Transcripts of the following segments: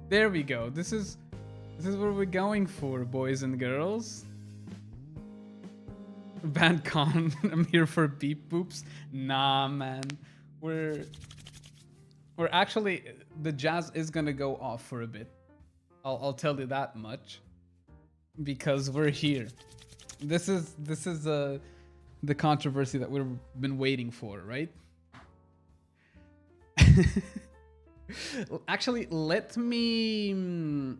There we go. This is what we're going for, boys and girls. Band con. I'm here for beep boops. Nah, man. We're actually, the jazz is gonna go off for a bit. I'll tell you that much, because we're here. This is the controversy that we've been waiting for, right? Actually, let me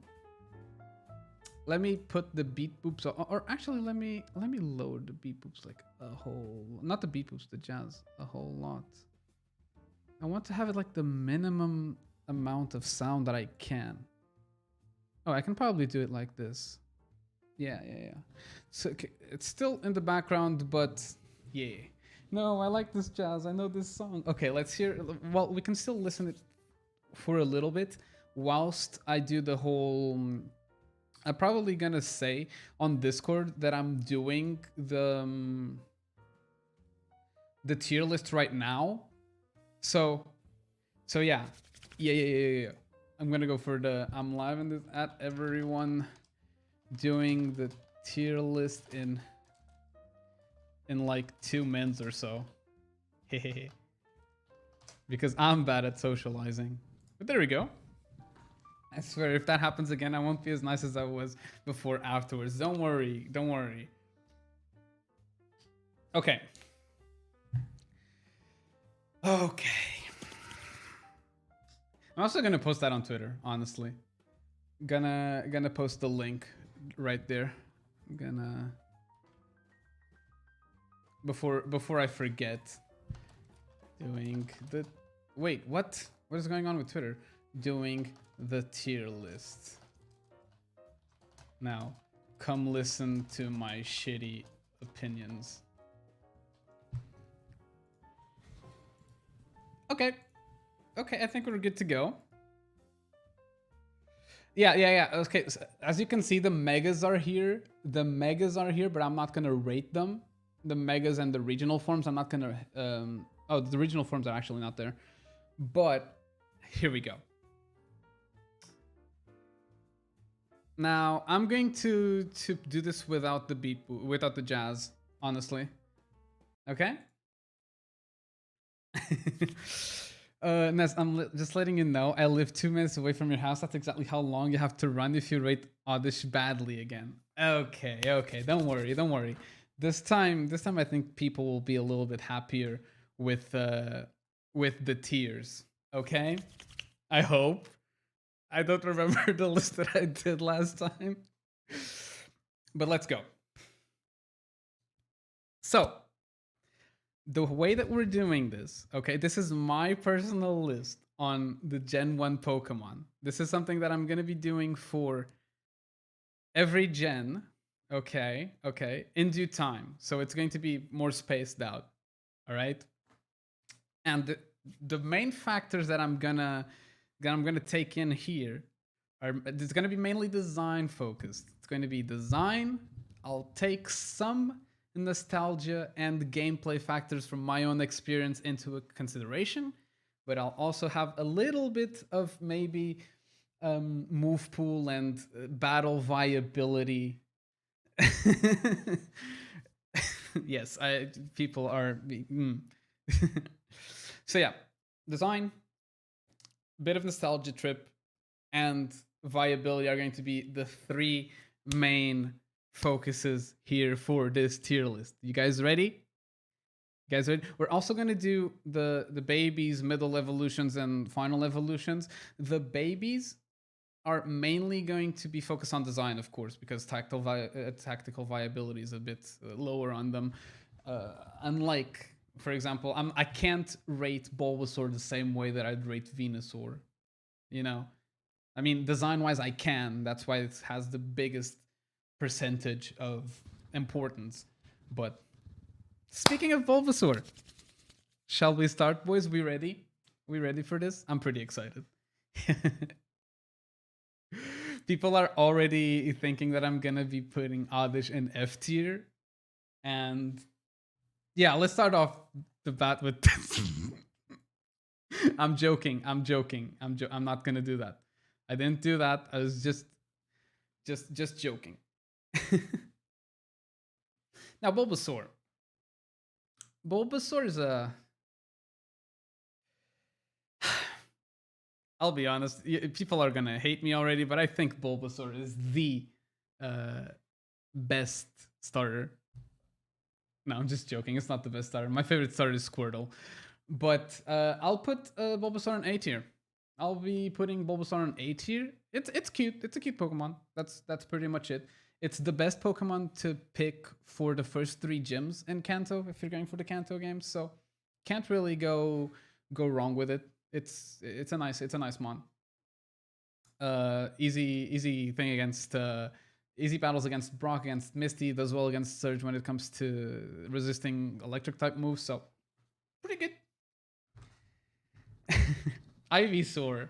put the beat boops, or actually let me lower the beat boops like a whole, not the beat boops, the jazz, a whole lot. I want to have it like the minimum amount of sound that I can. Oh, I can probably do it like this. Yeah. So it's still in the background, but yeah. No, I like this jazz. I know this song. Okay, let's hear. Well, we can still listen it for a little bit whilst I do the whole. I'm probably gonna say on Discord that I'm doing the tier list right now. So yeah. I'm gonna go for the I'm live in this at everyone doing the tier list in like 2 minutes or so. Because I'm bad at socializing. But there we go. I swear, if that happens again, I won't be as nice as I was before afterwards. Don't worry. Okay. I'm also gonna post that on Twitter, honestly. Gonna post the link right there. Gonna before I forget. Doing the wait, what is going on with Twitter? Doing the tier list. Now, come listen to my shitty opinions. Okay, I think we're good to go. Yeah. Okay, so as you can see, the megas are here. But I'm not gonna rate them. The megas and the regional forms, I'm not gonna. Oh, the regional forms are actually not there. But here we go. Now I'm going to do this without the beat, without the jazz, honestly. Okay. Ness, I'm just letting you know, I live 2 minutes away from your house. That's exactly how long you have to run if you rate Oddish badly again. Okay. Don't worry. This time I think people will be a little bit happier with the tiers. Okay? I hope. I don't remember the list that I did last time. But let's go. So, the way that we're doing this, okay, this is my personal list on the Gen 1 Pokemon. This is something that I'm going to be doing for every gen, okay, in due time. So it's going to be more spaced out, all right? And the main factors that I'm gonna take in here are, it's gonna be mainly design focused. It's going to be design. I'll take some nostalgia and gameplay factors from my own experience into consideration, but I'll also have a little bit of maybe move pool and battle viability. Yes, people are. So yeah, design, bit of nostalgia trip, and viability are going to be the 3 main focuses here for this tier list. You guys ready? We're also going to do the babies, middle evolutions, and final evolutions. The babies are mainly going to be focused on design, of course, because tactical viability is a bit lower on them. Unlike, for example, I can't rate Bulbasaur the same way that I'd rate Venusaur. You know, I mean, design-wise, I can. That's why it has the biggest percentage of importance. But speaking of Bulbasaur, shall we start, boys? We ready? We ready for this? I'm pretty excited. People are already thinking that I'm gonna be putting Oddish in F tier. And yeah, let's start off the bat with this. I'm joking. I'm not gonna do that. I didn't do that. I was just joking. Now Bulbasaur. Bulbasaur is a. I'll be honest. People are gonna hate me already, but I think Bulbasaur is the best starter. No, I'm just joking. It's not the best starter. My favorite starter is Squirtle, but I'll put Bulbasaur on A tier. I'll be putting Bulbasaur on A tier. It's cute. It's a cute Pokemon. That's pretty much it. It's the best Pokemon to pick for the first 3 gyms in Kanto if you're going for the Kanto games. So can't really go wrong with it. It's a nice mon. Easy thing against easy battles against Brock, against Misty, does well against Surge when it comes to resisting electric type moves. So pretty good. Ivysaur.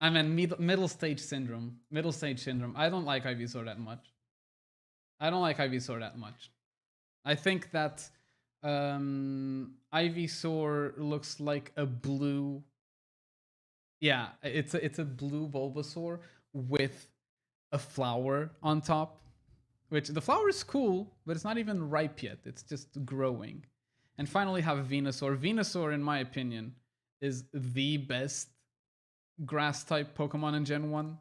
I mean, middle stage syndrome. Middle stage syndrome. I don't like Ivysaur that much. I think that Ivysaur looks like a blue. Yeah, it's a blue Bulbasaur with a flower on top. Which the flower is cool, but it's not even ripe yet. It's just growing. And finally have Venusaur. Venusaur, in my opinion, is the best grass type Pokemon in Gen 1.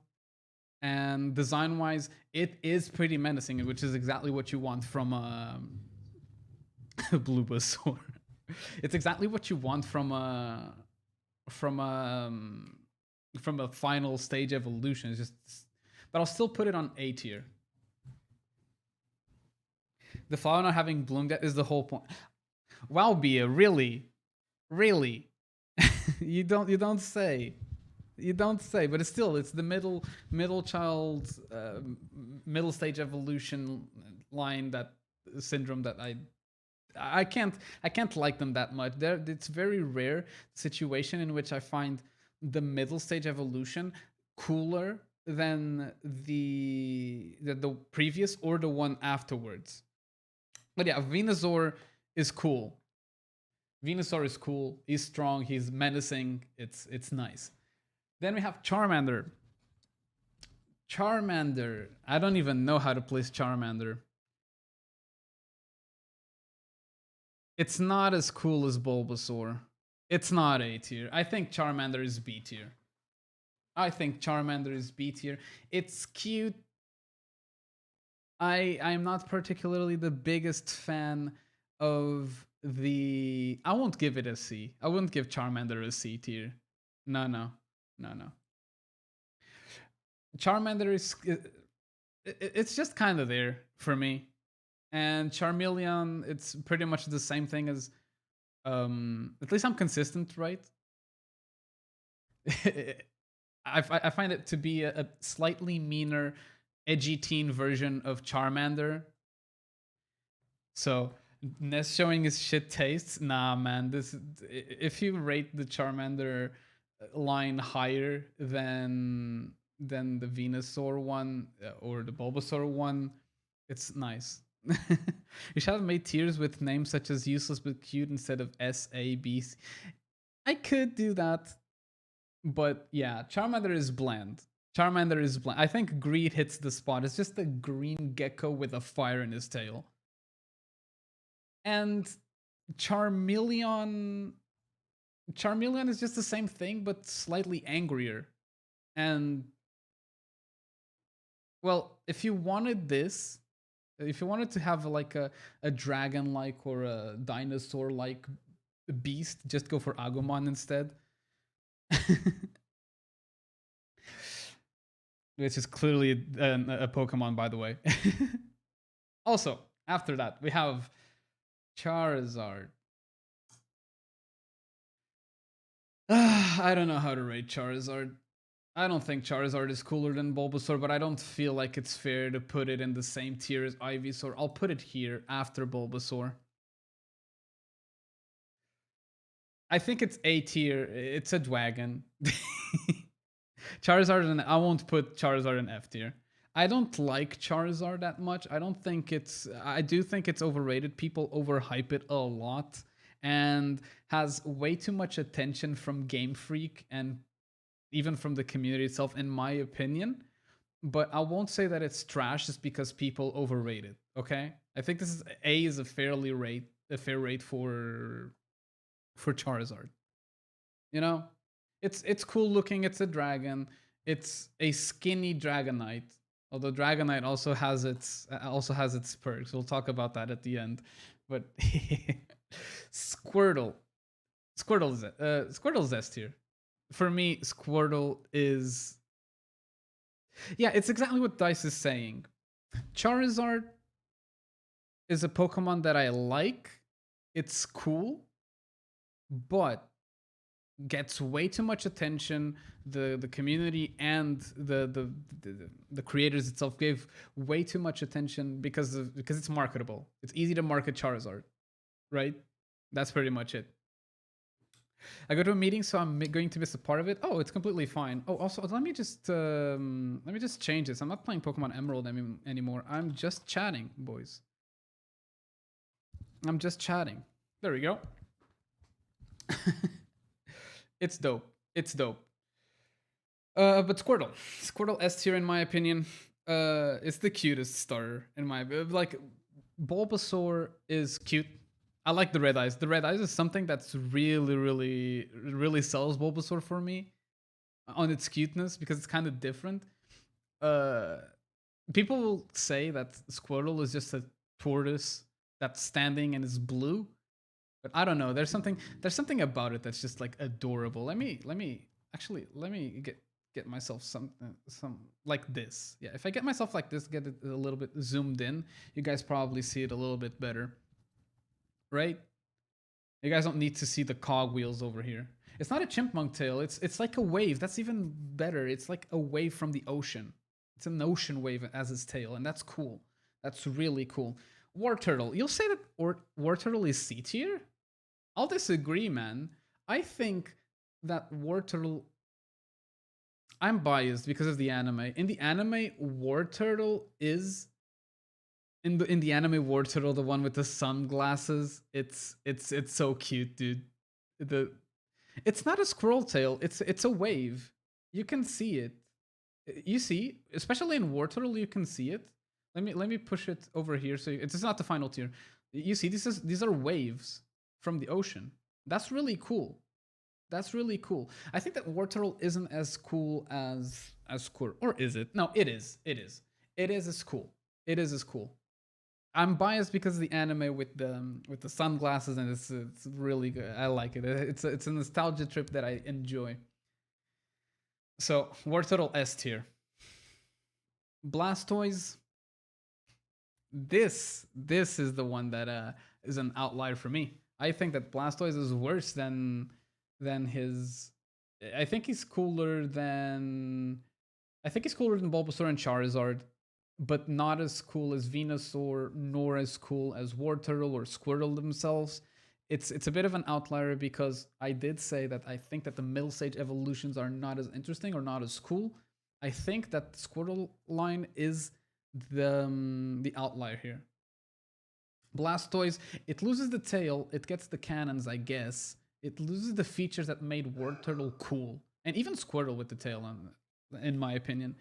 And design wise, it is pretty menacing, which is exactly what you want from a Bulbasaur. It's exactly what you want from a final stage evolution. It's just, but I'll still put it on A tier. The flower not having bloomed yet is the whole point. Wow, Bia, really? you don't say. You don't say, but it's the middle child, middle stage evolution line, that syndrome that I can't like them that much. It's very rare situation in which I find the middle stage evolution cooler than the previous or the one afterwards. But yeah, Venusaur is cool. He's strong. He's menacing. It's nice. Then we have Charmander. I don't even know how to place Charmander. It's not as cool as Bulbasaur. It's not A tier. I think Charmander is B tier. It's cute. I'm not particularly the biggest fan of the. I won't give it a C. I wouldn't give Charmander a C tier. No. Charmander is. It's just kind of there for me. And Charmeleon, it's pretty much the same thing as. At least I'm consistent, right? I find it to be a slightly meaner, edgy teen version of Charmander. So Ness showing his shit tastes. Nah, man. If you rate the Charmander line higher than the Venusaur one or the Bulbasaur one, it's nice. You should have made tiers with names such as useless but cute instead of S, A, B, C. I could do that, but yeah, Charmander is bland. I think Greed hits the spot. It's just a green gecko with a fire in his tail. And Charmeleon is just the same thing, but slightly angrier. And well, if you wanted to have like a dragon-like or a dinosaur-like beast, just go for Agumon instead. Which is clearly a Pokemon, by the way. Also, after that, we have Charizard. I don't know how to rate Charizard. I don't think Charizard is cooler than Bulbasaur, but I don't feel like it's fair to put it in the same tier as Ivysaur. I'll put it here after Bulbasaur. I think it's A tier. It's a Dwagon. Charizard, and I won't put Charizard in F tier. I don't like Charizard that much. I do think it's overrated. People overhype it a lot and has way too much attention from Game Freak and even from the community itself, in my opinion. But I won't say that it's trash just because people overrate it. Okay, I think this is a fair rate for Charizard. You know, it's cool looking. It's a dragon. It's a skinny Dragonite. Although Dragonite also has its perks. We'll talk about that at the end. But Squirtle, Squirtle's S tier. For me, Squirtle is, yeah, it's exactly what Dice is saying. Charizard is a Pokemon that I like. It's cool, but gets way too much attention. The community and the creators itself gave way too much attention because it's marketable. It's easy to market Charizard, right? That's pretty much it. I go to a meeting, so I'm going to miss a part of it. Oh, it's completely fine. Oh, also, let me just change this. I'm not playing Pokemon Emerald anymore. I'm just chatting, boys. I'm just chatting. There we go. It's dope. It's dope. But Squirtle S tier in my opinion. It's the cutest starter in my like. Bulbasaur is cute. I like the red eyes. The red eyes is something that's really sells Bulbasaur for me on its cuteness because it's kind of different. People will say that Squirtle is just a tortoise that's standing and is blue, but I don't know. There's something about it that's just like adorable. Let me get myself some like this. Yeah, if I get myself like this, get it a little bit zoomed in, you guys probably see it a little bit better. Right? You guys don't need to see the cogwheels over here. It's not a chipmunk tail. It's like a wave. That's even better. It's like a wave from the ocean. It's an ocean wave as its tail, and that's cool. That's really cool. War Turtle. You'll say that War Turtle is C tier? I'll disagree, man. I think that War Turtle. I'm biased because of the anime. In the anime, War Turtle is in the anime War Turtle, the one with the sunglasses. It's so cute, dude. The It's not a squirrel tail. It's a wave. You can see it. You see, especially in War Turtle, you can see it. Let me push it over here. So it's not the final tier. You see, these are waves from the ocean. That's really cool. That's really cool. I think that War Turtle isn't as cool as Squirtle, or is it? No, it is. It is. It is as cool. It is as cool. I'm biased because of the anime with the sunglasses, and it's really good. I like it. It's a nostalgia trip that I enjoy. So War Turtle S tier. Blastoise. This is the one that is an outlier for me. I think that Blastoise is worse than his. I think he's cooler than. I think he's cooler than Bulbasaur and Charizard, but not as cool as Venusaur, nor as cool as War Turtle or Squirtle themselves. It's a bit of an outlier because I did say that I think that the middle stage evolutions are not as interesting or not as cool. I think that the Squirtle line is the outlier here. Blastoise, it loses the tail, it gets the cannons, I guess. It loses the features that made War Turtle cool, and even Squirtle with the tail, in my opinion.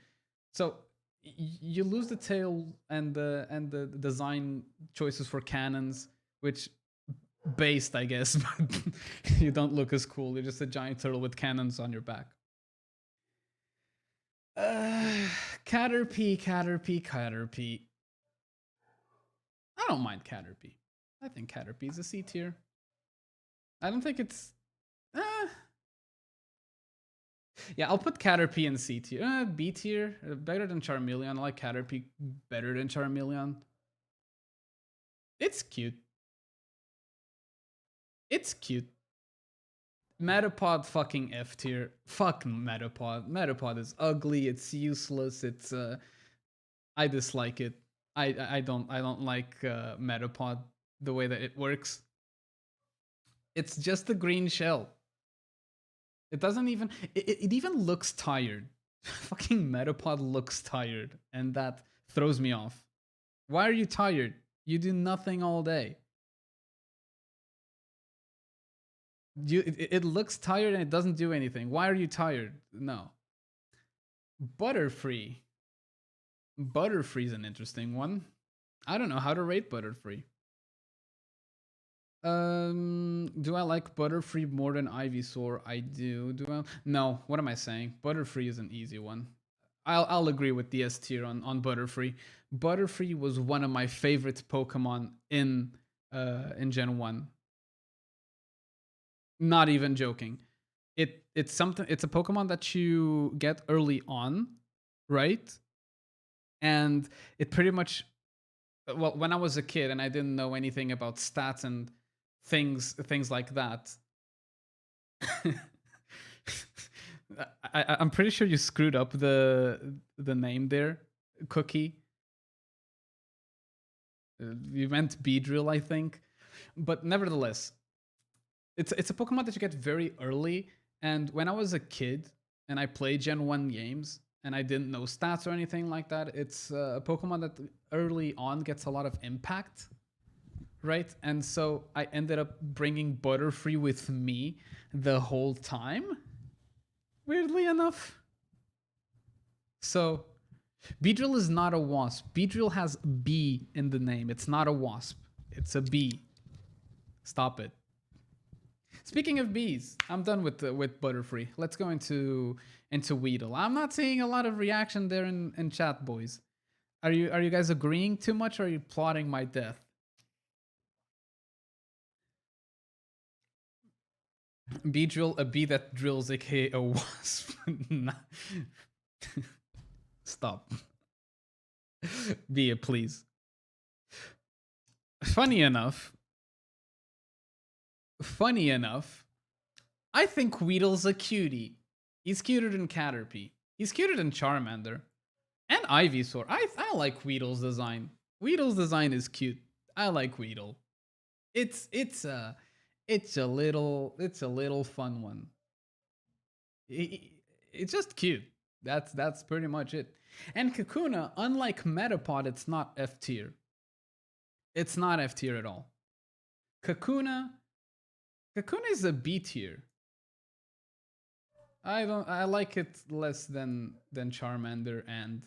So you lose the tail and the design choices for cannons, which based, I guess, but you don't look as cool. You're just a giant turtle with cannons on your back. Caterpie. I don't mind Caterpie. I think Caterpie is a C tier. I don't think it's. Yeah, I'll put Caterpie in C tier. B tier, better than Charmeleon. I like Caterpie better than Charmeleon. It's cute. It's cute. Metapod fucking F tier. Fuck Metapod. Metapod is ugly. It's useless. It's I dislike it. I don't like Metapod the way that it works. It's just a green shell. It doesn't even. It even looks tired. Fucking Metapod looks tired, and that throws me off. Why are you tired? You do nothing all day. It looks tired and it doesn't do anything. Why are you tired? No. Butterfree. Butterfree is an interesting one. I don't know how to rate Butterfree. Do I like Butterfree more than Ivysaur? I do. Do I? No. What am I saying? Butterfree is an easy one. I'll agree with the S tier on Butterfree. Butterfree was one of my favorite Pokemon in Gen 1. Not even joking. It's something, it's a Pokemon that you get early on, right? And it pretty much, well, when I was a kid and I didn't know anything about stats and things like that. I'm pretty sure you screwed up the name there, Cookie. You meant Beedrill, I think, but nevertheless, it's a Pokemon that you get very early. And when I was a kid and I played Gen 1 games and I didn't know stats or anything like that, it's a Pokemon that early on gets a lot of impact, right? And so I ended up bringing Butterfree with me the whole time, weirdly enough. So Beedrill is not a wasp. Beedrill has B in the name. It's not a wasp. It's a bee. Stop it. Speaking of bees, I'm done with Butterfree. Let's go into Weedle. I'm not seeing a lot of reaction there in chat, boys. Are you guys agreeing too much, or are you plotting my death? Beedrill, a bee that drills, aka a wasp. Stop. Bee, please. Funny enough, I think Weedle's a cutie. He's cuter than Caterpie. He's cuter than Charmander. And Ivysaur. I like Weedle's design. Weedle's design is cute. I like Weedle. It's a little fun one. It's just cute. That's pretty much it. And Kakuna, unlike Metapod, it's not F tier. It's not F tier at all. Kakuna is a B tier. I like it less than Charmander and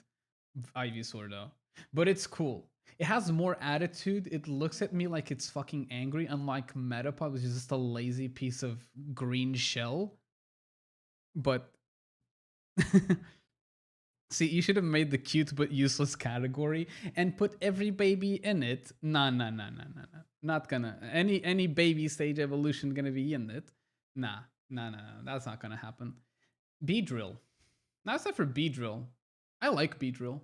Ivysaur though. But it's cool. It has more attitude. It looks at me like it's fucking angry, unlike Metapod, which is just a lazy piece of green shell. But see, you should have made the cute but useless category and put every baby in it. Nah. Not gonna. Any baby stage evolution gonna be in it? Nah. That's not gonna happen. Beedrill. Now it's time for Beedrill. I like Beedrill.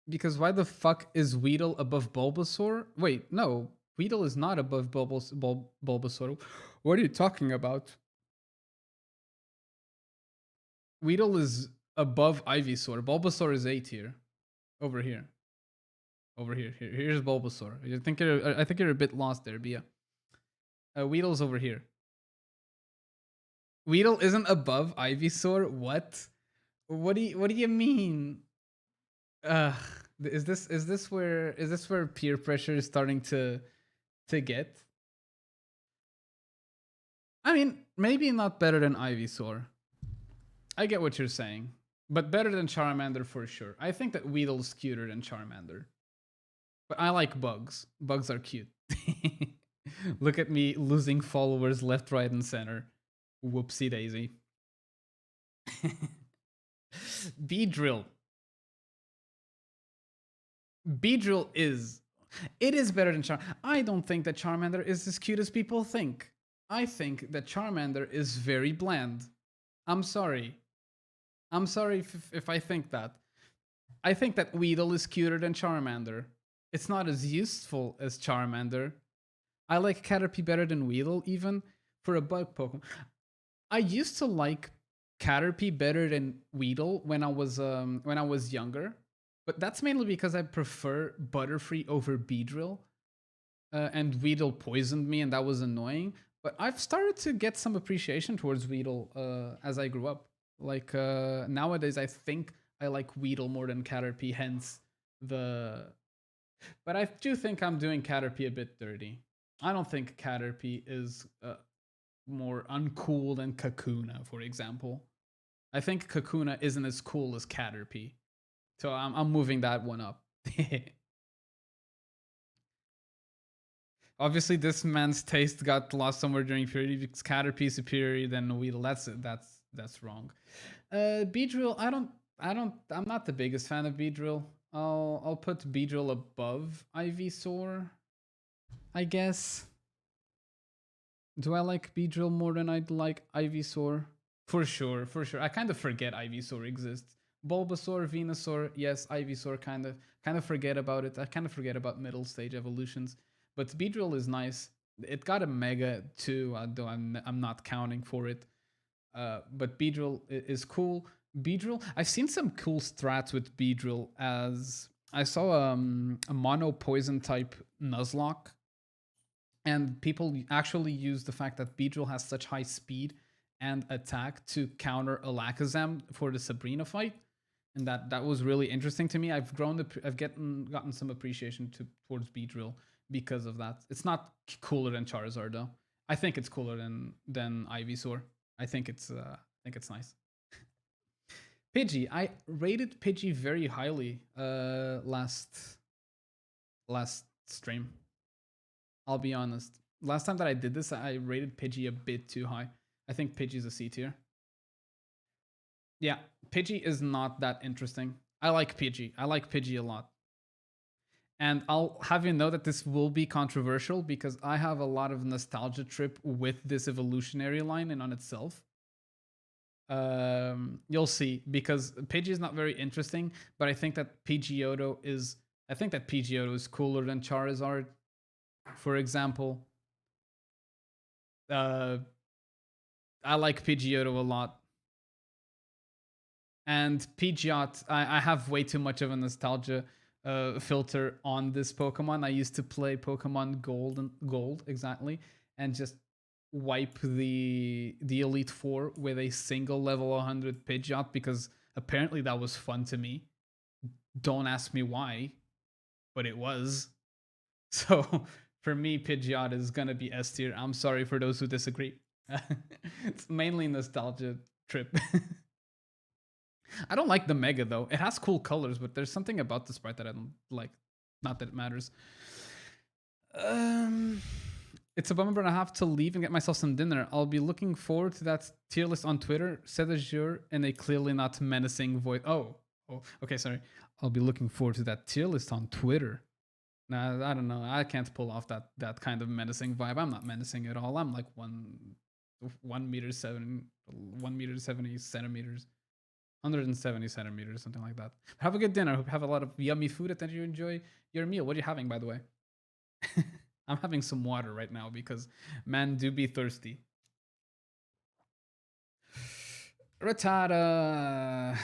Because why the fuck is Weedle above Bulbasaur? Wait, no. Weedle is not above Bulbasaur. What are you talking about? Weedle is above Ivysaur. Bulbasaur is A tier. Over here. Here's Bulbasaur. I think you're a bit lost there, Bia. Weedle's over here. Weedle isn't above Ivysaur? What? What do you mean? Is this where peer pressure is starting to get? I mean, maybe not better than Ivysaur. I get what you're saying, but better than Charmander for sure. I think that Weedle's cuter than Charmander. But I like bugs. Bugs are cute. Look at me losing followers left, right, and center. Whoopsie daisy. Beedrill. Beedrill is better than Charmander. I don't think that Charmander is as cute as people think. I think that Charmander is very bland. I'm sorry. I'm sorry if I think that. I think that Weedle is cuter than Charmander. It's not as useful as Charmander. I like Caterpie better than Weedle, even for a bug Pokemon. I used to like Caterpie better than Weedle when I was younger, but that's mainly because I prefer Butterfree over Beedrill, and Weedle poisoned me, and that was annoying. But I've started to get some appreciation towards Weedle as I grew up. Like nowadays, I think I like Weedle more than Caterpie. Hence the. But I do think I'm doing Caterpie a bit dirty. I don't think Caterpie is more uncool than Kakuna, for example. I think Kakuna isn't as cool as Caterpie. So I'm moving that one up. Obviously, this man's taste got lost somewhere during purity because Caterpie is superior than Weedle. That's wrong. Beedrill, I'm not the biggest fan of Beedrill. I'll put Beedrill above Ivysaur, I guess. Do I like Beedrill more than I'd like Ivysaur? For sure, for sure. I kind of forget Ivysaur exists. Bulbasaur, Venusaur, yes, Ivysaur kind of forget about it. I kind of forget about middle stage evolutions. But Beedrill is nice. It got a Mega too, though I'm not counting for it. But Beedrill is cool. Beedrill, I've seen some cool strats with Beedrill. As I saw a mono poison type Nuzlocke, and people actually use the fact that Beedrill has such high speed and attack to counter Alakazam for the Sabrina fight, and that was really interesting to me. I've gotten some appreciation towards Beedrill because of that. It's not cooler than Charizard though. I think it's cooler than Ivysaur. I think it's nice. Pidgey, I rated Pidgey very highly last stream. I'll be honest. Last time that I did this, I rated Pidgey a bit too high. I think Pidgey's a C tier. Yeah, Pidgey is not that interesting. I like Pidgey. I like Pidgey a lot. And I'll have you know that this will be controversial because I have a lot of nostalgia trip with this evolutionary line and on itself. You'll see because Pidgey is not very interesting, but I think that Pidgeotto is. I think that Pidgeotto is cooler than Charizard, for example. Uh, I like Pidgeotto a lot. And Pidgeot, I have way too much of a nostalgia filter on this Pokemon. I used to play Pokemon Gold exactly, and just wipe the Elite Four with a single level 100 Pidgeot because apparently that was fun to me. Don't ask me why, but it was. So for me, Pidgeot is gonna be S tier. I'm sorry for those who disagree. It's mainly nostalgia trip. I don't like the Mega though. It has cool colors, but there's something about the sprite that I don't like. Not that it matters. Um, it's a bummer, but I have to leave and get myself some dinner. I'll be looking forward to that tier list on Twitter. C'est de jour in a clearly not menacing voice. Oh, okay, sorry. I'll be looking forward to that tier list on Twitter. Nah, I don't know. I can't pull off that kind of menacing vibe. I'm not menacing at all. I'm like 1 meter 70 centimeters. 170 centimeters, something like that. Have a good dinner. Hope you have a lot of yummy food and that you enjoy your meal. What are you having, by the way? I'm having some water right now because man do be thirsty. Rattata.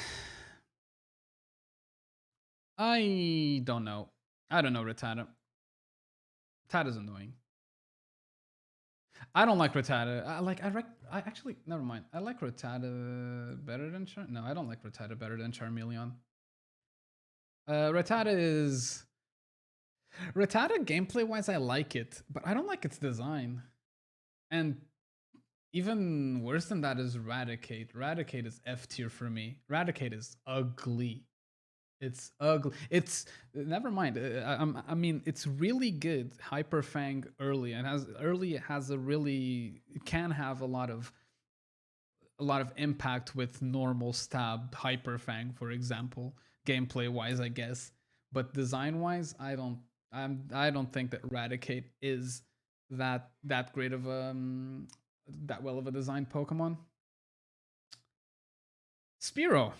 I don't know. I don't know Rattata. Rattata's annoying. I don't like Rattata. I actually never mind. I like Rattata better than No, I don't like Rattata better than Charmeleon. Rattata is Rattata gameplay wise, I like it, but I don't like its design. And even worse than that is Raticate. Raticate is F tier for me. Raticate is ugly. It's ugly. It's never mind. I mean, it's really good. Hyper Fang early and has a really can have a lot of impact with normal stab Hyper Fang, for example, gameplay wise, I guess. But design wise, I don't think that Raticate is that great of that well of a designed Pokemon. Spearow.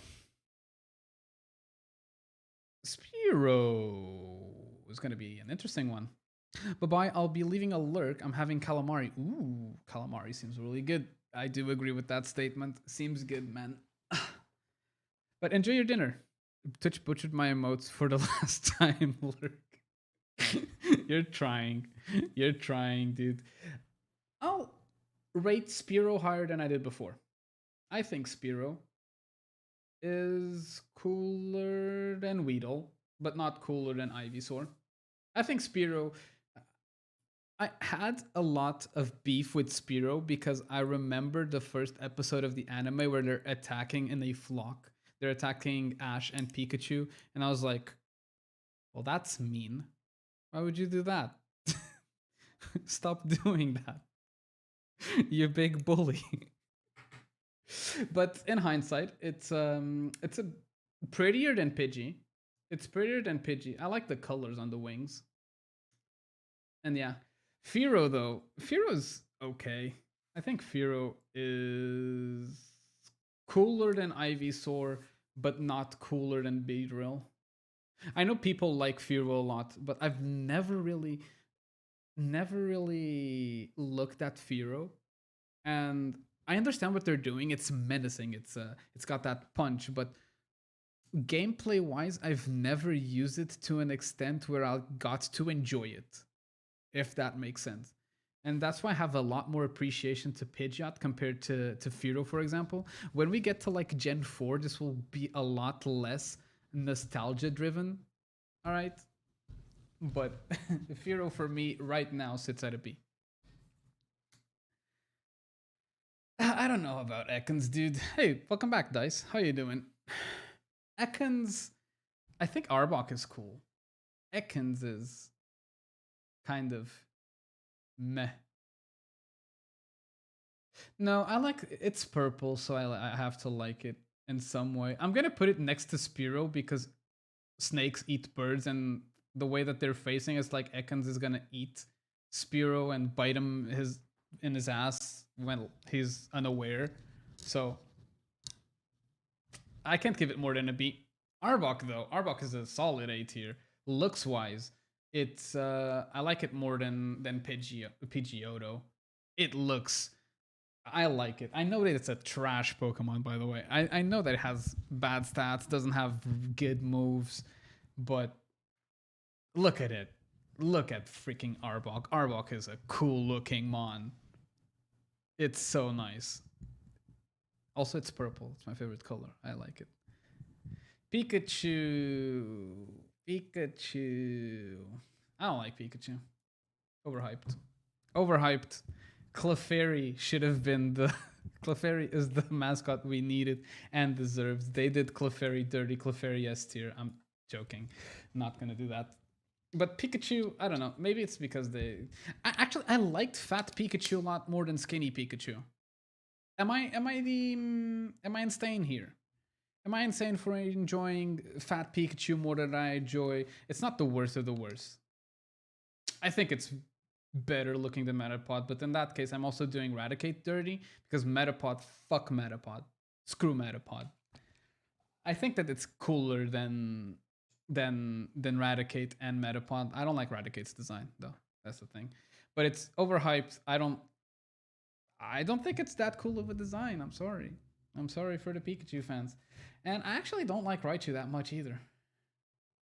Spearow is going to be an interesting one. Bye-bye. I'll be leaving a lurk. I'm having calamari. Ooh, calamari seems really good. I do agree with that statement. Seems good, man. But enjoy your dinner. Twitch butchered my emotes for the last time, lurk. You're trying. You're trying, dude. I'll rate Spearow higher than I did before. I think Spearow is cooler than Weedle, but not cooler than Ivysaur. I think Spearow I had a lot of beef with Spiro because I remember the first episode of the anime where they're attacking in a flock. They're attacking Ash and Pikachu, and I was like, "Well, that's mean. Why would you do that? Stop doing that, you big bully." But in hindsight, it's a prettier than Pidgey. It's prettier than Pidgey. I like the colors on the wings. And yeah, Firo though, Firo's okay. I think Firo is cooler than Ivysaur, but not cooler than Beedrill. I know people like Firo a lot, but I've never really looked at Firo, and I understand what they're doing. It's menacing. It's got that punch, but gameplay wise, I've never used it to an extent where I got to enjoy it, if that makes sense. And that's why I have a lot more appreciation to Pidgeot compared to Firo, for example. When we get to like Gen 4, this will be a lot less nostalgia driven. All right. But Firo for me right now sits at a B. I don't know about Ekans, dude. Hey, welcome back, Dice. How you doing? Ekans, I think Arbok is cool. Ekans is kind of meh. No, I like it's purple, so I have to like it in some way. I'm gonna put it next to Spearow because snakes eat birds, and the way that they're facing is like Ekans is gonna eat Spearow and bite him in his ass when he's unaware. So I can't give it more than a B. Arbok though, Arbok is a solid A tier. Looks wise, it's I like it more than Pidgeotto. It looks I like it. I know that it's a trash Pokemon, by the way. I know that it has bad stats, doesn't have good moves, but look at it. Look at freaking Arbok. Arbok is a cool looking mon. It's so nice. Also, it's purple. It's my favorite color. I like it. Pikachu. Pikachu. I don't like Pikachu. Overhyped. Overhyped. Clefairy should have been the Clefairy is the mascot we needed and deserved. They did Clefairy dirty. Clefairy S tier. I'm joking. Not gonna do that. But Pikachu, I don't know. Maybe it's because I liked fat Pikachu a lot more than skinny Pikachu. Am I insane here? Am I insane for enjoying fat Pikachu more than I enjoy? It's not the worst of the worst. I think it's better looking than Metapod, but in that case, I'm also doing Raticate dirty because Metapod, fuck Metapod, screw Metapod. I think that it's cooler than Raticate and Metapod. I don't like Raticate's design though. That's the thing, but it's overhyped. I don't think it's that cool of a design. I'm sorry. I'm sorry for the Pikachu fans, and I actually don't like Raichu that much either.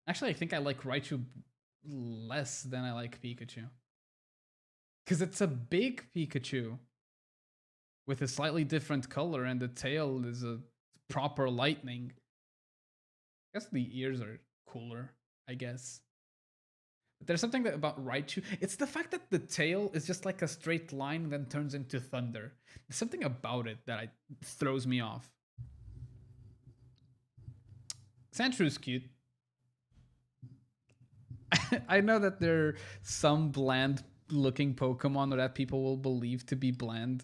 Actually, I think I like Raichu less than I like Pikachu. Because it's a big Pikachu with a slightly different color, and the tail is a proper lightning. I guess the ears are cooler, I guess. But there's something about Raichu. It's the fact that the tail is just like a straight line and then turns into thunder. There's something about it that throws me off. Sandshrew cute. I know that there are some bland looking Pokemon or that people will believe to be bland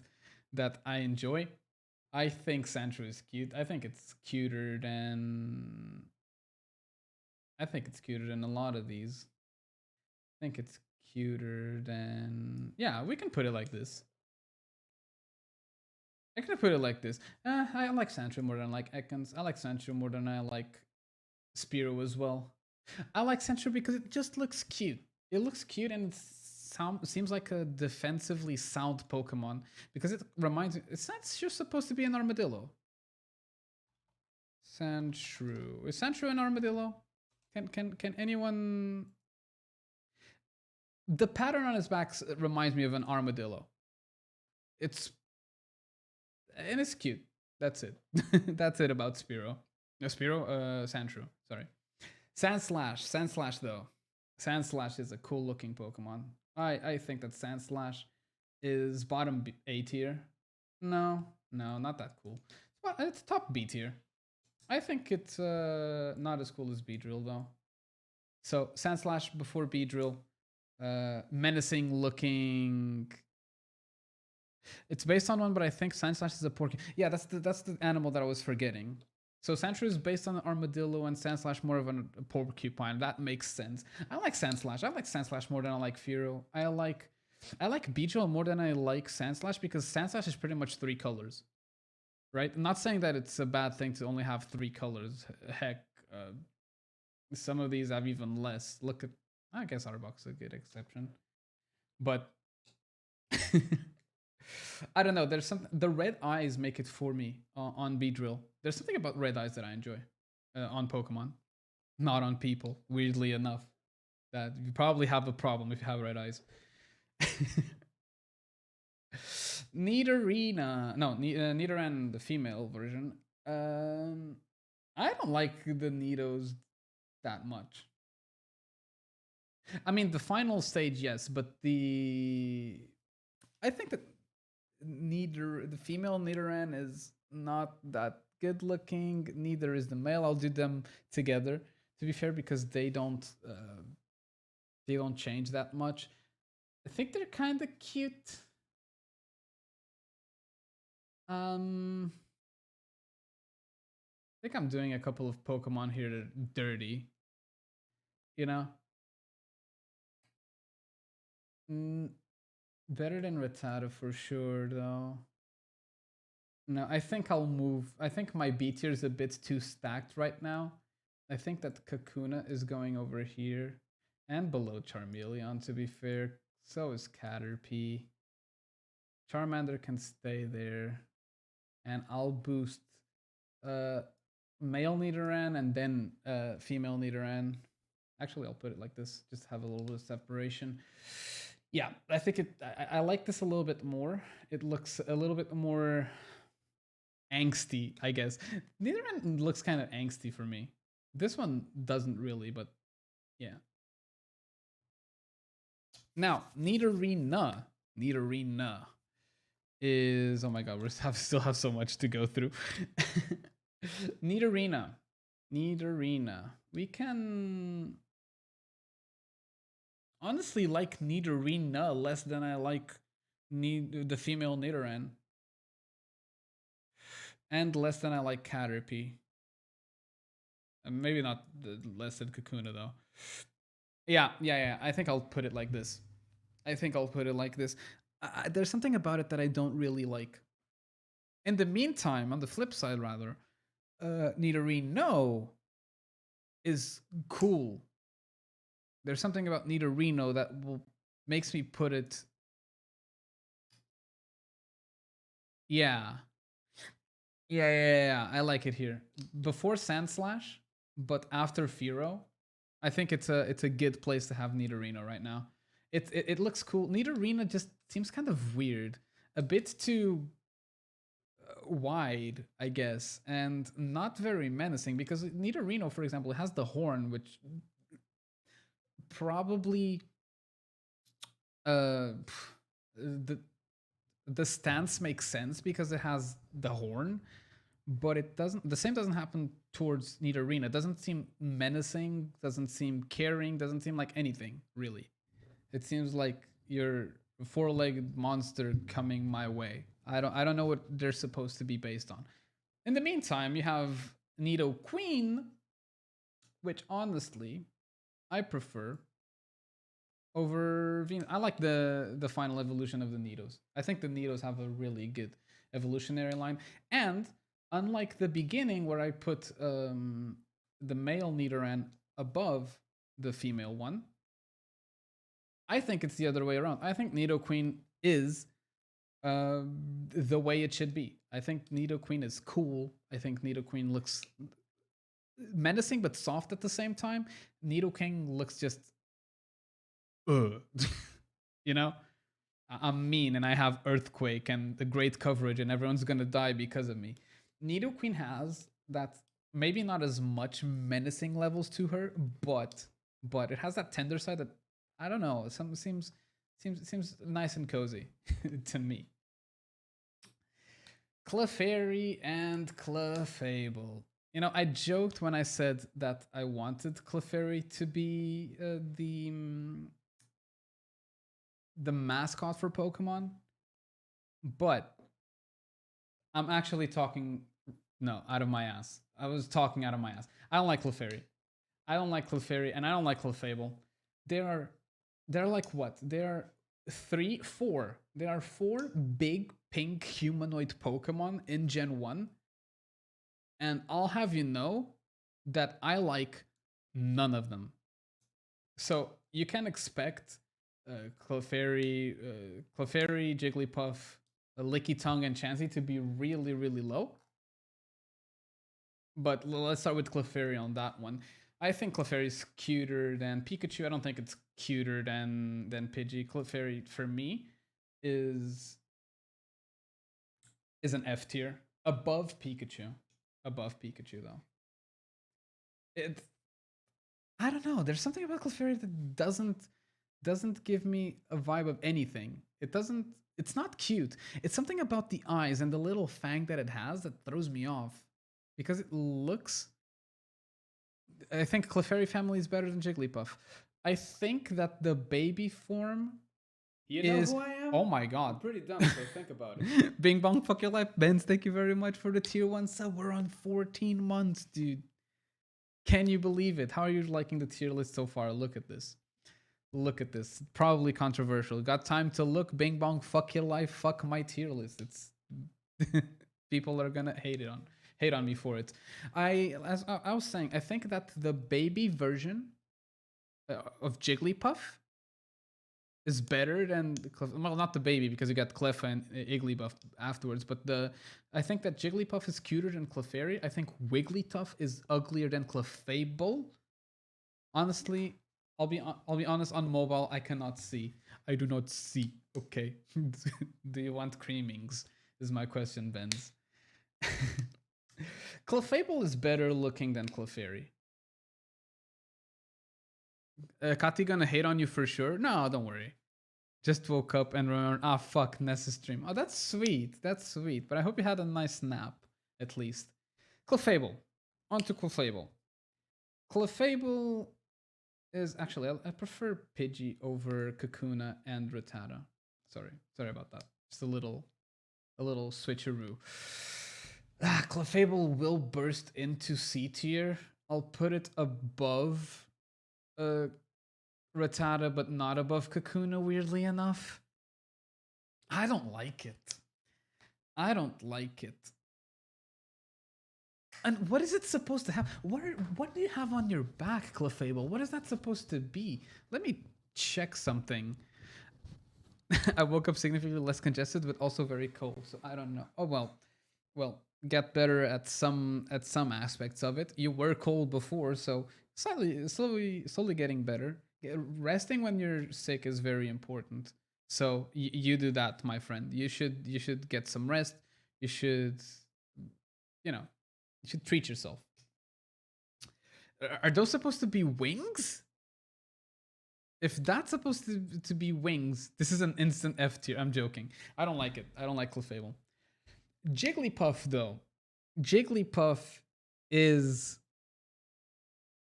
that I enjoy. I think Sandshrew is cute. I think it's cuter than a lot of these. I think it's cuter than yeah, we can put it like this. I could put it like this. I like Sandshrew more than I like Ekans. I like Sandshrew more than I like Spearow as well. I like Sandshrew because it just looks cute. It looks cute and seems like a defensively sound Pokemon because it reminds me. It's just supposed to be an armadillo. Sandshrew. Is Sandshrew an armadillo? Can anyone? The pattern on his back reminds me of an armadillo. It's cute. That's it. That's it about Spearow. No, Spearow. Sandshrew. Sorry. Sandslash though. Sandslash is a cool looking Pokemon. I think that Sandslash is bottom A tier. No, no, not that cool. Well, it's top B tier. I think it's not as cool as Beedrill though. So Sandslash before Beedrill, menacing looking. It's based on one, but I think Sandslash is a Porky. Yeah, that's the animal that I was forgetting. So Sandshrew is based on the armadillo and Sandslash more of a porcupine. That makes sense. I like Sandslash. I like Sandslash more than I like Fearow. I like Beedrill more than I like Sandslash because Sandslash is pretty much 3 colors. Right? I'm not saying that it's a bad thing to only have 3 colors. Heck, some of these have even less. Look at, I guess Arbok's is a good exception. But I don't know. There's something. The red eyes make it for me on Beedrill. There's something about red eyes that I enjoy on Pokemon, not on people. Weirdly enough, that you probably have a problem if you have red eyes. Nidorina, no, Nidoran, the female version. I don't like the Nidos that much. I mean, the final stage, yes, but I think that the female Nidoran is not that good looking. Neither is the male. I'll do them together to be fair because they don't change that much. I think they're kind of cute. I think I'm doing a couple of Pokemon here that are dirty. You know? Better than Rattata for sure, though. No, I think I'll move. I think my B tier is a bit too stacked right now. I think that Kakuna is going over here and below Charmeleon, to be fair. So is Caterpie. Charmander can stay there. And I'll boost male Nidoran and then female Nidoran. Actually, I'll put it like this. Just have a little bit of separation. Yeah, I think I like this a little bit more. It looks a little bit more angsty, I guess. Nidoran looks kind of angsty for me. This one doesn't really, but yeah. Now, Nidorina is, oh my god, we still have so much to go through. Nidorina. We can honestly like Nidorina less than I like the female Nidoran. And less than I like Caterpie. Maybe not less than Kakuna though. Yeah. I think I'll put it like this. There's something about it that I don't really like. In the meantime, on the flip side, rather, Nidorino is cool. There's something about Nidorino that makes me put it. Yeah. I like it here. Before Sandslash, but after Fearow, I think it's a good place to have Nidorino right now. It looks cool. Nidorino just seems kind of weird, a bit too wide, I guess, and not very menacing because Nidorino, for example, has the horn, which probably the stance makes sense because it has the horn, but it doesn't. The same doesn't happen towards Nidorina. It doesn't seem menacing, doesn't seem caring, doesn't seem like anything really. It seems like you're a 4-legged monster coming my way. I don't know what they're supposed to be based on. In the meantime, you have Nidoqueen, which honestly I prefer over Venus. I like the final evolution of the Nidos. I think the Nidos have a really good evolutionary line. And unlike the beginning where I put the male Nidoran above the female one, I think it's the other way around. I think Nidoqueen is the way it should be. I think Nidoqueen is cool. I think Nidoqueen looks menacing but soft at the same time. Nidoking looks just you know, I'm mean and I have Earthquake and the great coverage and everyone's gonna die because of me. Nidoqueen has that, maybe not as much menacing levels to her, but it has that tender side that I don't know. Something seems Seems nice and cozy to me. Clefairy and Clefable. You know, I joked when I said that I wanted Clefairy to be the mascot for Pokemon, but I'm actually talking no out of my ass. I was talking out of my ass. I don't like Clefairy. I don't like Clefairy, and I don't like Clefable. They're they're like what? They're three, four. There are four big pink humanoid Pokemon in Gen 1. And I'll have you know that I like none of them. So you can expect Clefairy, Jigglypuff, Licky Tongue, and Chansey to be really, really low. But let's start with Clefairy on that one. I think Clefairy's cuter than Pikachu. I don't think it's cuter than Pidgey. Clefairy for me is an F tier, above Pikachu. Above Pikachu though. It I don't know. There's something about Clefairy that doesn't give me a vibe of anything. It doesn't. It's not cute. It's something about the eyes and the little fang that it has that throws me off, because it looks. I think Clefairy family is better than Jigglypuff. I think that the baby form You know is. who I am? Oh my I'm god. pretty dumb, so think about it. Bing bong fuck your life. Benz, thank you very much for the tier 1 sub. We're on 14 months, dude. Can you believe it? How are you liking the tier list so far? Look at this. Look at this. Probably controversial. Got time to look. Bing bong fuck your life. Fuck my tier list. It's people are gonna hate on me for it. As I was saying, I think that the baby version of Jigglypuff is better than well, not the baby, because you got Clef and Igglybuff afterwards, but I think that Jigglypuff is cuter than Clefairy. I think Wigglytuff is uglier than Clefable. Honestly, I'll be honest, on mobile I cannot see. I do not see. Okay. Do you want creamings? Is my question, Benz. Clefable is better looking than Clefairy. Kati gonna hate on you for sure? No, don't worry. Just woke up and remembered, fuck, Ness's stream. Oh, that's sweet. That's sweet. But I hope you had a nice nap, at least. Clefable. On to Clefable. Clefable is actually, I prefer Pidgey over Kakuna and Rattata. Sorry about that. Just a little switcheroo. Clefable will burst into C tier. I'll put it above Rattata, but not above Kakuna, weirdly enough. I don't like it. And what is it supposed to have? What do you have on your back, Clefable? What is that supposed to be? Let me check something. I woke up significantly less congested, but also very cold, so I don't know. Oh well, get better at some aspects of it. You were cold before, so slowly getting better. Resting when you're sick is very important. So you do that, my friend. You should get some rest. You should, you should treat yourself. Are those supposed to be wings? If that's supposed to be wings, this is an instant F tier. I'm joking. I don't like it. I don't like Clefable. Jigglypuff though. Jigglypuff is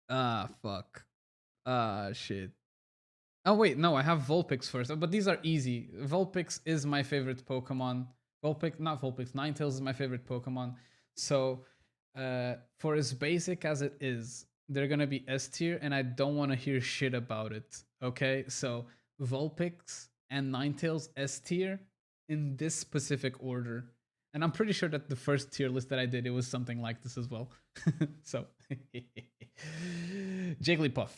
fuck. Shit. Oh wait, no, I have Vulpix first. But these are easy. Vulpix is my favorite Pokemon. Ninetales is my favorite Pokemon. So for as basic as it is, they're gonna be S tier, and I don't want to hear shit about it. Okay, so Vulpix and Ninetales S tier in this specific order. And I'm pretty sure that the first tier list that I did, it was something like this as well. So Jigglypuff.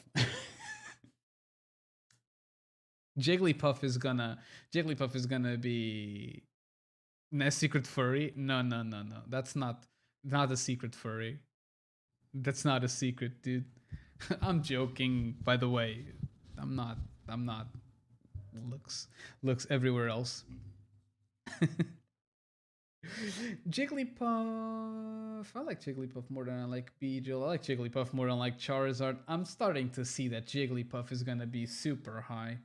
Jigglypuff is gonna be Ness Secret Furry. No. That's not a secret furry. That's not a secret, dude. I'm joking, by the way. I'm not. Looks everywhere else. Jigglypuff. I like Jigglypuff more than I like Beedrill. I like Jigglypuff more than I like Charizard. I'm starting to see that Jigglypuff is gonna be super high.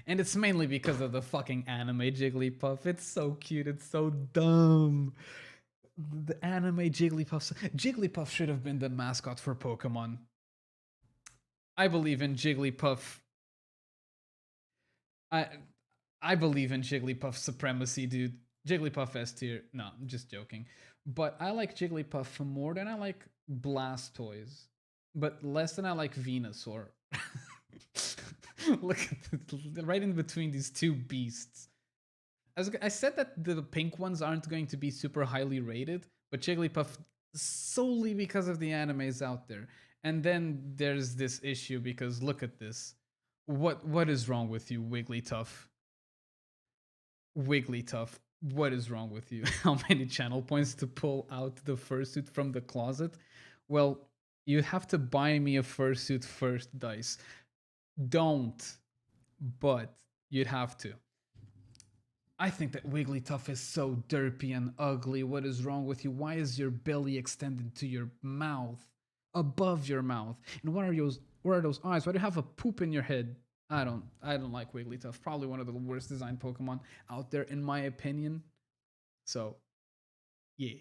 And it's mainly because of the fucking anime Jigglypuff. It's so cute. It's so dumb. The anime Jigglypuff. Jigglypuff should have been the mascot for Pokemon. I believe in Jigglypuff. I I believe in Jigglypuff supremacy, dude. Jigglypuff S tier. No, I'm just joking. But I like Jigglypuff more than I like Blastoise, but less than I like Venusaur. Look at right in between these two beasts. I said that the pink ones aren't going to be super highly rated, but Jigglypuff solely because of the animes out there. And then there's this issue because look at this. What is wrong with you, Wigglytuff? Wigglytuff, what is wrong with you? How many channel points to pull out the fursuit from the closet? Well, you have to buy me a fursuit first, Dice. Don't, but you'd have to. I think that Wigglytuff is so derpy and ugly. What is wrong with you? Why is your belly extended to your mouth, above your mouth? And what are those? Where are those eyes? Why do you have a poop in your head? I don't like Wigglytuff. Probably one of the worst designed Pokemon out there, in my opinion. So, yeah,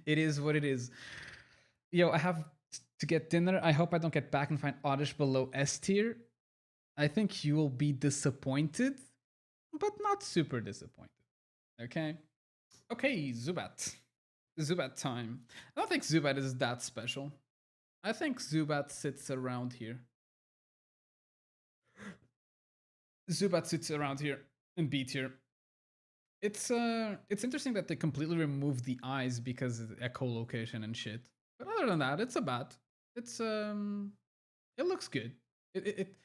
it is what it is. Yo, I have to get dinner. I hope I don't get back and find Oddish below S tier. I think you will be disappointed, but not super disappointed. Okay? Okay, Zubat. Zubat time. I don't think Zubat is that special. I think Zubat sits around here. Zubat sits around here in B tier. It's interesting that they completely removed the eyes because of the echolocation and shit. But other than that, it's a bat. It's it looks good. It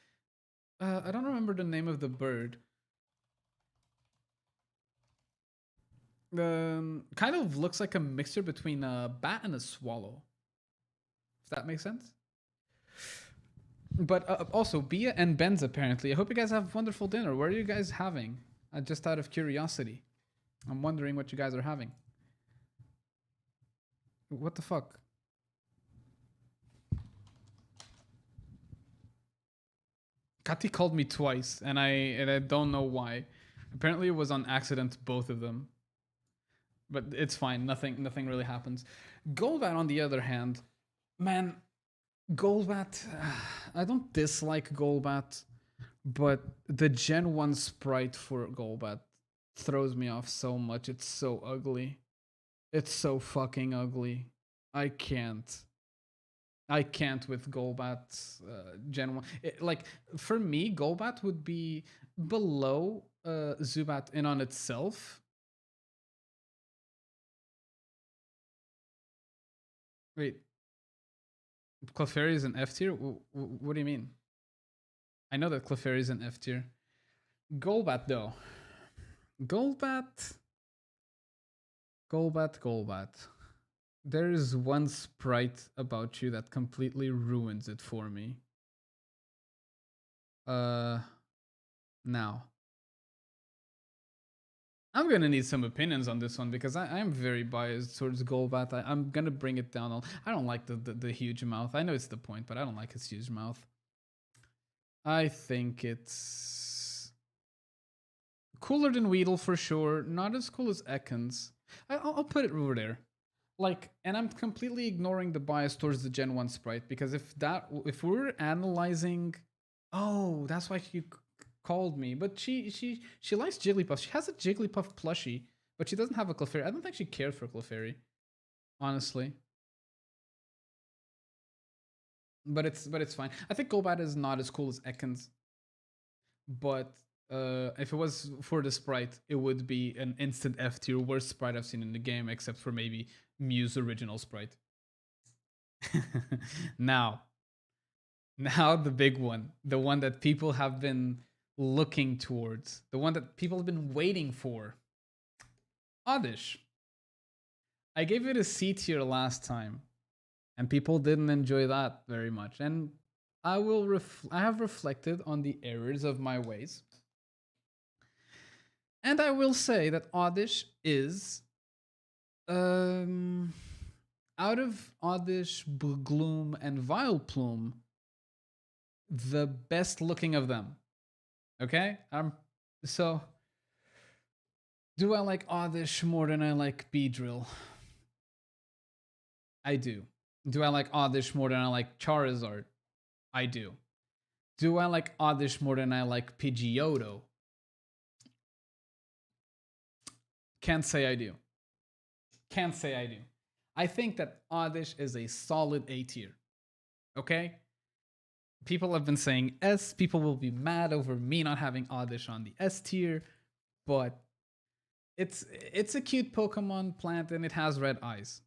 I don't remember the name of the bird. Kind of looks like a mixture between a bat and a swallow. If that makes sense. But also, Bia and Benz apparently. I hope you guys have wonderful dinner. What are you guys having? Just out of curiosity. I'm wondering what you guys are having. What the fuck? Kati called me twice, and I don't know why. Apparently, it was on accident, both of them. But it's fine. Nothing really happens. Golbat, on the other hand, man, Golbat. I don't dislike Golbat, but the Gen 1 sprite for Golbat throws me off so much. It's so ugly. It's so fucking ugly. I can't with Golbat Gen 1. Like, for me, Golbat would be below Zubat in on itself. Wait. Clefairy is an F tier? What do you mean? I know that Clefairy is an F tier. Golbat, though. Golbat. There is one sprite about you that completely ruins it for me. Now. I'm gonna need some opinions on this one because I am very biased towards Golbat. I'm gonna bring it down. I don't like the huge mouth. I know it's the point, but I don't like his huge mouth. I think it's cooler than Weedle for sure. Not as cool as Ekans. I'll put it over there. Like, and I'm completely ignoring the bias towards the Gen 1 sprite because if we're analyzing, oh, that's why she called me. But she likes Jigglypuff. She has a Jigglypuff plushie, but she doesn't have a Clefairy. I don't think she cared for Clefairy, honestly. But it's fine. I think Golbat is not as cool as Ekans, but if it was for the sprite, it would be an instant F tier, worst sprite I've seen in the game, except for maybe Mew's original sprite. now the big one, the one that people have been looking towards, the one that people have been waiting for. Oddish. I gave it a C tier last time, and people didn't enjoy that very much. And I have reflected on the errors of my ways. And I will say that Oddish is out of Oddish, Gloom, and Vileplume, the best looking of them. Okay? So do I like Oddish more than I like Beedrill? I do. Do I like Oddish more than I like Charizard? I do. Do I like Oddish more than I like Pidgeotto? Can't say I do. Can't say I do. I think that Oddish is a solid A tier. Okay? People have been saying S. People will be mad over me not having Oddish on the S tier, but it's a cute Pokemon plant and it has red eyes,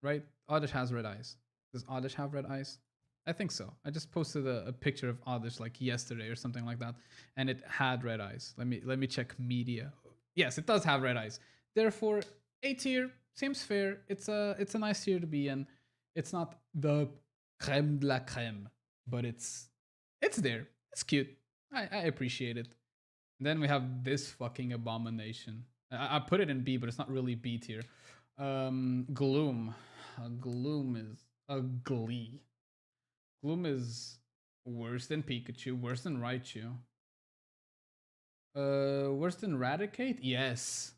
right? Oddish has red eyes. Does Oddish have red eyes? I think so. I just posted a picture of Oddish like yesterday or something like that, and it had red eyes. Let me check media. Yes, it does have red eyes. Therefore, A tier seems fair. It's a nice tier to be in. It's not the creme de la creme, but it's there. It's cute. I appreciate it. Then we have this fucking abomination. I put it in B, but it's not really B tier. Gloom. Gloom is ugly. Gloom is worse than Pikachu, worse than Raichu. Worse than Raticate? Yes.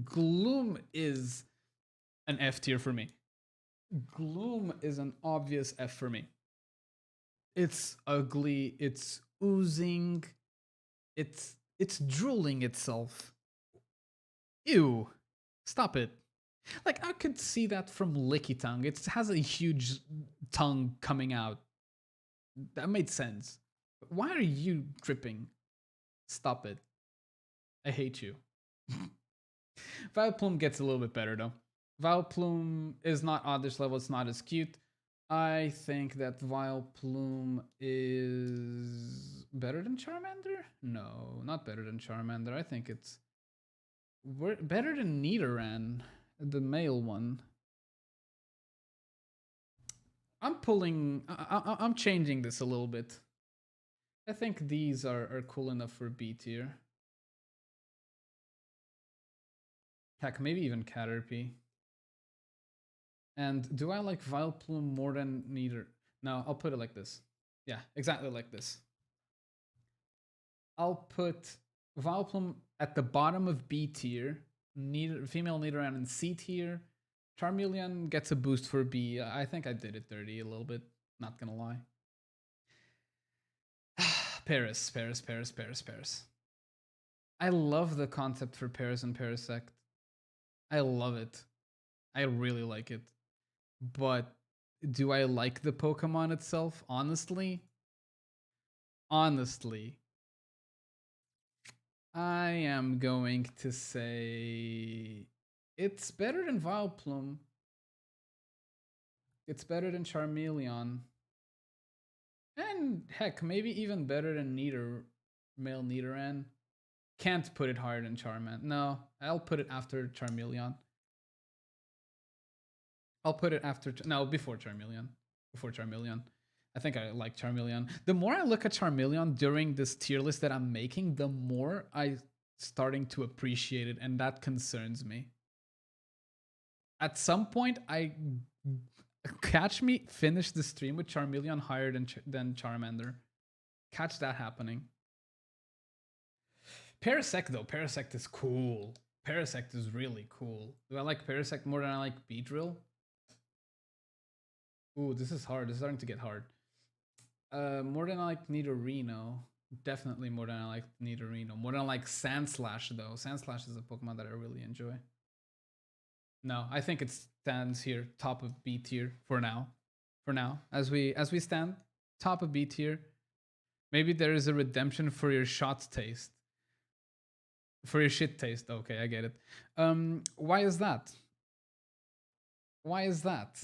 Gloom is an F tier for me. Gloom is an obvious F for me. It's ugly, it's oozing, it's drooling itself. Ew. Stop it. Like I could see that from Licky Tongue. It has a huge tongue coming out. That made sense. But why are you dripping? Stop it. I hate you. Vileplume gets a little bit better though. Vileplume is not Oddish level, it's not as cute. I think that Vileplume is better than Charmander? No, not better than Charmander. I think it's better than Nidoran, the male one. I'm changing this a little bit. I think these are cool enough for B tier. Heck, maybe even Caterpie. And do I like Vileplume more than Nidoran? No, I'll put it like this. Yeah, exactly like this. I'll put Vileplume at the bottom of B tier, female Nidoran in C tier. Charmeleon gets a boost for B. I think I did it dirty a little bit, not gonna lie. Paris. I love the concept for Paris and Parasect. I love it. I really like it. But do I like the Pokemon itself? Honestly, I am going to say it's better than Vileplume. It's better than Charmeleon. And heck, maybe even better than male Nidoran. Can't put it higher than Charmander. No, I'll put it after Charmeleon. I'll put it after, no, before Charmeleon. Before Charmeleon. I think I like Charmeleon. The more I look at Charmeleon during this tier list that I'm making, the more I starting to appreciate it, and that concerns me. At some point, I catch me finish the stream with Charmeleon higher than Charmander. Catch that happening. Parasect though, Parasect is cool. Parasect is really cool. Do I like Parasect more than I like Beedrill? Ooh, this is hard. This is starting to get hard. More than I like Nidorino. Definitely more than I like Nidorino. More than I like Sandslash though. Sandslash is a Pokemon that I really enjoy. No, I think it stands here, top of B tier for now. For now, as we stand, top of B tier. Maybe there is a redemption for your shot taste. For your shit taste. Okay, I get it. Why is that? Why is that?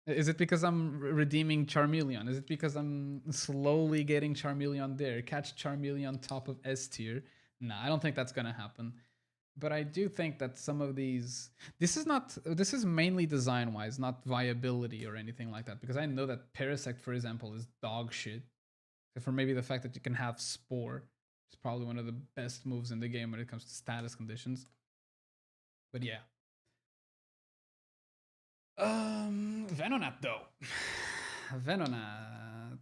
Is it because I'm redeeming Charmeleon? Is it because I'm slowly getting Charmeleon there? Catch Charmeleon top of S tier? Nah, I don't think that's gonna happen. But I do think that some of these, this is mainly design wise, not viability or anything like that. Because I know that Parasect, for example, is dog shit. Except for maybe the fact that you can have Spore. It's probably one of the best moves in the game when it comes to status conditions. But yeah. Venonat though. Venonat.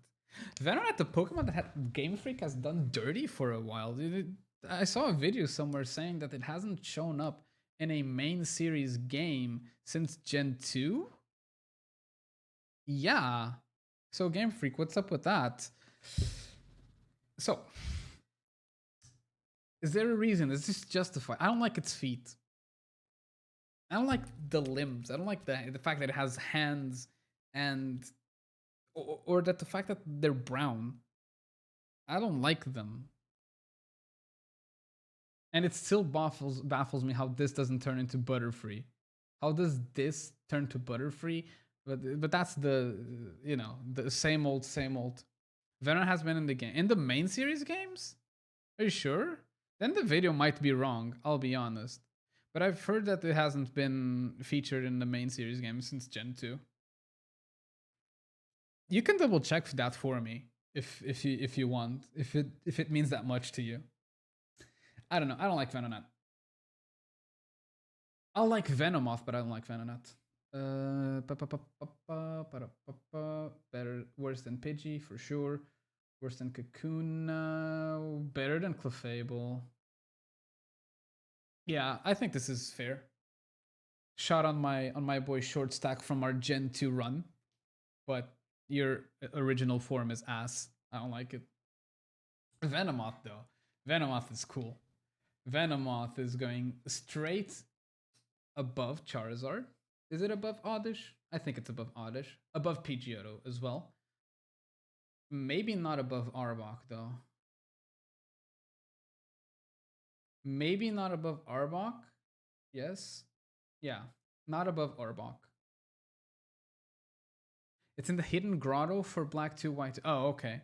Venonat, the Pokemon that Game Freak has done dirty for a while. I saw a video somewhere saying that it hasn't shown up in a main series game since Gen 2. Yeah. So Game Freak, what's up with that? So, is there a reason? Is this justified? I don't like its feet. I don't like the limbs. I don't like the fact that it has hands and or that the fact that they're brown. I don't like them. And it still baffles me how this doesn't turn into Butterfree. How does this turn to Butterfree? But that's the the same old. Venom has been in the game in the main series games. Are you sure? Then the video might be wrong. I'll be honest. But I've heard that it hasn't been featured in the main series game since Gen 2. You can double check that for me if you want. If it means that much to you. I don't know. I don't like Venonat. I like Venomoth, but I don't like Venonat. Better, worse than Pidgey for sure. Worse than Kakuna. Better than Clefable. Yeah, I think this is fair. Shot on my boy Short Stack from our Gen 2 run, but your original form is ass. I don't like it. Venomoth though. Venomoth is cool. Venomoth is going straight above Charizard. Is it above Oddish? I think it's above Oddish. Above Pidgeotto as well. Maybe not above Arbok though. Maybe not above Arbok. Yes. Yeah. Not above Arbok. It's in the hidden grotto for Black 2 White 2. Oh, okay.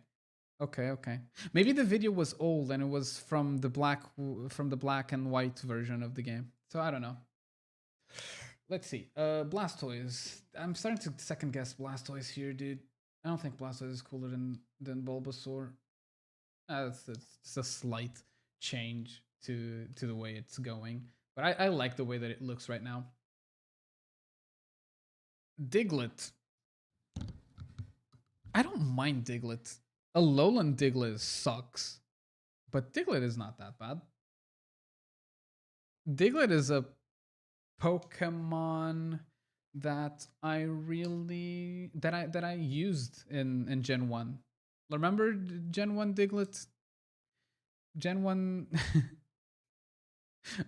Okay. Maybe the video was old and it was from the black and white version of the game. So I don't know. Let's see. Blastoise. I'm starting to second guess Blastoise here, dude. I don't think Blastoise is cooler than Bulbasaur. It's a slight change to the way it's going, but I like the way that it looks right now. Diglett. I don't mind Diglett. A Alolan Diglett sucks, but Diglett is not that bad. Diglett is a Pokemon that I used in Gen 1. Remember Gen 1 Diglett? Gen 1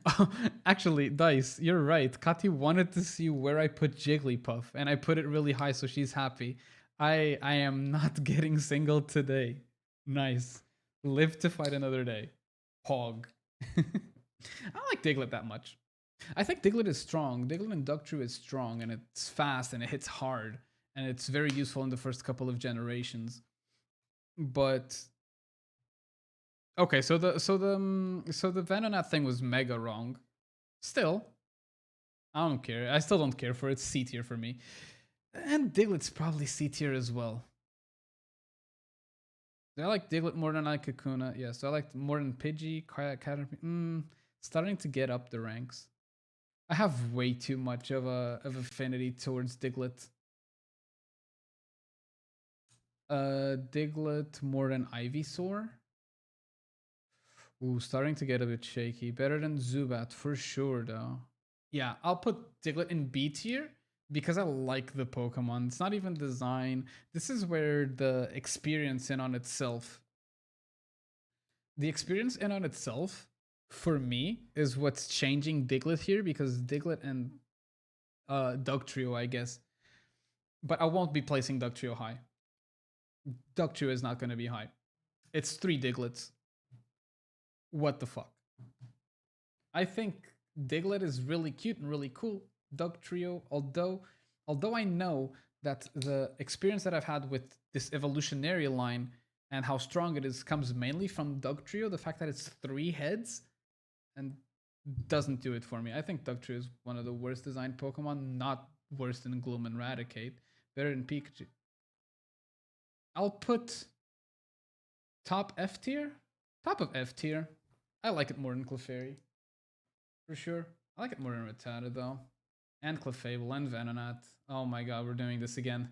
Oh, actually, Dice, you're right. Kati wanted to see where I put Jigglypuff, and I put it really high, so she's happy. I am not getting single today. Nice. Live to fight another day. Hog. I don't like Diglett that much. I think Diglett is strong. Diglett and Dugtrio is strong, and it's fast, and it hits hard, and it's very useful in the first couple of generations. But okay, so the Venonat thing was mega wrong. Still, I don't care. I still don't care for it. C tier for me. And Diglett's probably C tier as well. Do I like Diglett more than I like Kakuna? Yes. Do I like more than Pidgey, Caterpie? Starting to get up the ranks. I have way too much of affinity towards Diglett. Diglett more than Ivysaur. Ooh, starting to get a bit shaky. Better than Zubat for sure, though. Yeah, I'll put Diglett in B tier because I like the Pokemon. It's not even design. This is where the experience in on itself. The experience in on itself, for me, is what's changing Diglett here because Diglett and Dugtrio, I guess. But I won't be placing Dugtrio high. Dugtrio is not going to be high. It's 3 Digletts. What the fuck? I think Diglett is really cute and really cool. Dugtrio, although I know that the experience that I've had with this evolutionary line and how strong it is comes mainly from Dugtrio, the fact that it's 3 heads and doesn't do it for me. I think Dugtrio is one of the worst designed Pokemon, not worse than Gloom and Raticate, better than Pikachu. I'll put top F tier. Top of F tier. I like it more than Clefairy. For sure. I like it more than Rattata though. And Clefable and Venonat. Oh my god, we're doing this again.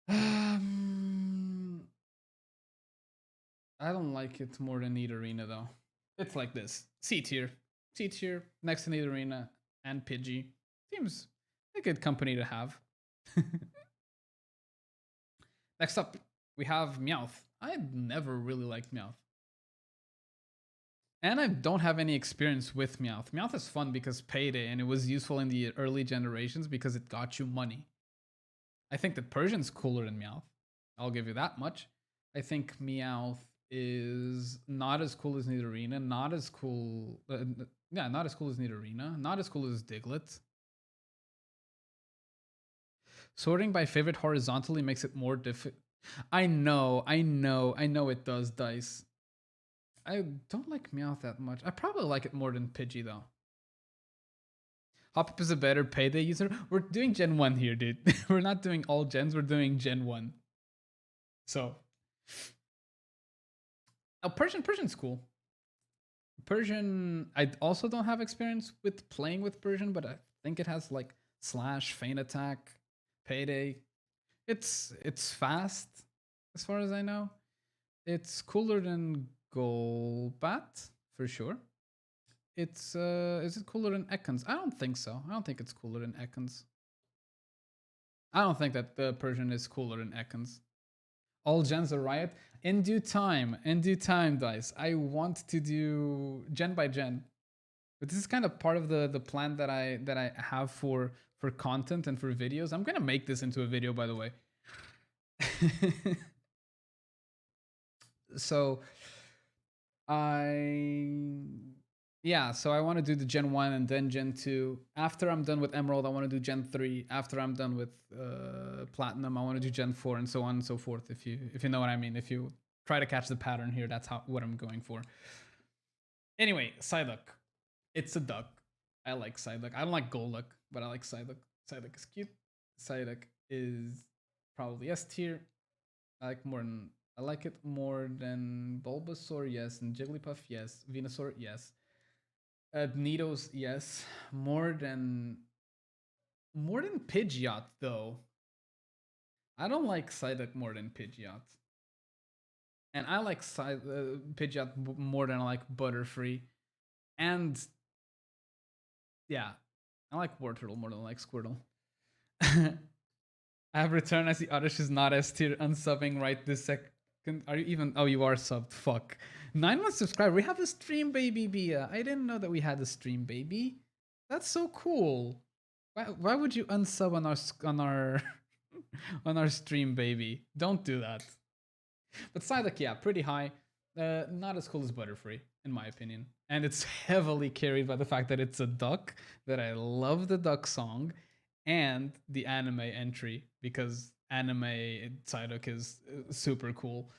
Um, I don't like it more than Nidorina though. It's like this: C tier, C tier next to Nidorina and Pidgey. Seems a good company to have. Next up, we have Meowth. I never really liked Meowth. And I don't have any experience with Meowth. Meowth is fun because payday, and it was useful in the early generations because it got you money. I think that Persian's cooler than Meowth. I'll give you that much. I think Meowth is not as cool as Nidorina, not as cool. Yeah, not as cool as Nidorina, not as cool as Diglett. Sorting by favorite horizontally makes it more difficult. I know it does, Dice. I don't like Meowth that much. I probably like it more than Pidgey though. Hoppip is a better payday user. We're doing Gen 1 here, dude. We're not doing all gens, we're doing Gen 1. So Persian's cool. Persian, I also don't have experience with playing with Persian, but I think it has like slash, feint attack, payday. It's fast, as far as I know. It's cooler than Golbat, for sure. It's is it cooler than Ekans? I don't think so. I don't think it's cooler than Ekans. I don't think that the Persian is cooler than Ekans. All gens are riot. In due time, Dice. I want to do gen by gen. But this is kind of part of the plan that I have for content and for videos. I'm gonna make this into a video, by the way. So so I want to do the Gen 1 and then Gen 2. After I'm done with Emerald, I want to do Gen 3. After I'm done with Platinum, I want to do Gen 4 and so on and so forth. If you know what I mean. If you try to catch the pattern here, that's what I'm going for. Anyway, Psyduck. It's a duck. I like Psyduck. I don't like Golduck, but I like Psyduck. Psyduck is cute. Psyduck is probably S tier. I like it more than Bulbasaur, yes, and Jigglypuff, yes, Venusaur, yes. Nidos, yes. More than Pidgeot though. I don't like Psyduck more than Pidgeot. And I like Pidgeot more than I like Butterfree. And yeah, I like Wartortle more than I like Squirtle. I have returned as the Oddish is not S tier, unsubbing right this second. Are you even? Oh, you are subbed. Fuck. 9 months subscriber. We have a stream, baby, Bia. I didn't know that we had a stream, baby. That's so cool. Why would you unsub on our on our stream, baby? Don't do that. But Psyduck, yeah, pretty high. Not as cool as Butterfree, in my opinion. And it's heavily carried by the fact that it's a duck, that I love the duck song, and the anime entry, because anime Psyduck is super cool.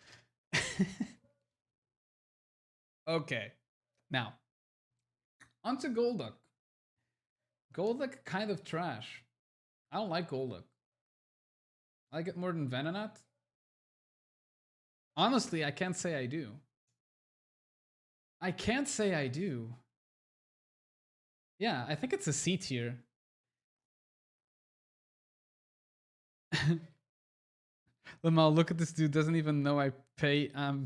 Okay, now, onto Golduck. Golduck kind of trash. I don't like Golduck. I like it more than Venonat. Honestly, I can't say I do. I can't say I do. Yeah, I think it's a C tier. Lamal, look at this dude. Doesn't even know I'm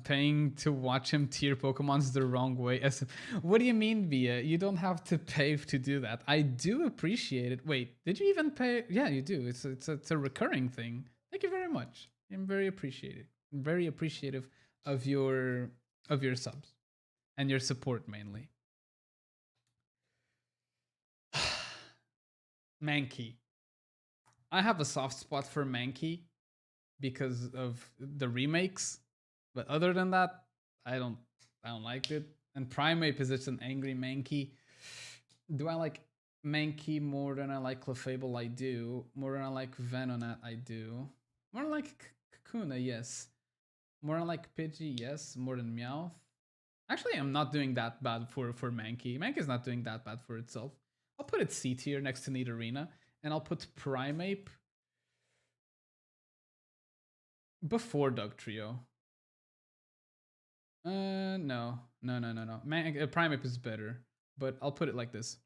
paying to watch him tier Pokemons the wrong way. What do you mean, Via? You don't have to pay to do that. I do appreciate it. Wait, did you even pay? Yeah, you do. It's a recurring thing. Thank you very much. I'm very appreciative. I'm very appreciative of your subs and your support mainly. Mankey. I have a soft spot for Mankey because of the remakes, but other than that, I don't like it. And Primeape is just an angry Mankey. Do I like Mankey more than I like Clefable? I do. More than I like Venonat? I do. More than like Kakuna? Yes. More than like Pidgey? Yes. More than Meowth? Actually, I'm not doing that bad for Mankey. Mankey's not doing that bad for itself. I'll put it C tier next to Nidorina, and I'll put Primeape before Dugtrio. No. Primeape is better, but I'll put it like this.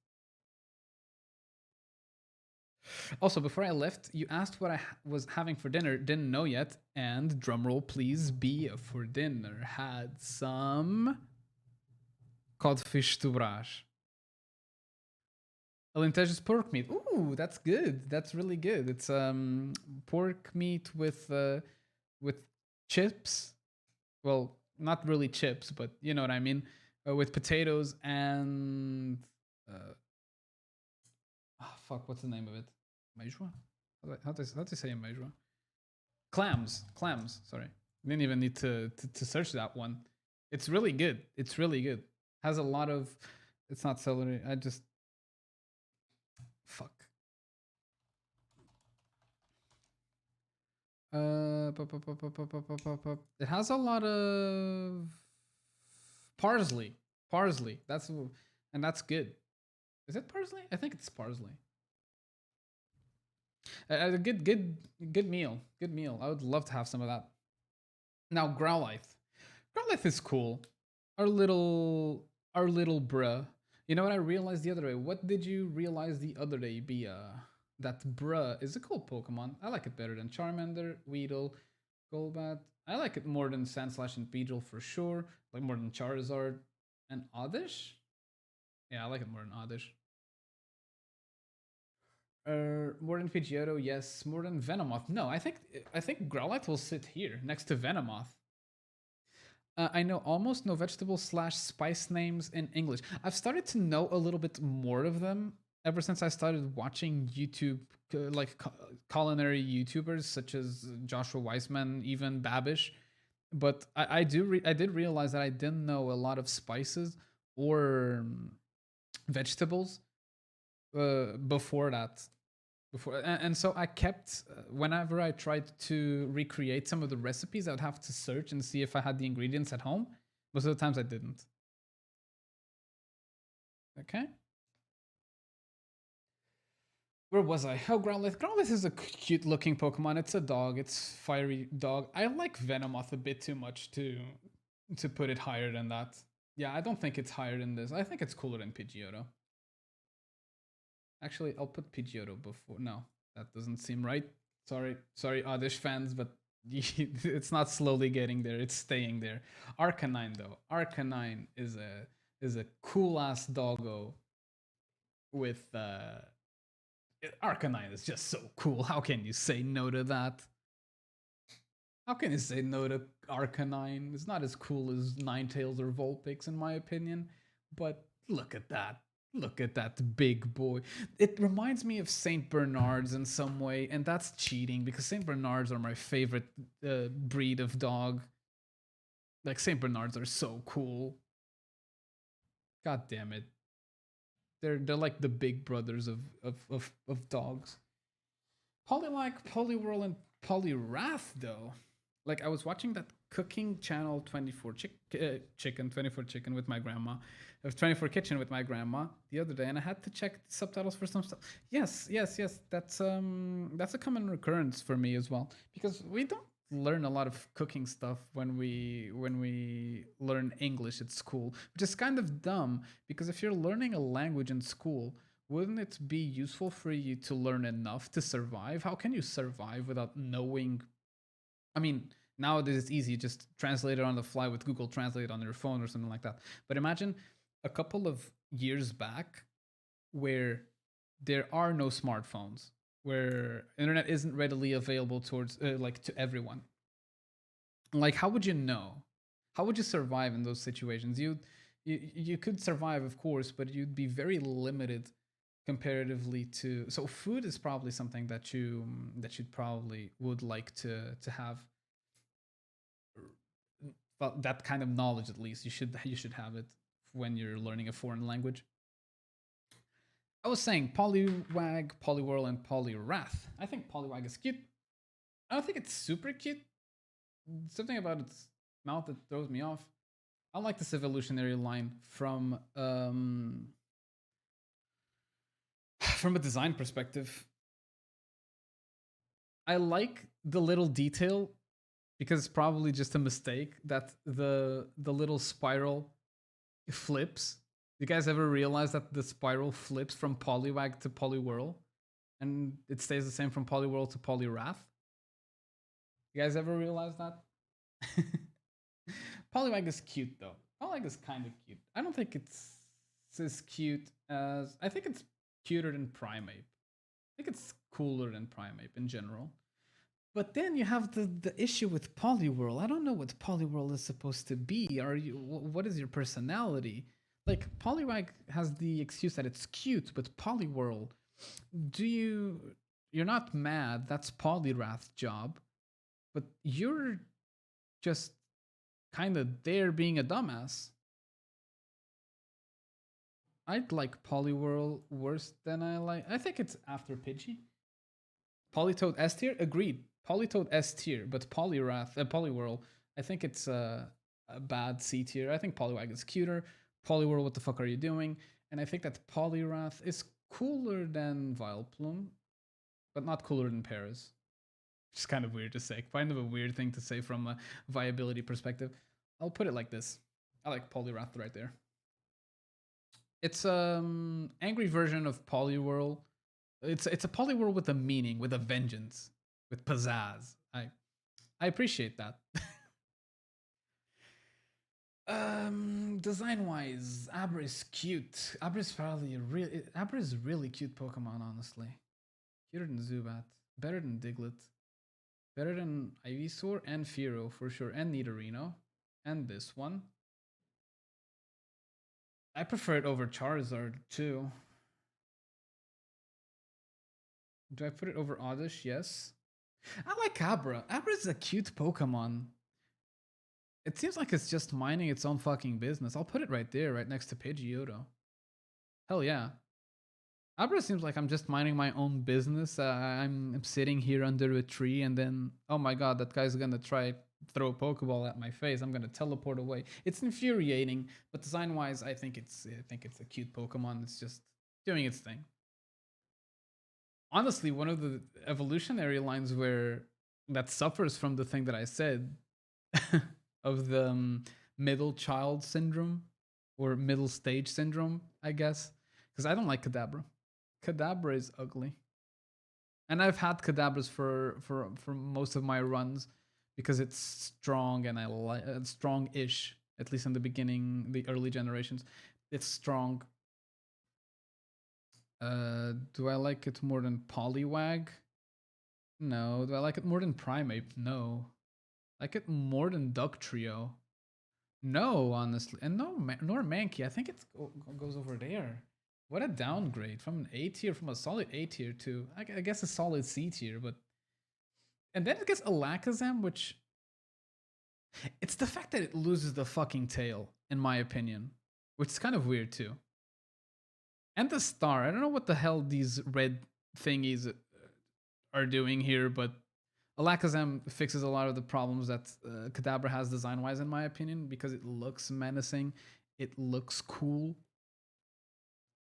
Also, before I left, you asked what I was having for dinner. Didn't know yet. And drumroll, please. Be for dinner. Had some codfish to brás. Alentejo's pork meat. Ooh, that's good. That's really good. It's pork meat with chips. Well, not really chips, but you know what I mean. With potatoes and fuck, what's the name of it? Meijwa? How do you say meijwa? Clams. Sorry, didn't even need to search that one. It's really good. It's really good. Has a lot of. It's not celery. I just fuck. It has a lot of parsley. Parsley. That's good. Is it parsley? I think it's parsley. A good meal. Good meal. I would love to have some of that. Now Growlithe. Growlithe is cool. Our little bruh. You know what I realized the other day? What did you realize the other day, Bia? That bruh is a cool Pokemon. I like it better than Charmander, Weedle, Golbat. I like it more than Sandslash and Beedrill for sure. Like more than Charizard and Oddish. Yeah, I like it more than Oddish. More than Pidgeotto, yes. More than Venomoth, no. I think Growlithe will sit here next to Venomoth. I know almost no vegetable / spice names in English. I've started to know a little bit more of them ever since I started watching YouTube, like culinary YouTubers such as Joshua Weissman, even Babish. But I did realize that I didn't know a lot of spices or vegetables before that. And so I kept whenever I tried to recreate some of the recipes, I would have to search and see if I had the ingredients at home. Most of the times I didn't. Okay. Where was I? Oh, Growlithe. Growlithe is a cute looking Pokemon. It's a dog. It's fiery dog. I like Venomoth a bit too much to put it higher than that. Yeah, I don't think it's higher than this. I think it's cooler than Pidgeotto. Actually, I'll put Pidgeotto before. No, that doesn't seem right. Sorry, Oddish fans, but it's not slowly getting there. It's staying there. Arcanine though. Arcanine is a cool ass doggo. With Arcanine is just so cool. How can you say no to that? How can you say no to Arcanine? It's not as cool as Ninetales or Vulpix in my opinion, but look at that. Look at that big boy. It reminds me of St. Bernards in some way, and that's cheating because St. Bernards are my favorite breed of dog. Like, St. Bernards are so cool. God damn it. They're like the big brothers of dogs. Poliwag, Poliwhirl, and Poliwrath, though. Like, I was watching that cooking channel 24 chicken with my grandma. 24 kitchen with my grandma the other day, and I had to check the subtitles for some stuff. Yes. That's a common recurrence for me as well, because we don't learn a lot of cooking stuff when we learn English at school, which is kind of dumb because if you're learning a language in school, wouldn't it be useful for you to learn enough to survive? How can you survive without knowing? I mean, nowadays it's easy, just translate it on the fly with Google Translate on your phone or something like that. But imagine a couple of years back where there are no smartphones, where internet isn't readily available towards like to everyone. Like, how would you know? How would you survive in those situations? You could survive, of course, but you'd be very limited comparatively to. So food is probably something that you probably would like to have. Well, that kind of knowledge, at least you should have it when you're learning a foreign language. I was saying Poliwag, Poliwhirl, and Poliwrath. I think Poliwag is cute. I don't think it's super cute. Something about its mouth that throws me off. I like this evolutionary line from a design perspective. I like the little detail because it's probably just a mistake that the little spiral flips. You guys ever realize that the spiral flips from Poliwag to Poliwhirl? and it stays the same from Poliwhirl to Poliwrath. You guys ever realize that? Poliwag is cute though. Poliwag is kind of cute. I don't think it's as cute as I think it's cuter than Primeape. I think it's cooler than Primeape in general. But then you have the issue with Poliwhirl. I don't know what Poliwhirl is supposed to be. Are you what is your personality? Like Poliwag has the excuse that it's cute, but Poliwhirl, you're not mad, that's Poliwrath's job, but you're just kind of there being a dumbass. I'd like Poliwhirl worse than I think it's after Pidgey. Politoed S tier? Agreed. Politoed S tier, but Poliwhirl, I think it's a bad C tier. I think Poliwag is cuter. Poliwhirl, what the fuck are you doing? And I think that Poliwrath is cooler than Vileplume, but not cooler than Paras. Which is kind of weird to say. Kind of a weird thing to say from a viability perspective. I'll put it like this. I like Poliwrath right there. It's angry version of Poliwhirl. It's a Poliwhirl with a meaning, with a vengeance, with pizzazz. I appreciate that. Design wise, Abra is cute. Abra is a really cute Pokemon, honestly. Cuter than Zubat, better than Diglett, better than Ivysaur and Fearow for sure, and Nidorino, and this one. I prefer it over Charizard too. Do I put it over Oddish? Yes. I like Abra. Abra is a cute Pokemon. It seems like it's just minding its own fucking business. I'll put it right there, right next to Pidgeotto. Hell yeah. Abra seems like I'm just minding my own business. I'm sitting here under a tree and then, oh my god, that guy's gonna try throw a Pokeball at my face. I'm gonna teleport away. It's infuriating, but design-wise, I think it's a cute Pokemon. It's just doing its thing. Honestly, one of the evolutionary lines that suffers from the thing that I said of the middle child syndrome or middle stage syndrome, I guess, because I don't like Kadabra. Kadabra is ugly, and I've had Kadabras for most of my runs because it's strong and I like strong-ish, at least in the beginning, the early generations. It's strong. Do I like it more than Poliwag? No. Do I like it more than Primeape? No. Like it more than Dugtrio? No, honestly. And no, nor Mankey. I think it goes over there. What a downgrade from an A tier, from a solid A tier to, I guess, a solid C tier. But and then it gets Alakazam, which it's the fact that it loses the fucking tail, in my opinion, which is kind of weird too. And the star. I don't know what the hell these red thingies are doing here, but Alakazam fixes a lot of the problems that Kadabra has design-wise, in my opinion, because it looks menacing. It looks cool.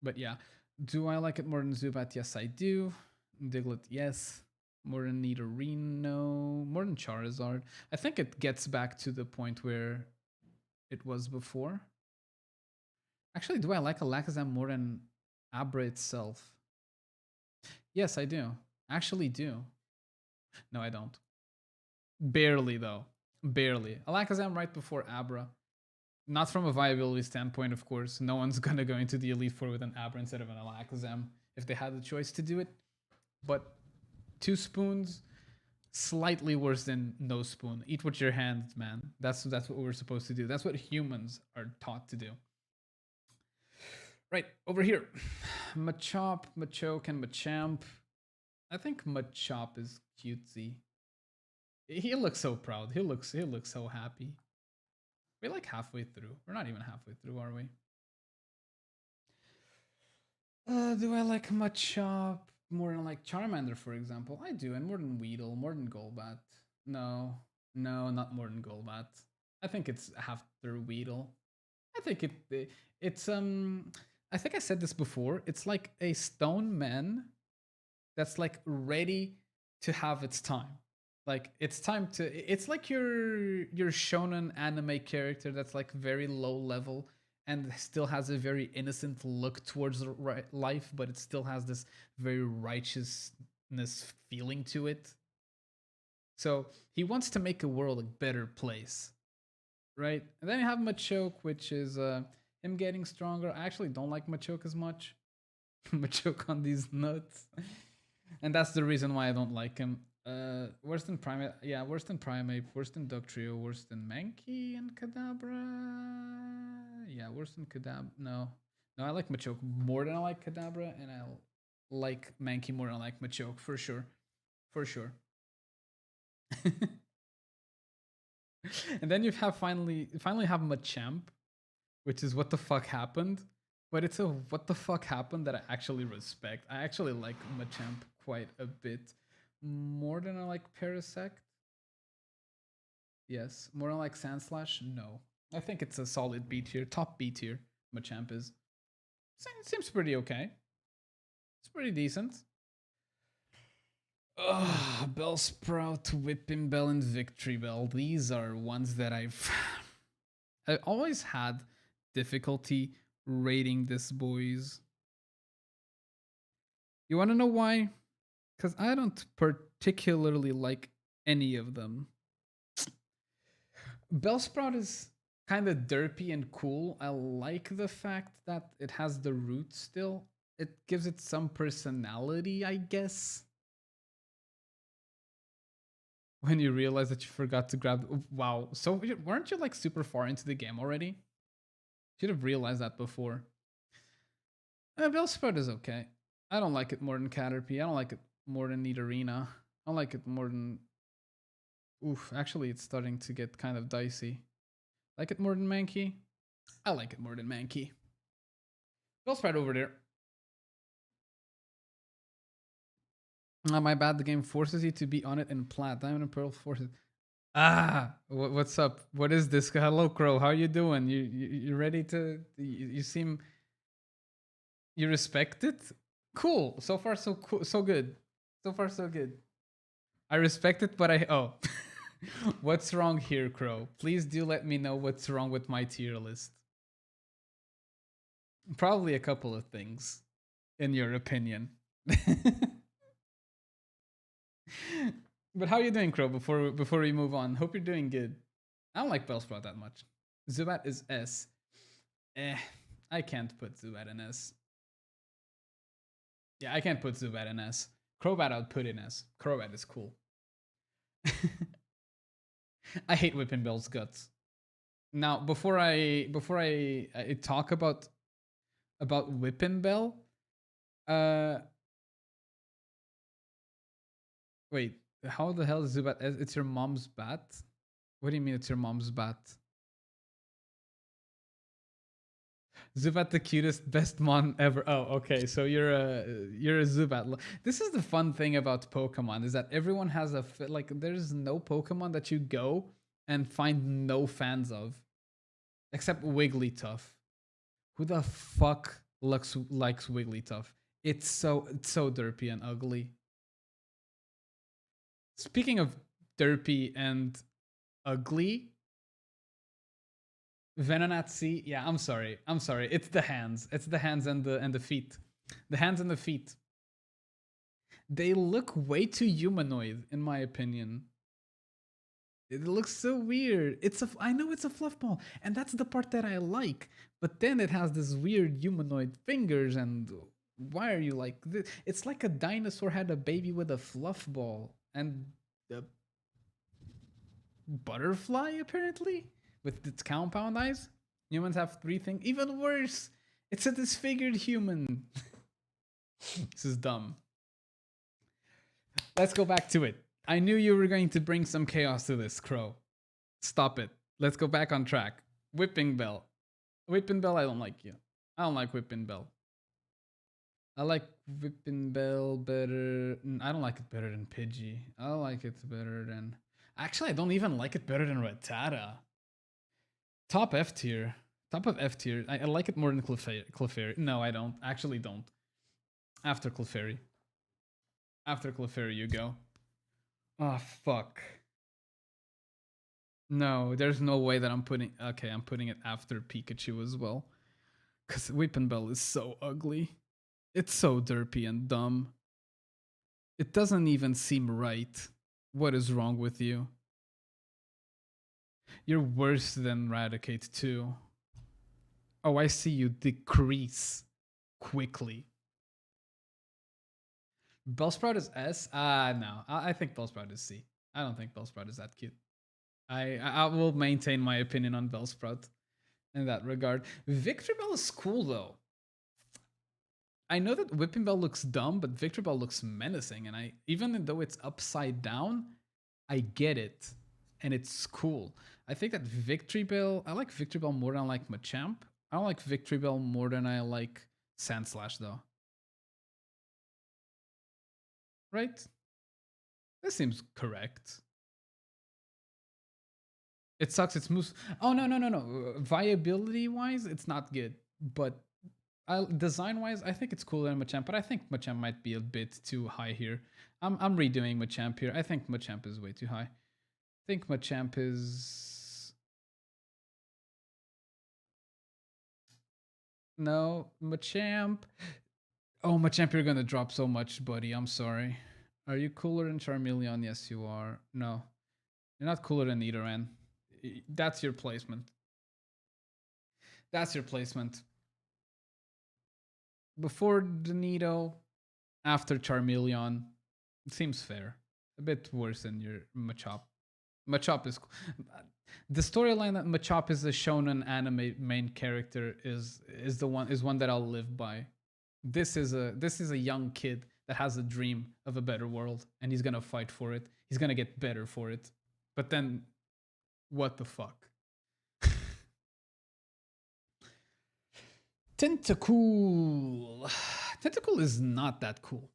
But yeah, do I like it more than Zubat? Yes, I do. Diglett, yes. More than Nidorino. More than Charizard. I think it gets back to the point where it was before. Actually, do I like Alakazam more than Abra itself? Yes, I do. Actually do. No, I don't. Barely, though. Barely. Alakazam right before Abra. Not from a viability standpoint, of course. No one's gonna go into the Elite Four with an Abra instead of an Alakazam if they had the choice to do it. But 2 spoons, slightly worse than no spoon. Eat with your hands, man. That's what we're supposed to do. That's what humans are taught to do. Right, over here. Machop, Machoke, and Machamp. I think Machop is cutesy. He looks so proud. He looks so happy. We're like halfway through. We're not even halfway through, are we? Do I like Machop more than like Charmander, for example? I do, and more than Weedle, more than Golbat. No, not more than Golbat. I think it's after Weedle. I think it's I think I said this before. It's like a stone man that's like ready to have its time. Like it's time to. It's like your shonen anime character that's like very low level, and still has a very innocent look towards life, but it still has this very righteousness feeling to it. So he wants to make a world a better place, right? And then you have Machoke, which is him getting stronger. I actually don't like Machoke as much. Machoke on these nuts. And that's the reason why I don't like him. Worse than Primate. Yeah, worse than Primate. Worse than Dugtrio. Worse than Mankey and Kadabra. Yeah, worse than Kadabra. No. No, I like Machoke more than I like Kadabra. And I like Mankey more than I like Machoke, for sure. For sure. And then you have finally have Machamp, which is what the fuck happened. But it's a what the fuck happened that I actually respect. I actually like Machamp quite a bit. More than I like Parasect. Yes. More than I like Sandslash? No. I think it's a solid B tier. Top B tier. Machamp is. It seems pretty okay. It's pretty decent. Ugh, Bellsprout, Whipping Bell, and Victory Bell. These are ones that I always had difficulty rating this, boys. You want to know why? Because I don't particularly like any of them. Bellsprout is kind of derpy and cool. I like the fact that it has the root still. It gives it some personality, I guess. When you realize that you forgot to grab... Wow. So weren't you like super far into the game already? Should have realized that before. Bellsprout is okay. I don't like it more than Caterpie. I don't like it more than Nidorina. I don't like it more than... Oof, actually it's starting to get kind of dicey. Like it more than Mankey? I like it more than Mankey. Bellsprout over there. My bad, the game forces you to be on it in plat. Diamond and Pearl forces... Ah, what's up? What is this? Hello, Crow. How you doing? You ready to... You seem... You respect it? Cool. So far, so cool. So good. So far, so good. I respect it, but I... Oh. What's wrong here, Crow? Please do let me know what's wrong with my tier list. Probably a couple of things, in your opinion. But how are you doing, Crow, before we move on? Hope you're doing good. I don't like Bellsprout that much. Zubat is S. I can't put Zubat in S. Yeah, I can't put Zubat in S. Crobat I'd put in S. Crobat is cool. I hate Whipping Bell's guts. Now, before I talk about Whipping Bell, wait, how the hell is Zubat? It's your mom's bat? What do you mean it's your mom's bat? Zubat the cutest, best mon ever. Oh, okay. So you're a Zubat. This is the fun thing about Pokemon is that everyone has a like. There's no Pokemon that you go and find no fans of, except Wigglytuff. Who the fuck likes Wigglytuff? It's so derpy and ugly. Speaking of derpy and ugly, Venonat C. Yeah, I'm sorry. It's the hands. It's the hands and the feet. The hands and the feet. They look way too humanoid, in my opinion. It looks so weird. I know it's a fluff ball, and that's the part that I like. But then it has this weird humanoid fingers, and why are you like this? It's like a dinosaur had a baby with a fluff ball and a butterfly, apparently, with its compound eyes. Humans have 3 things. Even worse, it's a disfigured human. This is dumb. Let's go back to it. I knew you were going to bring some chaos to this, Crow. Stop it. Let's go back on track. Whipping Bell. Whipping Bell, I don't like you. I don't like Whipping Bell. I like Whipping Bell better. I don't like it better than Pidgey. I like it better than... Actually, I don't even like it better than Rattata. Top F tier. Top of F tier. I like it more than Clefairy. No, I don't. Actually don't. After Clefairy. After Clefairy you go. Oh, fuck. No, there's no way that I'm putting... Okay, I'm putting it after Pikachu as well. Because Weeping Bell is so ugly. It's so derpy and dumb. It doesn't even seem right. What is wrong with you? You're worse than Radicate too. Oh, I see you decrease quickly. Bellsprout is S? No. I think Bellsprout is C. I don't think Bellsprout is that cute. I will maintain my opinion on Bellsprout in that regard. Victory Bell is cool though. I know that Whipping Bell looks dumb, but Victory Bell looks menacing, and even though it's upside down, I get it, and it's cool. I think that Victory Bell, I like Victory Bell more than I like Machamp. I don't like Victory Bell more than I like Sandslash though. Right? This seems correct. It sucks. It's moves. Oh no. Viability wise, it's not good. But design wise, I think it's cooler than Machamp. But I think Machamp might be a bit too high here. I'm redoing Machamp here. I think Machamp is way too high. I think Machamp is no Machamp. Oh, Machamp, you're gonna drop so much, buddy. I'm sorry. Are you cooler than Charmeleon? Yes, you are. No, you're not cooler than Nidoran. That's your placement. That's your placement. Before Nido, after Charmeleon, it seems fair. A bit worse than your Machop. Machop is the storyline that Machop is a shonen anime main character is one that I'll live by. This is a young kid that has a dream of a better world, and he's gonna fight for it. He's gonna get better for it. But then, what the fuck? Tentacool. Tentacool is not that cool.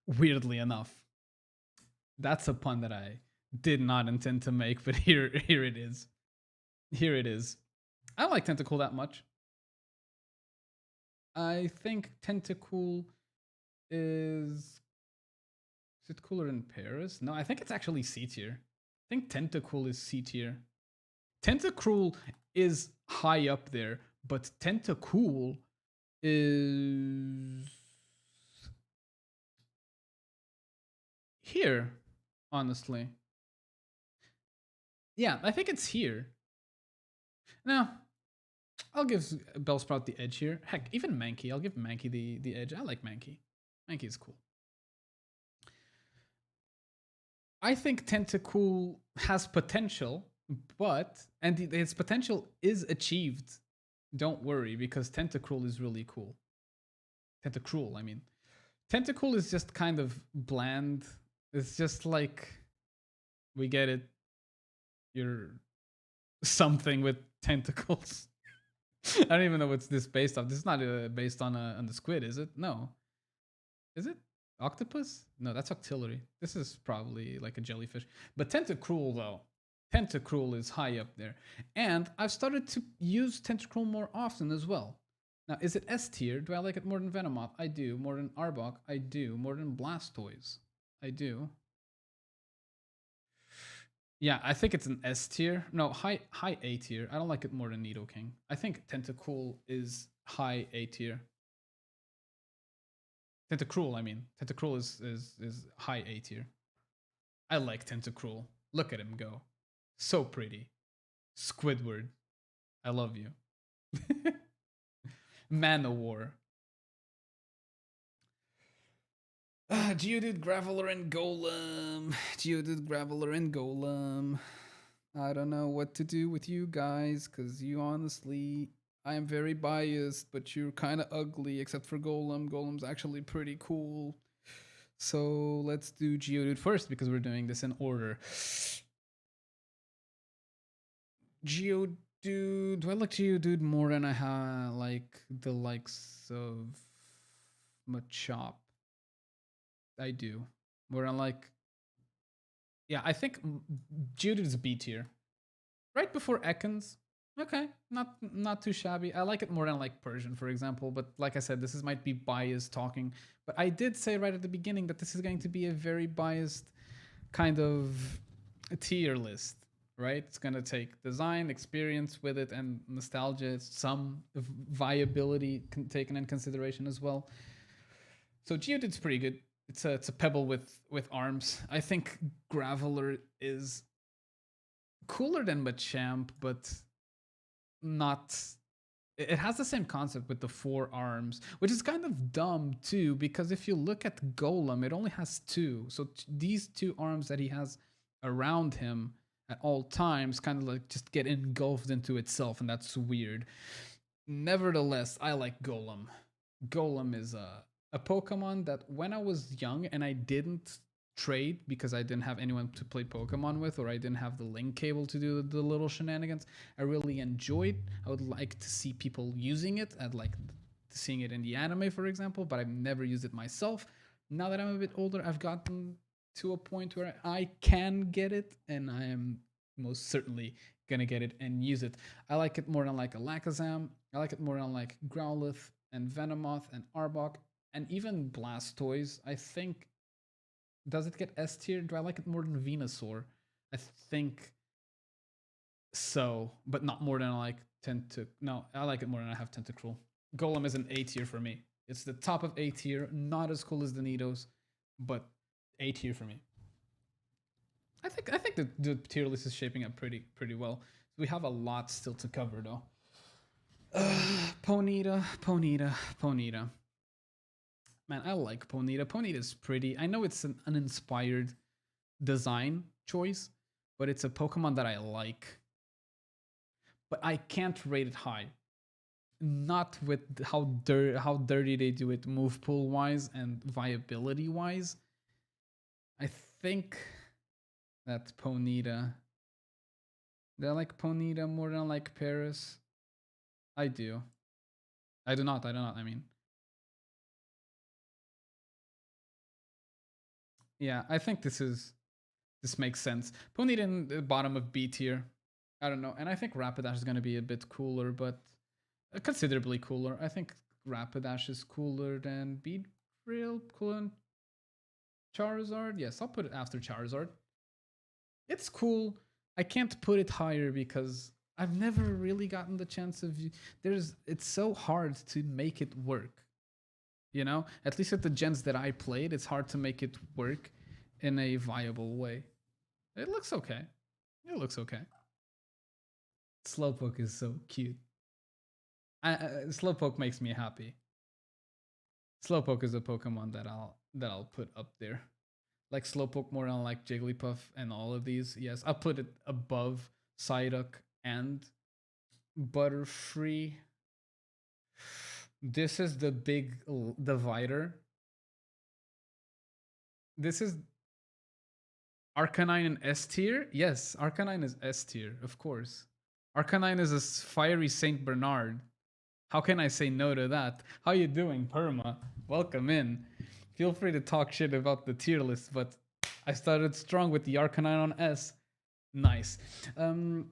Weirdly enough. That's a pun that I did not intend to make, but here it is. Here it is. I don't like Tentacool that much. I think Tentacool is it cooler than Paris? No, I think it's actually C tier. I think Tentacool is C tier. Tentacruel is high up there, but Tentacool is here, honestly. Yeah, I think it's here. No, I'll give Bellsprout the edge here. Heck, even Mankey. I'll give Mankey the edge. I like Mankey. Mankey is cool. I think Tentacool has potential, and its potential is achieved. Don't worry, because Tentacruel is really cool. Tentacruel, I mean. Tentacool is just kind of bland. It's just like, we get it. You're something with tentacles. I don't even know what's this based off. This is not based on the squid, is it? No. Is it? Octopus? No, that's Octillery. This is probably like a jellyfish. But Tentacruel, though. Tentacruel is high up there. And I've started to use Tentacruel more often as well. Now, is it S tier? Do I like it more than Venomoth? I do. More than Arbok? I do. More than Blastoise? I do. Yeah, I think it's an S tier. No, high A tier. I don't like it more than Nidoking. I think Tentacool is high A tier. Tentacruel, I mean. Tentacruel is high A tier. I like Tentacruel. Look at him go. So pretty. Squidward. I love you. Manowar. Geodude, Graveler, and Golem. Geodude, Graveler, and Golem. I don't know what to do with you guys, because you honestly, I am very biased, but you're kind of ugly, except for Golem. Golem's actually pretty cool. So let's do Geodude first, because we're doing this in order. Geodude. Do I like Geodude more than I like the likes of Machop? I do. More than like, yeah, I think Geodude is B tier. Right before Ekans. Okay, not too shabby. I like it more than like Persian, for example. But like I said, this might be biased talking. But I did say right at the beginning that this is going to be a very biased kind of tier list, right? It's gonna take design, experience with it, and nostalgia. Some viability taken in consideration as well. So Geodude's pretty good. It's a pebble with arms. I think Graveler is cooler than Machamp, but not. It has the same concept with the 4 arms, which is kind of dumb too, because if you look at Golem, it only has 2. So these 2 arms that he has around him at all times kind of like just get engulfed into itself, and that's weird. Nevertheless, I like Golem. Golem is a Pokemon that when I was young and I didn't trade because I didn't have anyone to play Pokemon with, or I didn't have the link cable to do the little shenanigans, I really enjoyed. I would like to see people using it. I'd like seeing it in the anime, for example, but I've never used it myself. Now that I'm a bit older, I've gotten to a point where I can get it, and I am most certainly gonna get it and use it. I like it more than like a Alakazam. I like it more than like Growlithe and Venomoth and Arbok and even Blastoise. I think, does it get S tier? Do I like it more than Venusaur? I think so, but not more than I like No, I like it more than I have Tentacruel. Golem is an A tier for me. It's the top of A tier, not as cool as the Nidos, but A tier for me. I think the tier list is shaping up pretty well. We have a lot still to cover though. Ponyta. Man, I like Ponyta. Ponyta's pretty. I know it's an uninspired design choice, but it's a Pokemon that I like. But I can't rate it high. Not with how dirty they do it move pool wise and viability wise. I think that Ponyta. Do I like Ponyta more than I like Paris? I do. I do not. I mean. Yeah, I think this makes sense. Ponyta in the bottom of B tier. I don't know. And I think Rapidash is going to be a bit cooler, but considerably cooler. I think Rapidash is cooler than Beedrill, cooler than Charizard. Yes, I'll put it after Charizard. It's cool. I can't put it higher because I've never really gotten the chance of it's so hard to make it work. You know, at least at the gens that I played, it's hard to make it work in a viable way. It looks okay. It looks okay. Slowpoke is so cute. Slowpoke makes me happy. Slowpoke is a Pokemon that I'll put up there. Like Slowpoke more than like Jigglypuff and all of these. Yes, I'll put it above Psyduck and Butterfree. This is the big divider. This is Arcanine in S tier? Yes, Arcanine is S tier, of course. Arcanine is a fiery Saint Bernard. How can I say no to that? How you doing, Perma? Welcome in. Feel free to talk shit about the tier list, but I started strong with the Arcanine on S. Nice. Now,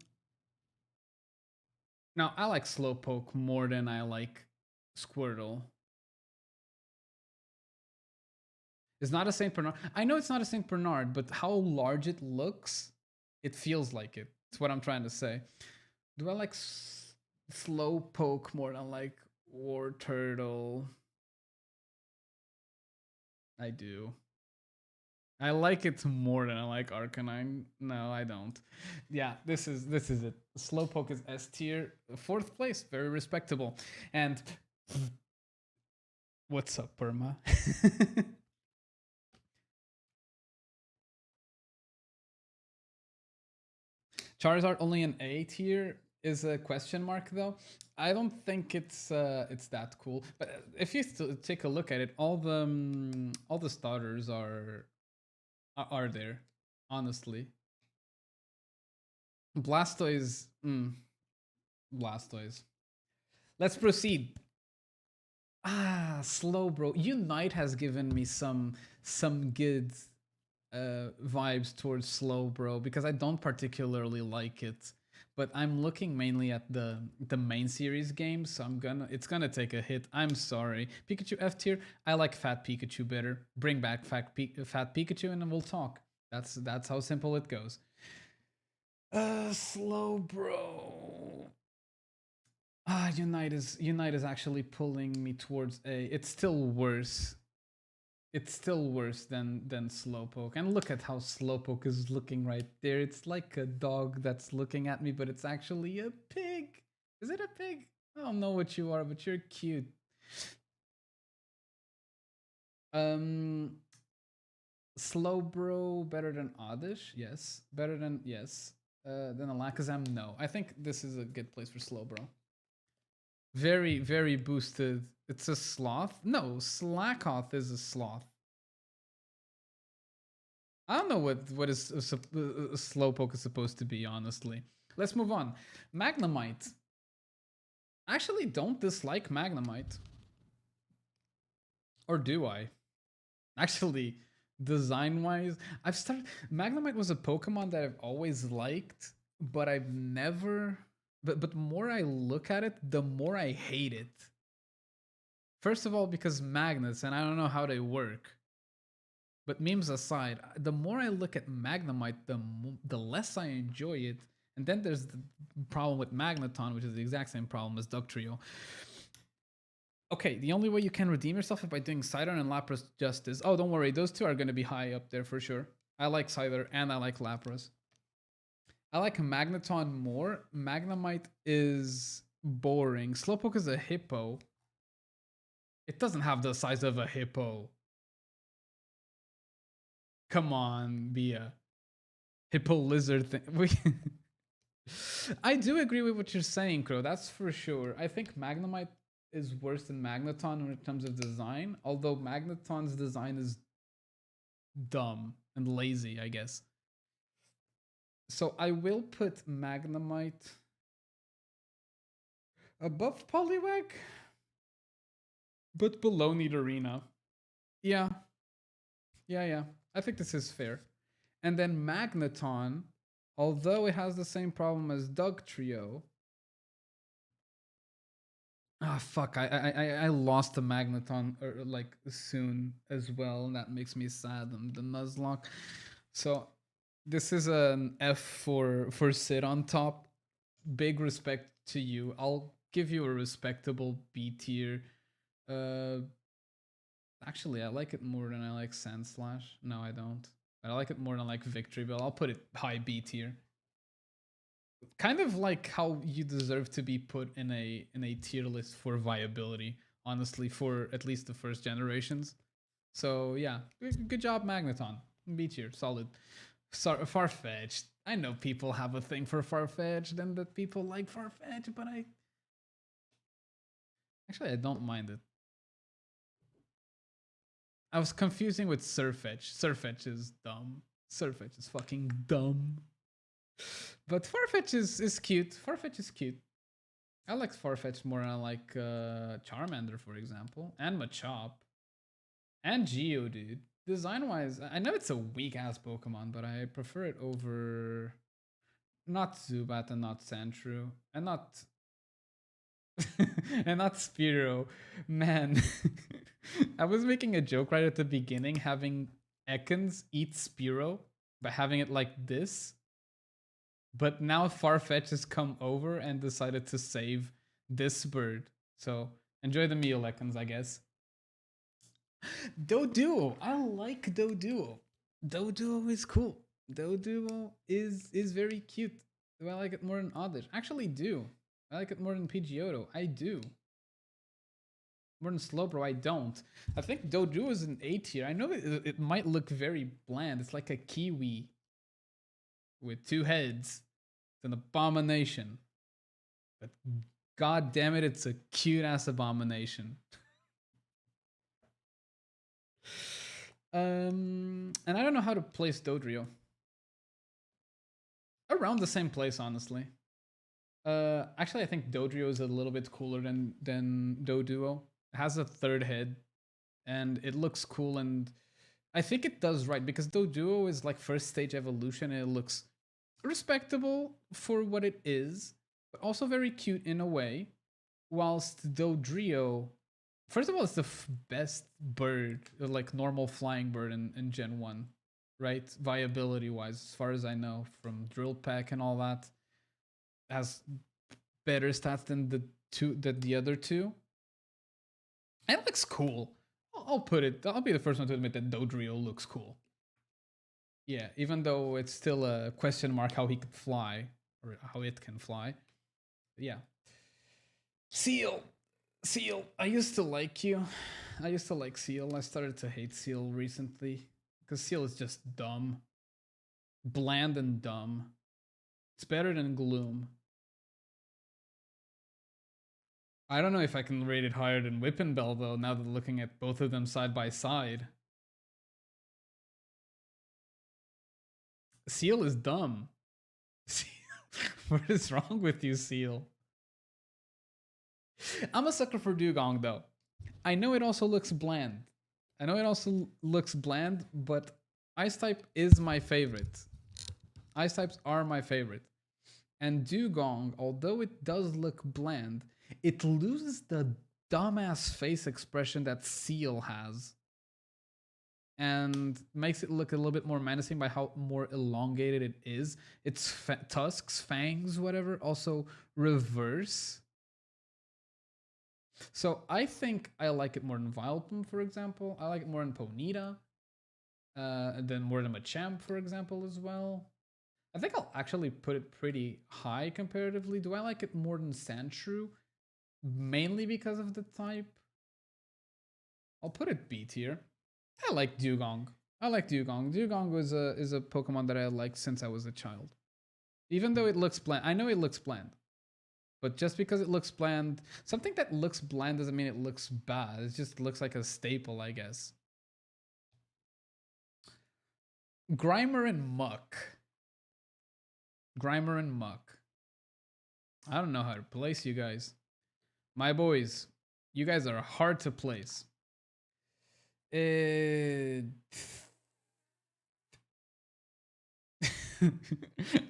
I like Slowpoke more than I like Squirtle. It's not a Saint Bernard. I know it's not a Saint Bernard, but how large it looks, it feels like it. That's what I'm trying to say. Do I like Slowpoke more than like War Turtle? I do. I like it more than I like Arcanine. No, I don't. Yeah, this is it. Slowpoke is S tier, 4th place, very respectable. And what's up, Perma? Charizard only an A tier is a question mark though. I don't think it's that cool. But if you take a look at it, all the starters are there, honestly. Blastoise, Blastoise. Let's proceed. Slowbro. Unite has given me some good vibes towards Slowbro because I don't particularly like it, but I'm looking mainly at the main series games, so it's gonna take a hit. I'm sorry. Pikachu F tier. I like Fat Pikachu better. Bring back Fat Pikachu and then we'll talk. That's how simple it goes. Slow bro. Ah, Unite is actually pulling me towards a. It's still worse. It's still worse than Slowpoke. And look at how Slowpoke is looking right there. It's like a dog that's looking at me, but it's actually a pig. Is it a pig? I don't know what you are, but you're cute. Um, Slowbro better than Oddish? Yes. Better than yes. Than Alakazam? No. I think this is a good place for Slowbro. Very, very boosted. It's a sloth? No, Slackoth is a sloth. I don't know what is a Slowpoke is supposed to be, honestly. Let's move on. Magnemite. I actually don't dislike Magnemite. Or do I? Actually, design-wise, I've started... Magnemite was a Pokemon that I've always liked, but I've never... But more I look at it, the more I hate it. First of all, because magnets, and I don't know how they work. But memes aside, the more I look at Magnemite, the less I enjoy it. And then there's the problem with Magneton, which is the exact same problem as Dugtrio. Okay, the only way you can redeem yourself is by doing Sidon and Lapras justice. Oh, don't worry, those two are going to be high up there for sure. I like Sidon and I like Lapras. I like Magneton more. Magnemite is boring. Slowpoke is a hippo. It doesn't have the size of a hippo. Come on, be a hippo lizard thing. I do agree with what you're saying, Crow. That's for sure. I think Magnemite is worse than Magneton in terms of design, although Magneton's design is dumb and lazy, I guess. So I will put Magnemite above Poliwag, but below Nidorina. Yeah. Yeah. I think this is fair. And then Magneton, although it has the same problem as Dugtrio. Ah, fuck! I lost the Magneton like soon as well, and that makes me sad. And the Nuzlocke. So this is an F for Sid on top. Big respect to you. I'll give you a respectable B tier. Uh, Actually, I like it more than I like Sandslash. No, I don't. But I like it more than I like Victory Bell. I'll put it high B tier. Kind of like how you deserve to be put in a tier list for viability, honestly, for at least the first generations. So yeah, good job, Magneton. B tier, solid. Farfetch'd. I know people have a thing for Farfetch'd and that people like Farfetch'd, but I don't mind it. I was confusing with Surfetch. Surfetch is dumb. Surfetch is fucking dumb. But Farfetch is cute. Farfetch is cute. I like Farfetch more than I like Charmander, for example. And Machop. And Geodude. Design-wise, I know it's a weak-ass Pokemon, but I prefer it over... Not Zubat and not Sandshrew. And not... and not Spearow. Man. I was making a joke right at the beginning, having Ekans eat Spearow by having it like this. But now Farfetch has come over and decided to save this bird. So enjoy the meal, Ekans, I guess. Doduo. I like Doduo. Doduo is cool. Doduo is very cute. Do I like it more than Oddish? Actually, do. I like it more than Pidgeotto. I do. More than Slowbro, I don't. I think Doduo is an A tier. I know it might look very bland. It's like a kiwi with two heads. It's an abomination. But god damn it, it's a cute ass abomination. And I don't know how to place Dodrio. Around the same place, honestly. Actually, I think Dodrio is a little bit cooler than Doduo. It has a third head, and it looks cool, and I think it does right because Doduo is like first stage evolution, and it looks respectable for what it is, but also very cute in a way. Whilst Dodrio, first of all, it's the best bird, like normal flying bird in Gen 1. right? Viability wise, as far as I know, from Drill Pack and all that, has better stats than the other two. And it looks cool. I'll put it. I'll be the first one to admit that Dodrio looks cool. Yeah, even though it's still a question mark how he could fly or how it can fly. Yeah. Seal. Seal. I used to like you. I used to like Seal. I started to hate Seal recently because Seal is just dumb. Bland and dumb. It's better than Gloom. I don't know if I can rate it higher than Whippinbell though, now that looking at both of them side by side. Seal is dumb. Seal. What is wrong with you, Seal? I'm a sucker for Dugong though. I know it also looks bland. But Ice type is my favorite. Ice types are my favorite. And Dugong, although it does look bland, it loses the dumbass face expression that Seal has. And makes it look a little bit more menacing by how more elongated it is. Its tusks, fangs, whatever, also reverse. So I think I like it more than Vileplume, for example. I like it more than Ponyta. Than more than Machamp, for example, as well. I think I'll actually put it pretty high comparatively. Do I like it more than Sandshrew? Mainly because of the type. I'll put it B tier. I like Dugong. Dugong is a Pokemon that I liked since I was a child. Even though it looks bland. I know it looks bland. But just because it looks bland, something that looks bland doesn't mean it looks bad. It just looks like a staple, I guess. Grimer and Muck. I don't know how to place you guys. My boys, you guys are hard to place. I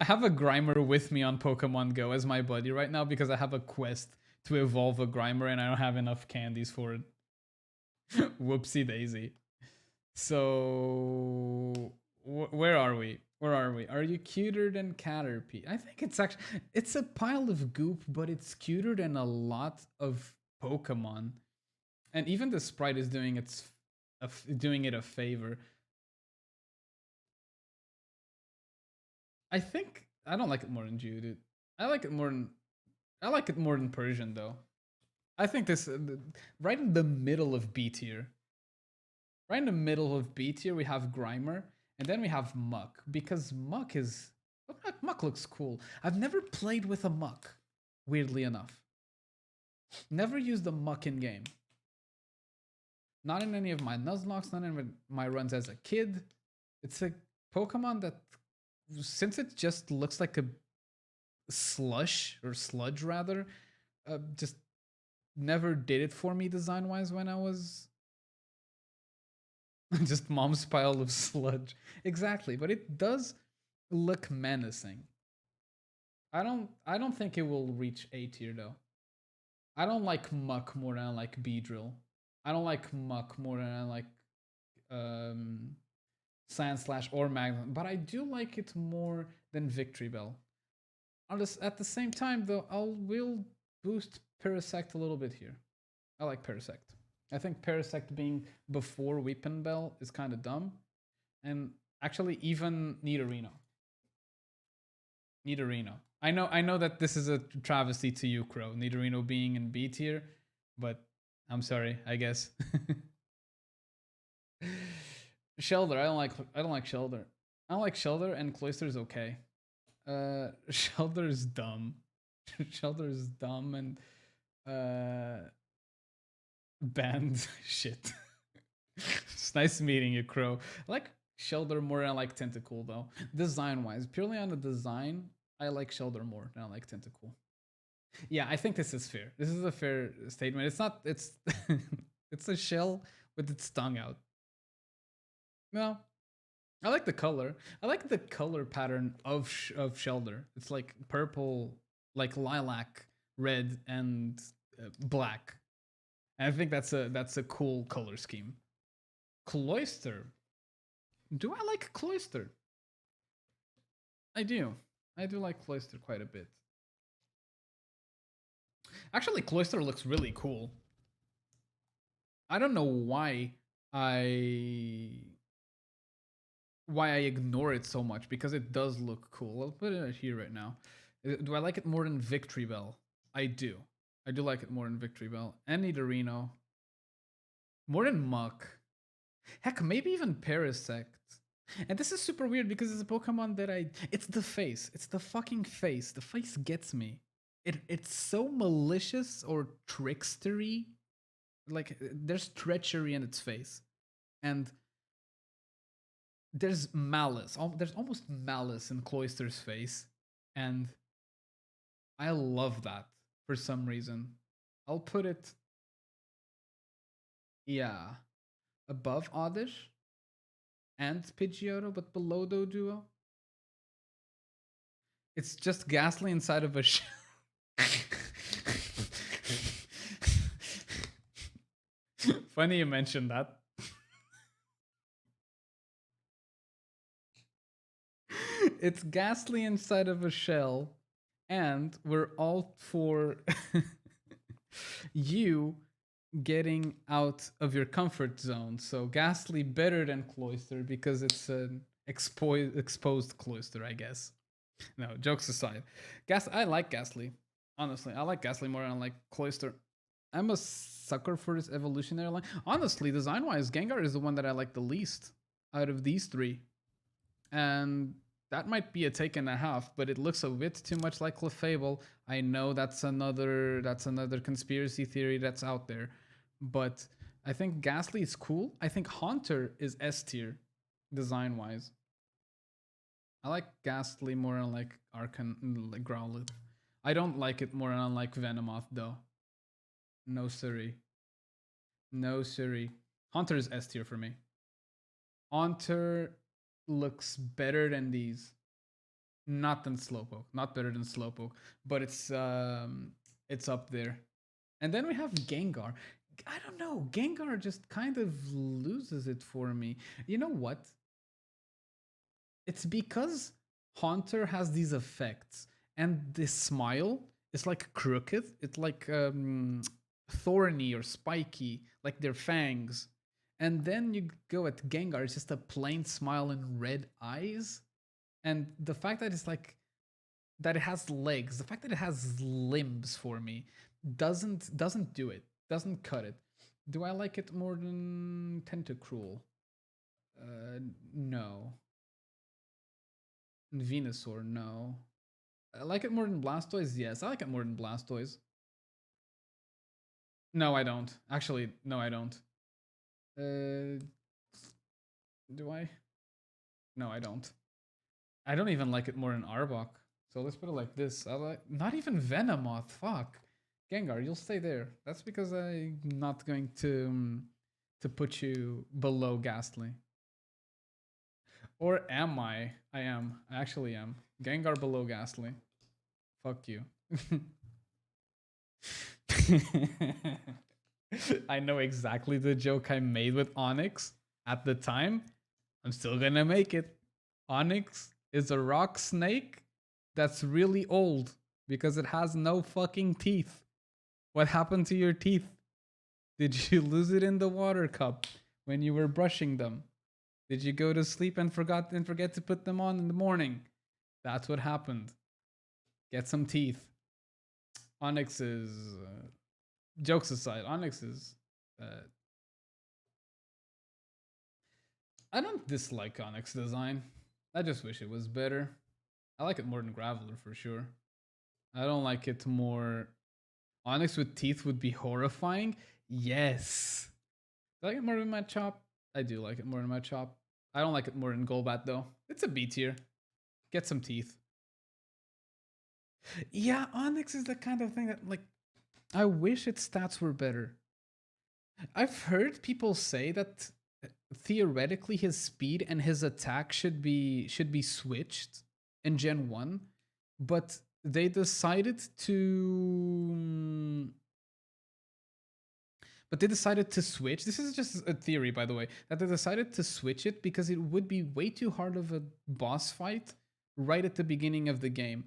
have a Grimer with me on Pokemon Go as my buddy right now because I have a quest to evolve a Grimer and I don't have enough candies for it. Whoopsie daisy. So where are we? Are you cuter than Caterpie? I think it's a pile of goop, but it's cuter than a lot of Pokemon. And even the sprite is doing it a favor. I think I don't like it more than Geodude. I like it more than Persian though. I think this right in the middle of B tier. Right in the middle of B tier we have Grimer, and then we have Muck because Muck looks cool. I've never played with a Muck, weirdly enough. Never used a Muck in game. Not in any of my Nuzlocks, not in my runs as a kid. It's a Pokemon that, since it just looks like a sludge rather, just never did it for me design wise when I was just mom's pile of sludge. Exactly, but it does look menacing. I don't think it will reach A tier though. I don't like Muck more than I like Beedrill. I don't like Muck more than I like Sandslash or Magnemite, but I do like it more than Victory Bell. At the same time though, will boost Parasect a little bit here. I like Parasect. I think Parasect being before Whippinbell is kind of dumb. And actually even Nidorino. I know that this is a travesty to you, Crow. Nidorino being in B tier, but I'm sorry, I guess. Shelder, I don't like Shelder. I don't like Shelder, and Cloyster's okay. Shelder is dumb. Shelder is dumb and banned shit. It's nice meeting you, Crow. I like Shelder more than I like Tentacool though. Design wise, purely on the design, I like Shelder more than I like Tentacool. Yeah, I think this is fair. This is a fair statement. It's not. It's it's a shell with its tongue out. No, I like the color. I like the color pattern of Shelder. It's like purple, like lilac, red, and black. And I think that's a cool color scheme. Cloyster. Do I like Cloyster? I do. I do like Cloyster quite a bit. Actually, Cloyster looks really cool. I don't know I why I ignore it so much, because it does look cool. I'll put it here right now. Do I like it more than Victory Bell? I do. I do like it more than Victory Bell and Nidorino. More than Muck. Heck, maybe even Parasect. And this is super weird because it's a Pokemon that it's the face. It's the fucking face. The face gets me. It's so malicious or trickstery. Like, there's treachery in its face. And there's malice. There's almost malice in Cloyster's face. And I love that for some reason. I'll put it, yeah, above Oddish and Pidgeotto, but below Doduo. It's just Ghastly inside of a shell. Funny you mentioned that. It's Ghastly inside of a shell, and we're all for you getting out of your comfort zone. So Ghastly better than Cloyster because it's an exposed Cloyster, I guess. No, jokes aside. I like Ghastly. Honestly, I like Ghastly more than I like Cloyster. I'm a sucker for this evolutionary line. Honestly, design-wise, Gengar is the one that I like the least out of these three. And that might be a take and a half, but it looks a bit too much like Clefable. I know that's another conspiracy theory that's out there, but I think Ghastly is cool. I think Haunter is S tier, design wise. I like Ghastly more than like like Growlithe. I don't like it more than like Venomoth though. No siree. No siree. Haunter is S tier for me. Haunter looks better than these. Not than Slowpoke. Not better than Slowpoke. But it's up there. And then we have Gengar. I don't know. Gengar just kind of loses it for me. You know what? It's because Haunter has these effects, and this smile is like crooked. It's like thorny or spiky, like their fangs. And then you go at Gengar, it's just a plain smile and red eyes. And the fact that it's like that it has legs, the fact that it has limbs for me doesn't do it. Doesn't cut it. Do I like it more than Tentacruel? No. Venusaur, no. I like it more than Blastoise? Yes, I like it more than Blastoise. No, I don't. Actually, no, I don't. Do I? No, I don't. I don't even like it more than Arbok. So let's put it like this. I like not even Venomoth. Fuck. Gengar, you'll stay there. That's because I'm not going to put you below Ghastly. Or am I? I am. I actually am. Gengar below Ghastly. Fuck you. I know exactly the joke I made with Onyx at the time. I'm still gonna make it. Onyx is a rock snake that's really old because it has no fucking teeth. What happened to your teeth? Did you lose it in the water cup when you were brushing them? Did you go to sleep and forget to put them on in the morning? That's what happened. Get some teeth. Onyx is jokes aside. Onyx is I don't dislike Onyx design. I just wish it was better. I like it more than Graveler for sure. I don't like it more. Onyx with teeth would be horrifying. Yes. Do I like it more than Machop? I do like it more than Machop. I don't like it more than Golbat though. It's a B tier. Get some teeth. Yeah, Onyx is the kind of thing that like I wish its stats were better. I've heard people say that theoretically his speed and his attack should be switched in Gen 1, but they decided to But they decided to switch. This is just a theory, by the way, that they decided to switch it because it would be way too hard of a boss fight right at the beginning of the game.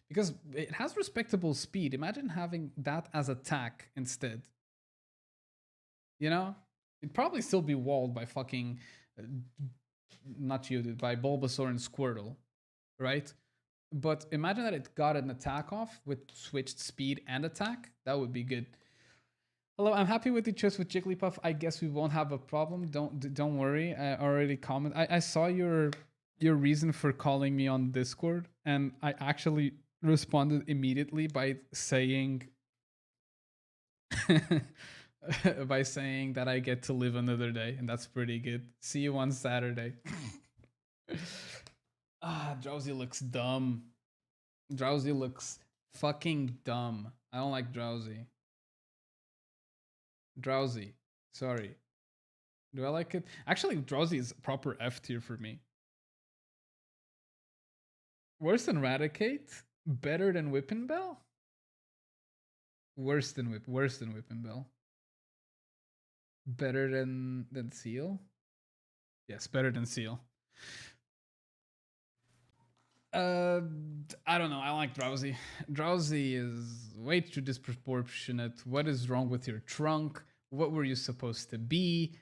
Because it has respectable speed. Imagine having that as attack instead. You know? It'd probably still be walled by fucking... not Geodude, by Bulbasaur and Squirtle, right? But imagine that it got an attack off with switched speed and attack. That would be good. Hello, I'm happy with the choice with Jigglypuff. I guess we won't have a problem. Don't worry. I already commented. I saw your reason for calling me on Discord, and I actually responded immediately by saying by saying that I get to live another day, and that's pretty good. See you on Saturday. Drowsy looks dumb. Drowsy looks fucking dumb. I don't like Drowsy. Drowsy. Sorry. Do I like it? Actually, Drowsy is proper F tier for me. Worse than Raticate? Better than Whippin' Bell? Worse than Whippin' Bell. Better than Seal? Yes, better than Seal. I don't know. I like Drowsy. Drowsy is way too disproportionate. What is wrong with your trunk? What were you supposed to be?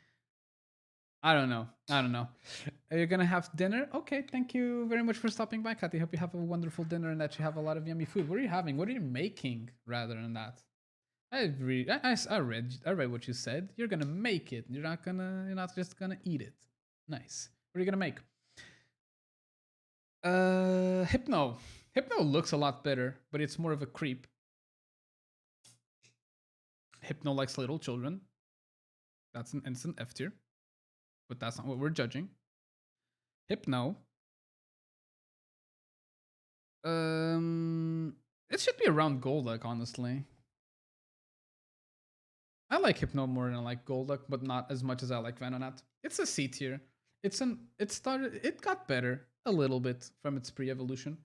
I don't know. Are you gonna have dinner? Okay, thank you very much for stopping by, Kathy. Hope you have a wonderful dinner and that you have a lot of yummy food. What are you having? What are you making rather than that? I read what you said. You're gonna make it. You're not just gonna eat it. Nice. What are you gonna make? Hypno. Hypno looks a lot better, but it's more of a creep. Hypno likes little children. That's an instant F tier. But that's not what we're judging. Hypno. It should be around Golduck, honestly. I like Hypno more than I like Golduck, but not as much as I like Venonat. It's a C tier. It got better a little bit from its pre-evolution.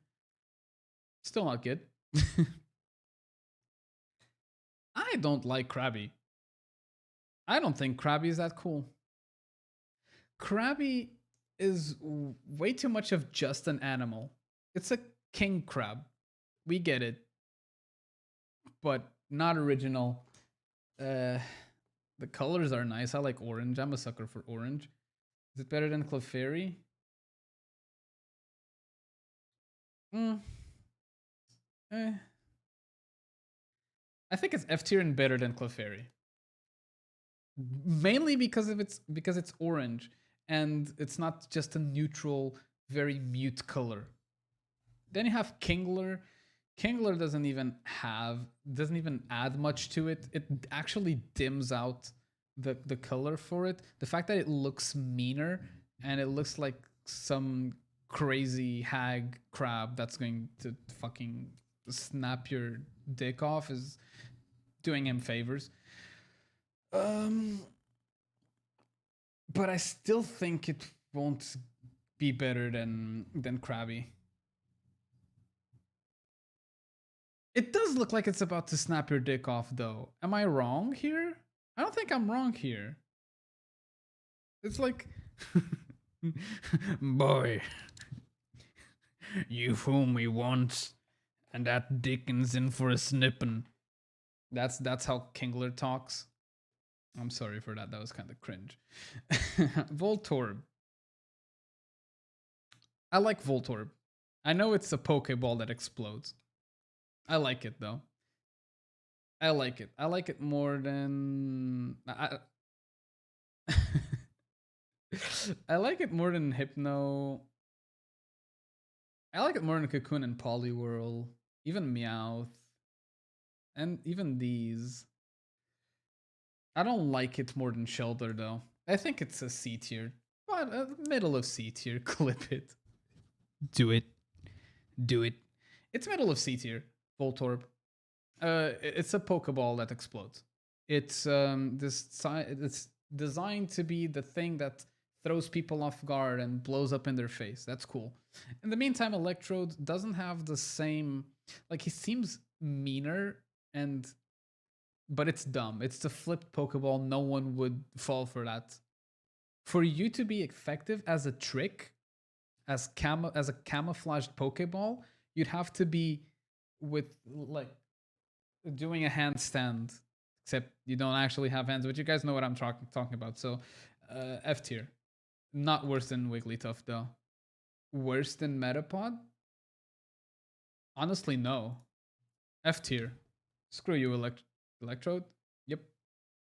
Still not good. I don't like Krabby. I don't think Krabby is that cool. Krabby is way too much of just an animal. It's a king crab. We get it. But not original. The colors are nice. I like orange. I'm a sucker for orange. Is it better than Clefairy? I think it's F tier and better than Clefairy. Mainly because it's orange and it's not just a neutral, very mute color. Then you have Kingler. Kingler doesn't even add much to it. It actually dims out the color for it. The fact that it looks meaner and it looks like some crazy hag crab that's going to fucking snap your dick off is doing him favors. But I still think it won't be better than Krabby. It does look like it's about to snap your dick off, though. Am I wrong here? I don't think I'm wrong here. It's like... Boy, you fooled me once, and that Dickens in for a snippin'. That's how Kingler talks. I'm sorry for that. That was kind of cringe. Voltorb. I like Voltorb. I know it's a Pokeball that explodes. I like it though. I like it. I like it more than I like it more than Hypno. I like it more than Cocoon and Poliwhirl, even Meowth, and even these. I don't like it more than Shelter though. I think it's a C tier, but middle of C tier. Clip it. Do it. It's middle of C tier. Voltorb. It's a Pokeball that explodes. It's it's designed to be the thing that throws people off guard and blows up in their face. That's cool. In the meantime, Electrode doesn't have the same. Like he seems meaner and but it's dumb. It's the flipped Pokeball. No one would fall for that. For you to be effective as a trick, as a camouflaged Pokeball, you'd have to be with like doing a handstand, except you don't actually have hands. But you guys know what I'm talking about. So, F tier, not worse than Wigglytuff though. Worse than Metapod? Honestly, no. F tier. Screw you, Electrode. Yep.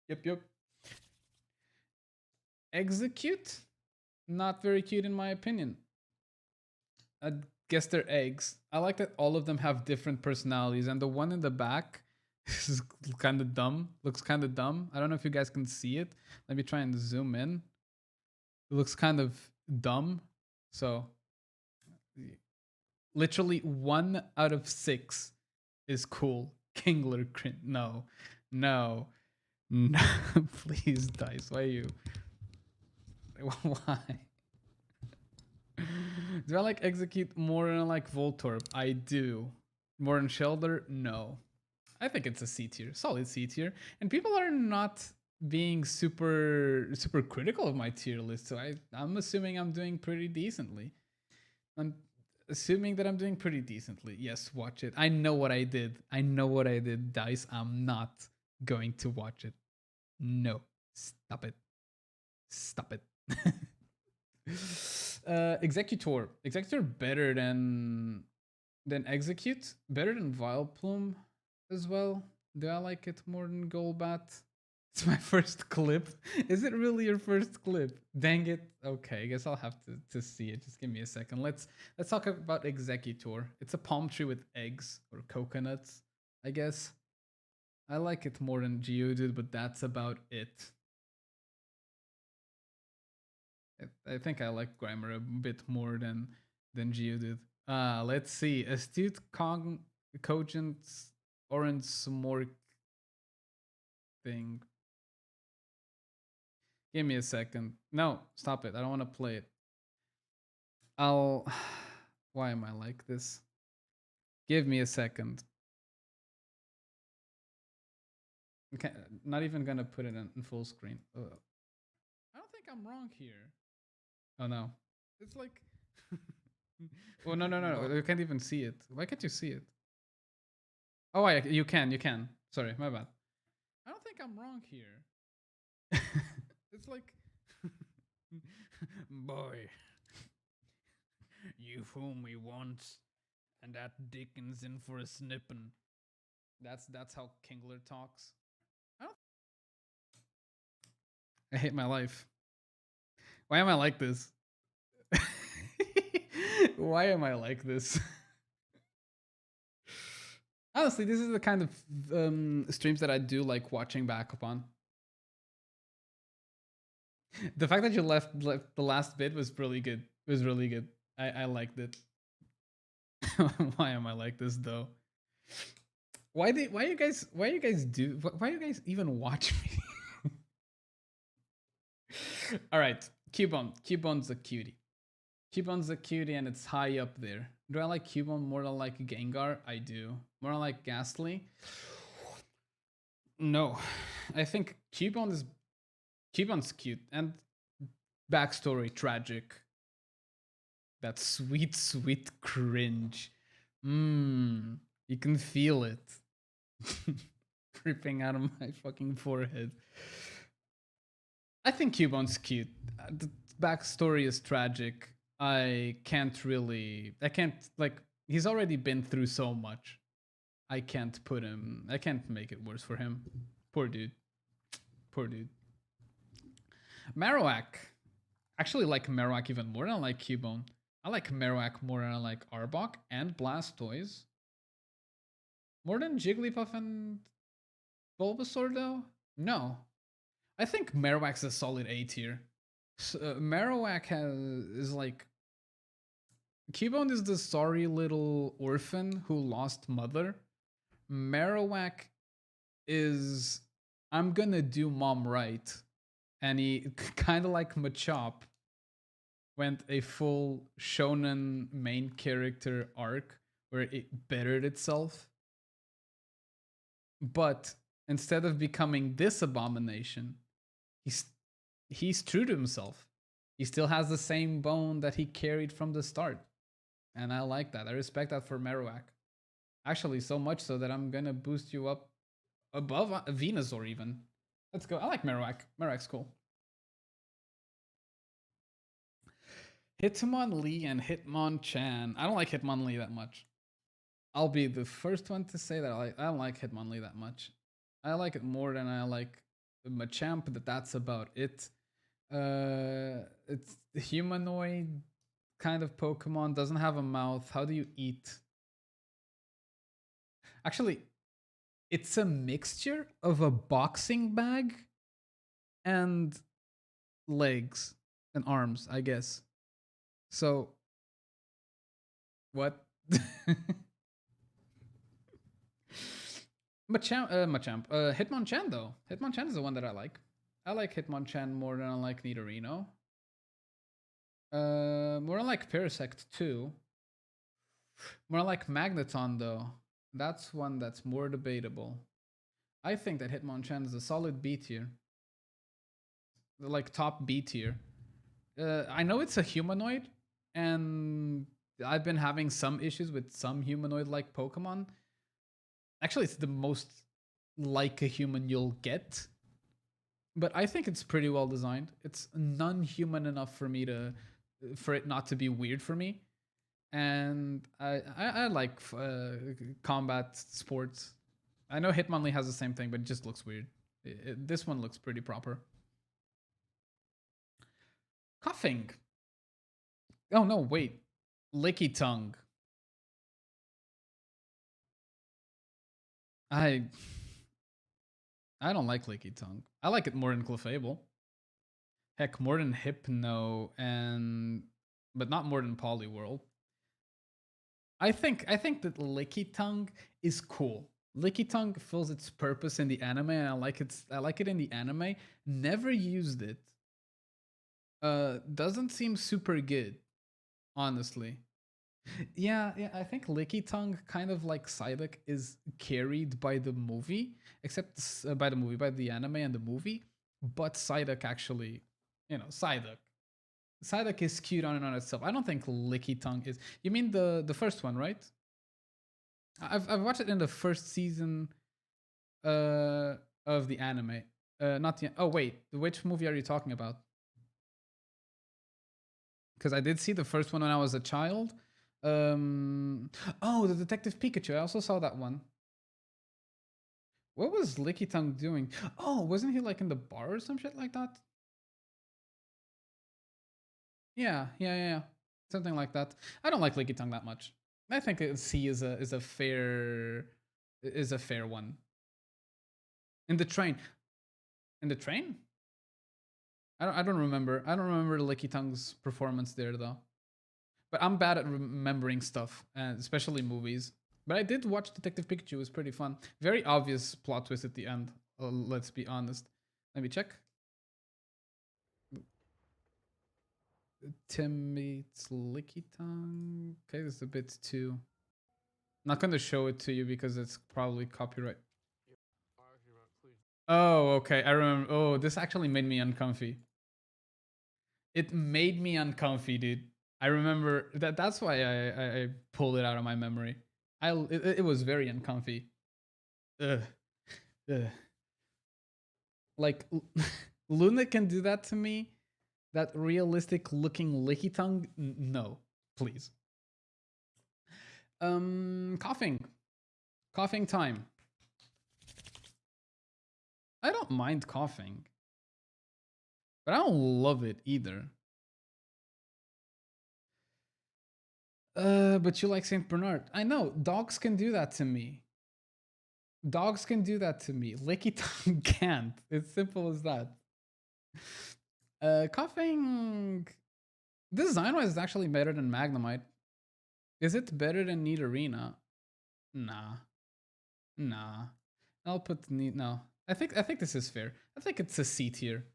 Yep. Execute? Not very cute in my opinion. I guess they're eggs. I like that all of them have different personalities, and the one in the back is kind of dumb. Looks kind of dumb. I don't know if you guys can see it. Let me try and zoom in. It looks kind of dumb. So, literally 1 out of 6 is cool. Kingler crin. No. Please, Dice. Why you? Why? Do I like Execute more than I like Voltorb? I do. More than Shelder? No. I think it's a C tier. Solid C tier. And people are not being super critical of my tier list, so I'm assuming I'm doing pretty decently. I'm assuming that I'm doing pretty decently. Yes, watch it. I know what I did. Dice. I'm not going to watch it. No. Stop it. Executor better than Execute, better than Vileplume as well. Do I like it more than Golbat? It's my first clip. Is it really your first clip? Dang it. Okay, I guess I'll have to see it. Just give me a second. Let's talk about Executor. It's a palm tree with eggs or coconuts, I guess. I like it more than Geodude, but that's about it. I think I like Grimer a bit more than Geodude. Let's see. Astute, Cogent, Orange, Smork thing. Give me a second. No, stop it. I don't want to play it. Why am I like this? Give me a second. Okay, not even gonna put it in full screen. I don't think I'm wrong here. Oh no. It's like... Oh, no. You can't even see it. Why can't you see it? Oh, you can. Sorry, my bad. I don't think I'm wrong here. It's like... Boy. You fooled me once, and that Dickens in for a snippin'. That's how Kingler talks. I hate my life. Why am I like this? Why am I like this? Honestly, this is the kind of streams that I do like watching back upon. The fact that you left the last bit was really good. It was really good. I liked it. Why am I like this though? Why you guys even watch me? All right, Cubone's a cutie. Cubone's a cutie and it's high up there. Do I like Cubone more than like Gengar? I do. More than like Ghastly? No. I think Cubone's cute and backstory tragic. That sweet cringe. You can feel it. Dripping out of my fucking forehead. I think Cubone's cute. The backstory is tragic. I can't, like, he's already been through so much. I can't make it worse for him. Poor dude. Marowak. Actually like Marowak even more than I like Cubone. I like Marowak more than I like Arbok and Blastoise. More than Jigglypuff and Bulbasaur though? No. I think Marowak's a solid A tier. Marowak is like... Cubone is the sorry little orphan who lost mother. Marowak is... I'm gonna do mom right. And he, kind of like Machop, went a full shonen main character arc where it bettered itself. But instead of becoming this abomination, he's he's true to himself. He still has the same bone that he carried from the start. And I like that. I respect that for Marowak. Actually, so much so that I'm gonna boost you up above Venusaur even. Let's go. I like Marowak. Marowak's cool. Hitmonlee and Hitmonchan. I don't like Hitmonlee that much. I'll be the first one to say that I don't like Hitmonlee that much. I like it more than I like Machamp, but that's about it. It's humanoid kind of Pokemon, doesn't have a mouth. How do you eat? Actually, it's a mixture of a boxing bag and legs and arms, I guess. So, what? Hitmonchan though. Hitmonchan is the one that I like. I like Hitmonchan more than I like Nidorino. More like Parasect too. More like Magneton though. That's one that's more debatable. I think that Hitmonchan is a solid B tier. Like top B tier. I know it's a humanoid, and I've been having some issues with some humanoid-like Pokemon. Actually, it's the most like a human you'll get. But I think it's pretty well designed. It's non-human enough for it not to be weird for me. And I like combat sports. I know Hitmonlee has the same thing, but it just looks weird. This one looks pretty proper. Coughing. Oh no, wait. Licky tongue. I don't like Licky tongue. I like it more than Clefable. Heck, more than Hypno but not more than Poliwhirl. I think that Licky tongue is cool. Licky tongue fills its purpose in the anime, and I like it in the anime. Never used it. Doesn't seem super good, honestly. Yeah, I think Licky Tongue, kind of like Psyduck, is carried by the movie, except by the anime and the movie. But Psyduck actually, Psyduck. Psyduck is cute on and on itself. I don't think Licky Tongue is. You mean the first one, right? I've watched it in the first season of the anime. Not the. Oh wait, which movie are you talking about? Because I did see the first one when I was a child. Oh, the Detective Pikachu. I also saw that one. What was Licky Tongue doing? Oh, wasn't he like in the bar or some shit like that? Yeah. Something like that. I don't like Licky Tongue that much. I think C is a fair one. In the train. In the train? I don't remember. I don't remember Licky Tongue's performance there though. But I'm bad at remembering stuff, especially movies. But I did watch Detective Pikachu. It was pretty fun. Very obvious plot twist at the end. Let's be honest. Let me check. Tim meets Licky Tongue. Okay, this is a bit too. Not going to show it to you because it's probably copyright. Oh, okay. I remember. Oh, this actually made me uncomfy. It made me uncomfy, dude. I remember that. That's why I pulled it out of my memory. It was very uncomfy. Ugh. Ugh. Like Luna can do that to me. That realistic looking Licky Tongue. No, please. Coughing time. I don't mind coughing, but I don't love it either. But you like Saint Bernard. I know dogs can do that to me. Dogs can do that to me. Licky Tongue can't. It's simple as that. Coughing. Design-wise is actually better than Magnemite. Is it better than Nidorina? Nah. I'll put no. I think this is fair. I think it's a C tier.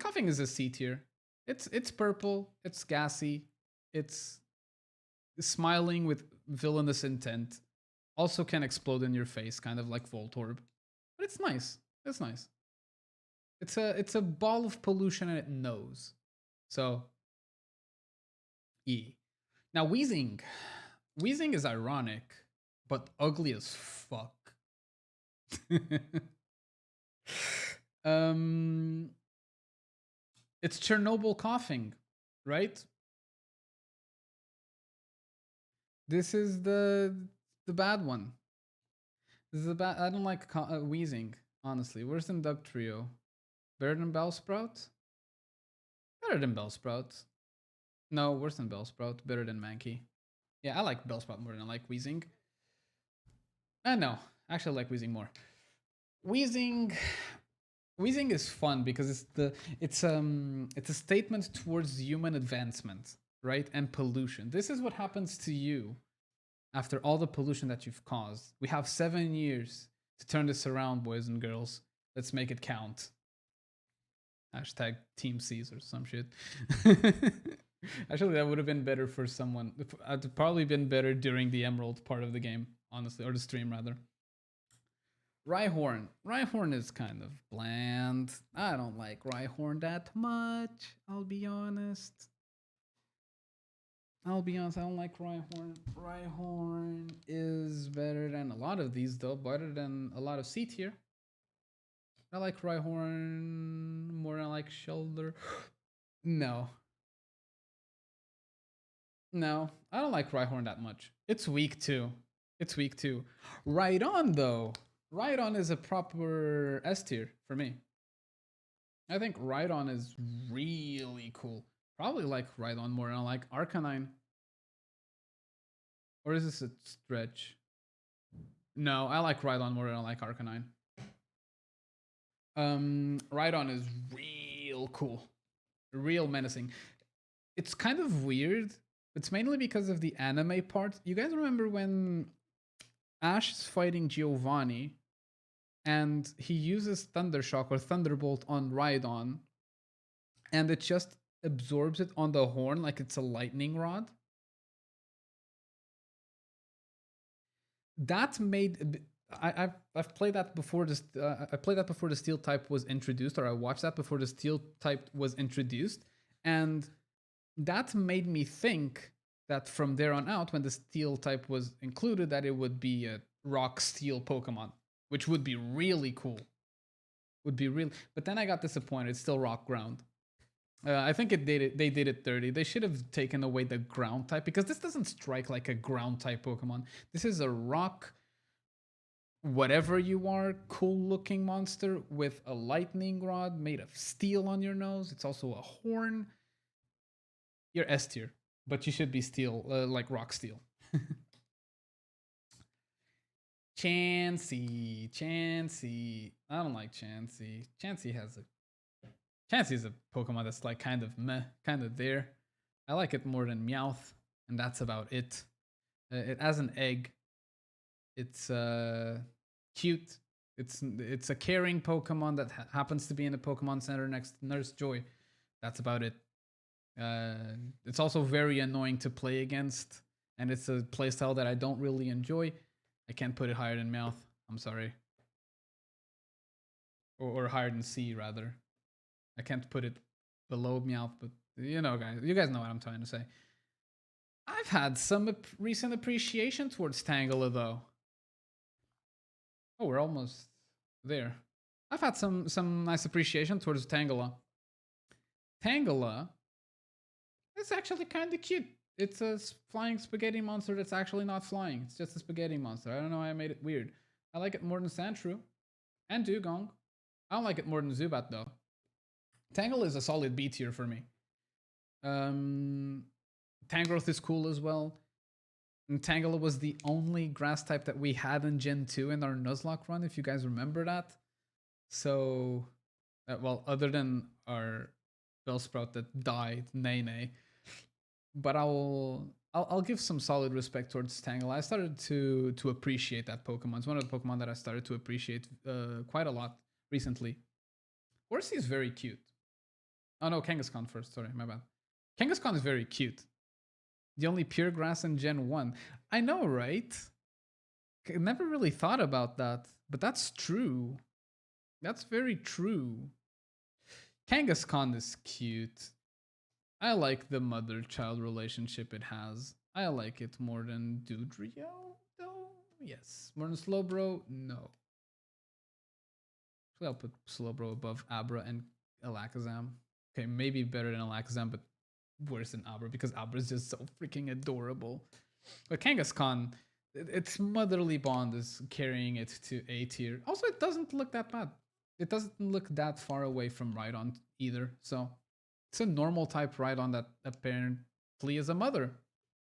Coughing is a C tier. It's purple. It's gassy. It's smiling with villainous intent. Also can explode in your face, kind of like Voltorb. But It's nice. It's nice. It's a ball of pollution and it knows. So E. Now wheezing. Wheezing is ironic, but ugly as fuck. um it's Chernobyl coughing, right? This is the bad one. This is the bad. I don't like wheezing, honestly. Worse than Doug Trio. Better than Bellsprout? Better than Bellsprout. No, worse than Bellsprout. Better than Mankey. Yeah, I like Bellsprout more than I like Wheezing. No, actually I like Wheezing more. Wheezing is fun because it's a statement towards human advancement, right? And pollution. This is what happens to you after all the pollution that you've caused. We have 7 years to turn this around, boys and girls. Let's make it count. Hashtag Team C's or some shit. Actually, that would have been better for someone. It'd probably been better during the Emerald part of the game, honestly, or the stream rather. Rhyhorn. Rhyhorn is kind of bland. I don't like Rhyhorn that much. I'll be honest. I don't like Rhyhorn. Rhyhorn is better than a lot of these, though. Better than a lot of C tier. I like Rhyhorn more than I like Shoulder. No. No, I don't like Rhyhorn that much. It's weak too. It's weak too. Rhydon though. Rhydon is a proper S tier for me. I think Rhydon is really cool. Probably like Rhydon more than I like Arcanine. Or is this a stretch? No, I like Rhydon more than I like Arcanine. Rhydon is real cool. Real menacing. It's kind of weird. It's mainly because of the anime part. You guys remember when Ash is fighting Giovanni and he uses Thundershock or Thunderbolt on Rhydon and it just absorbs it on the horn like it's a lightning rod? That made... I've played that before this. I played that before the Steel type was introduced, or I watched that before the Steel type was introduced, and that made me think that from there on out, when the Steel type was included, that it would be a Rock Steel Pokemon, which would be really cool. Would be real, but then I got disappointed. It's still Rock Ground. I think they did it dirty. They should have taken away the Ground type because this doesn't strike like a Ground type Pokemon. This is a Rock. Whatever you are, cool looking monster with a lightning rod made of steel on your nose. It's also a horn. You're S tier, but you should be steel, like Rock Steel. Chansey. I don't like Chansey. Chansey's a Pokemon that's like kind of meh, kind of there. I like it more than Meowth, and that's about it. It has an egg. It's cute. It's a caring Pokemon that happens to be in a Pokemon Center next to Nurse Joy. That's about it. It's also very annoying to play against, and it's a playstyle that I don't really enjoy. I can't put it higher than Meowth. I'm sorry. Or higher than C, rather. I can't put it below Meowth, but you know, guys. You guys know what I'm trying to say. I've had some recent appreciation towards Tangela, though. Oh, we're almost there. I've had some nice appreciation towards Tangela. Tangela is actually kind of cute. It's a flying spaghetti monster that's actually not flying. It's just a spaghetti monster. I don't know why I made it weird. I like it more than Sandshrew and Dugong. I don't like it more than Zubat, though. Tangela is a solid B tier for me. Tangrowth is cool as well. And Tangela was the only grass type that we had in Gen 2 in our Nuzlocke run, if you guys remember that. So, well, other than our Bellsprout that died, Nene. But I'll give some solid respect towards Tangela. I started to appreciate that Pokemon. It's one of the Pokemon that I started to appreciate quite a lot recently. Horsey is very cute. Oh no, Kangaskhan first. Sorry, my bad. Kangaskhan is very cute. The only pure grass in Gen 1. I know, right? I never really thought about that, but that's true. That's very true. Kangaskhan is cute. I like the mother-child relationship it has. I like it more than Dudrio, though. Yes. More than Slowbro? No. Actually, I'll put Slowbro above Abra and Alakazam. Okay, maybe better than Alakazam, but worse than Abra because Abra is just so freaking adorable. But Kangaskhan, its motherly bond is carrying it to A tier. Also, it doesn't look that bad. It doesn't look that far away from Rhydon either. So it's a normal type Rhydon that apparently is a mother.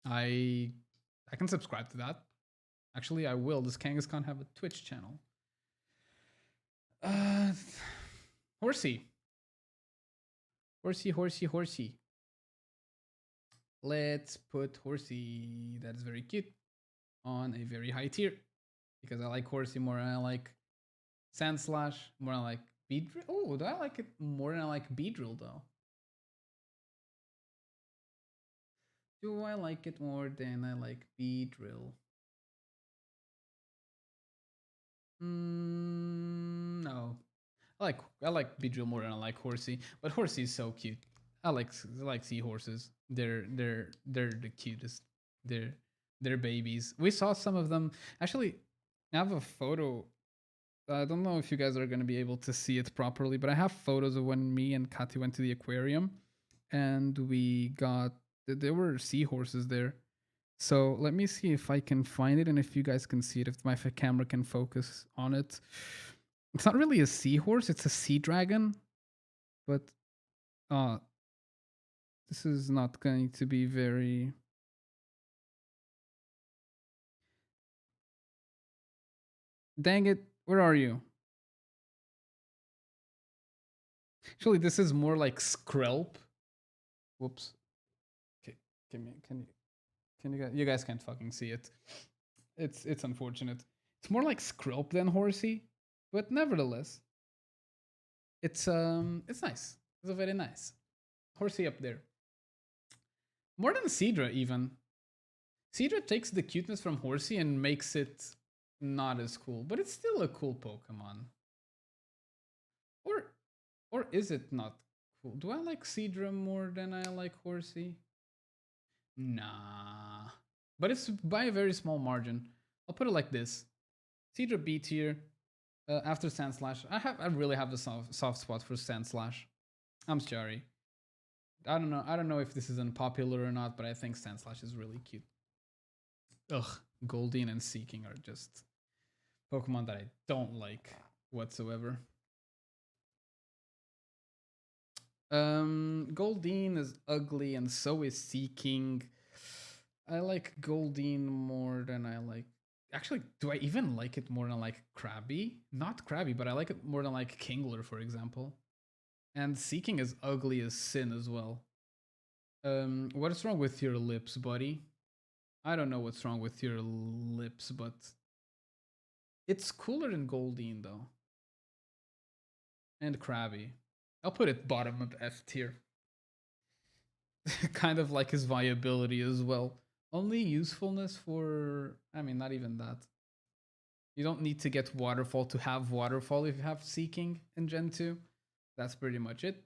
I can subscribe to that. Actually, I will. Does Kangaskhan have a Twitch channel? Horsey. Horsey. Let's put Horsey, that is very cute, on a very high tier. Because I like Horsey more than I like Sandslash, more than I like Beedrill. Oh, do I like it more than I like Beedrill, though? Do I like it more than I like Beedrill? No. I like Beedrill more than I like Horsey, but Horsey is so cute. I like seahorses. They're the cutest. They're babies. We saw some of them. Actually, I have a photo. I don't know if you guys are gonna be able to see it properly, but I have photos of when me and Kati went to the aquarium, and we got there were seahorses there. So let me see if I can find it and if you guys can see it, if my camera can focus on it. It's not really a seahorse, it's a sea dragon. But this is not going to be very... Dang it, where are you? Actually, this is more like Skrelp. Whoops. Okay, can you guys can't fucking see it. It's unfortunate. It's more like Skrelp than Horsey, but nevertheless, it's nice. It's a very nice Horsey up there. More than Seadra even. Seadra takes the cuteness from Horsey and makes it not as cool, but it's still a cool Pokemon. Or is it not cool? Do I like Seadra more than I like Horsey? Nah. But it's by a very small margin. I'll put it like this. Seadra B tier. After Sandslash. I really have a soft spot for Sandslash. I'm sorry. I don't know if this is unpopular or not, but I think Sandslash is really cute. Ugh, Goldeen and Seeking are just Pokemon that I don't like whatsoever. Goldeen is ugly and so is Seeking. I like Goldeen more than I like... Actually, do I even like it more than I like Krabby? Not Krabby, but I like it more than like Kingler, for example. And Seeking is ugly as sin as well. What is wrong with your lips, buddy? I don't know what's wrong with your lips, but it's cooler than Goldeen, though. And Krabby. I'll put it bottom of F tier. Kind of like his viability as well. Only usefulness for... I mean, not even that. You don't need to get Waterfall to have Waterfall if you have Seeking in Gen 2. That's pretty much it.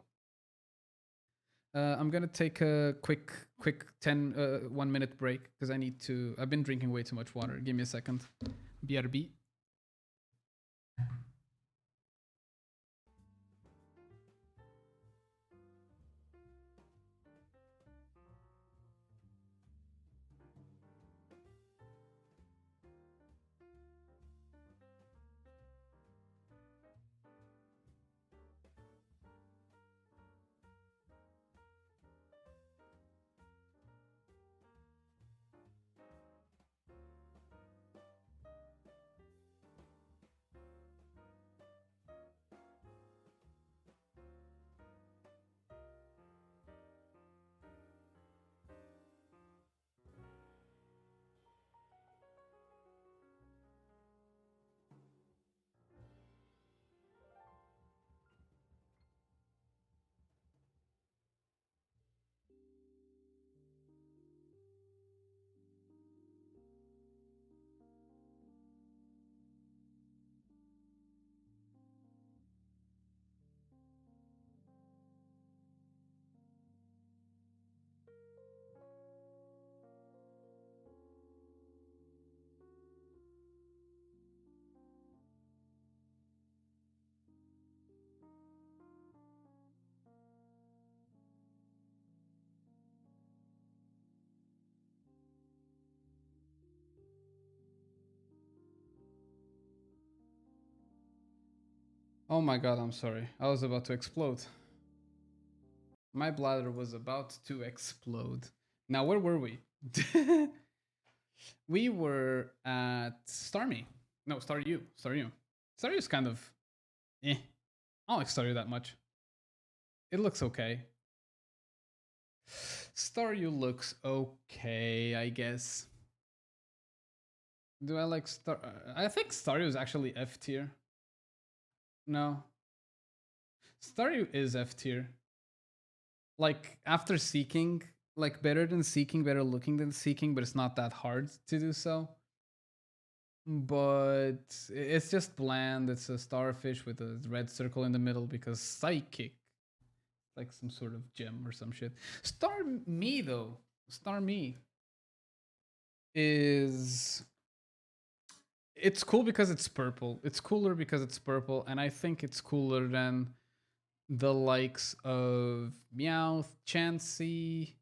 I'm gonna take a quick 1 minute break because I've been drinking way too much water. Give me a second. BRB. Oh my god, I'm sorry. I was about to explode. My bladder was about to explode. Now, where were we? We were at Starmie. No, Staryu. Staryu. Staryu's kind of eh. I don't like Staryu that much. It looks okay. Staryu looks okay, I guess. Do I like Star? I think Staryu is actually F tier. No. Staryu is F tier. Like, after Seeking, like, better than Seeking, better looking than Seeking, but it's not that hard to do so. But it's just bland. It's a starfish with a red circle in the middle because Psychic. Like some sort of gem or some shit. Starmie, though. Starmie is. It's cool because it's purple. It's cooler because it's purple, and I think it's cooler than the likes of Meowth, Chansey,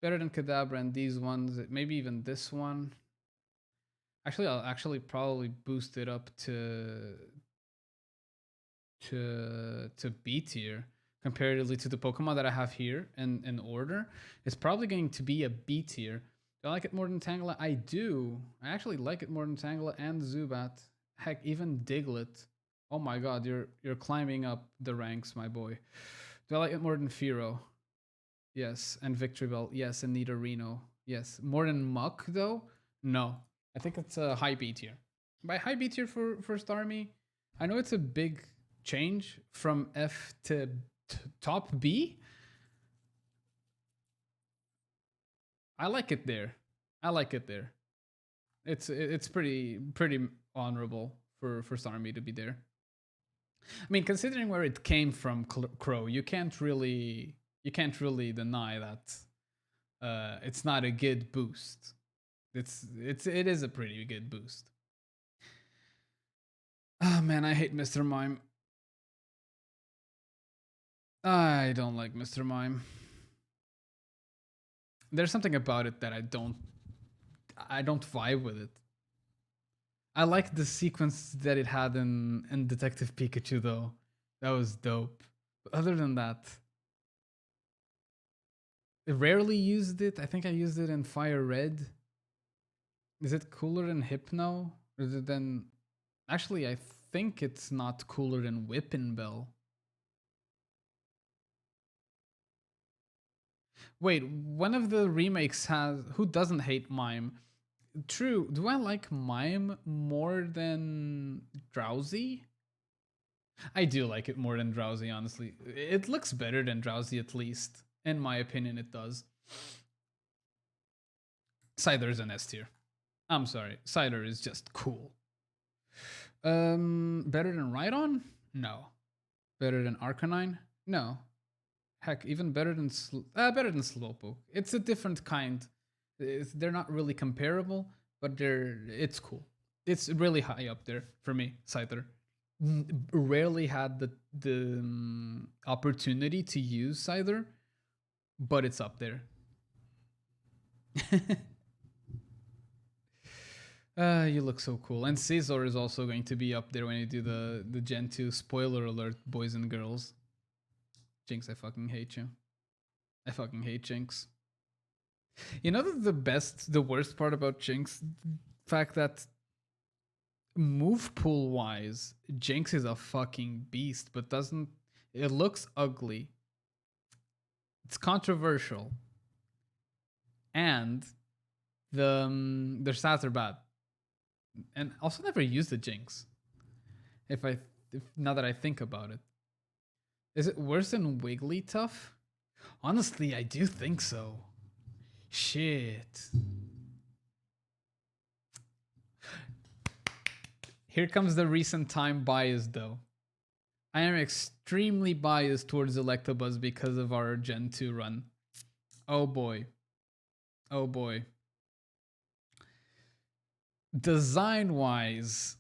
better than Kadabra, and these ones. Maybe even this one. Actually, I'll actually probably boost it up to B tier comparatively to the Pokemon that I have here in order. It's probably going to be a B tier. Do I like it more than Tangela? I do. I actually like it more than Tangela and Zubat. Heck, even Diglett. Oh my god, you're climbing up the ranks, my boy. Do I like it more than Fearow? Yes. And Victreebel? Yes. And Nidorino? Yes. More than Muck, though? No. I think it's a high B tier. By high B tier for Starmie, I know it's a big change from F to top B. I like it there. I like it there. It's pretty honorable for Starmie to be there. I mean, considering where it came from, Crow, you can't really deny that it's not a good boost. It is a pretty good boost. Oh man, I hate Mr. Mime. I don't like Mr. Mime. There's something about it that I don't vibe with it. I like the sequence that it had in Detective Pikachu though. That was dope. But other than that, I rarely used it. I think I used it in Fire Red. Is it cooler than Hypno? Or is it then actually I think it's not cooler than Whippin' Bell. Wait, one of the remakes has who doesn't hate Mime? True. Do I like Mime more than Drowsy? I do like it more than Drowsy, honestly. It looks better than Drowsy, at least. In my opinion, it does. Cider is an S tier. I'm sorry. Cider is just cool. Better than Rhydon? No. Better than Arcanine? No. Heck, even better than Slowpoke. It's a different kind. They're not really comparable, but it's cool. It's really high up there for me, Scyther. Rarely had the opportunity to use Scyther, but it's up there. You look so cool. And Caesar is also going to be up there when you do the Gen 2 spoiler alert, boys and girls. Jinx, I fucking hate you. I fucking hate Jinx. You know the worst part about Jinx? The fact that move pool wise, Jinx is a fucking beast, but it looks ugly. It's controversial. And their stats are bad. And also never used the Jinx. If now that I think about it. Is it worse than Wigglytuff? Honestly, I do think so. Shit. Here comes the recent time bias, though. I am extremely biased towards Electabuzz because of our Gen 2 run. Oh boy. Oh boy. Design-wise,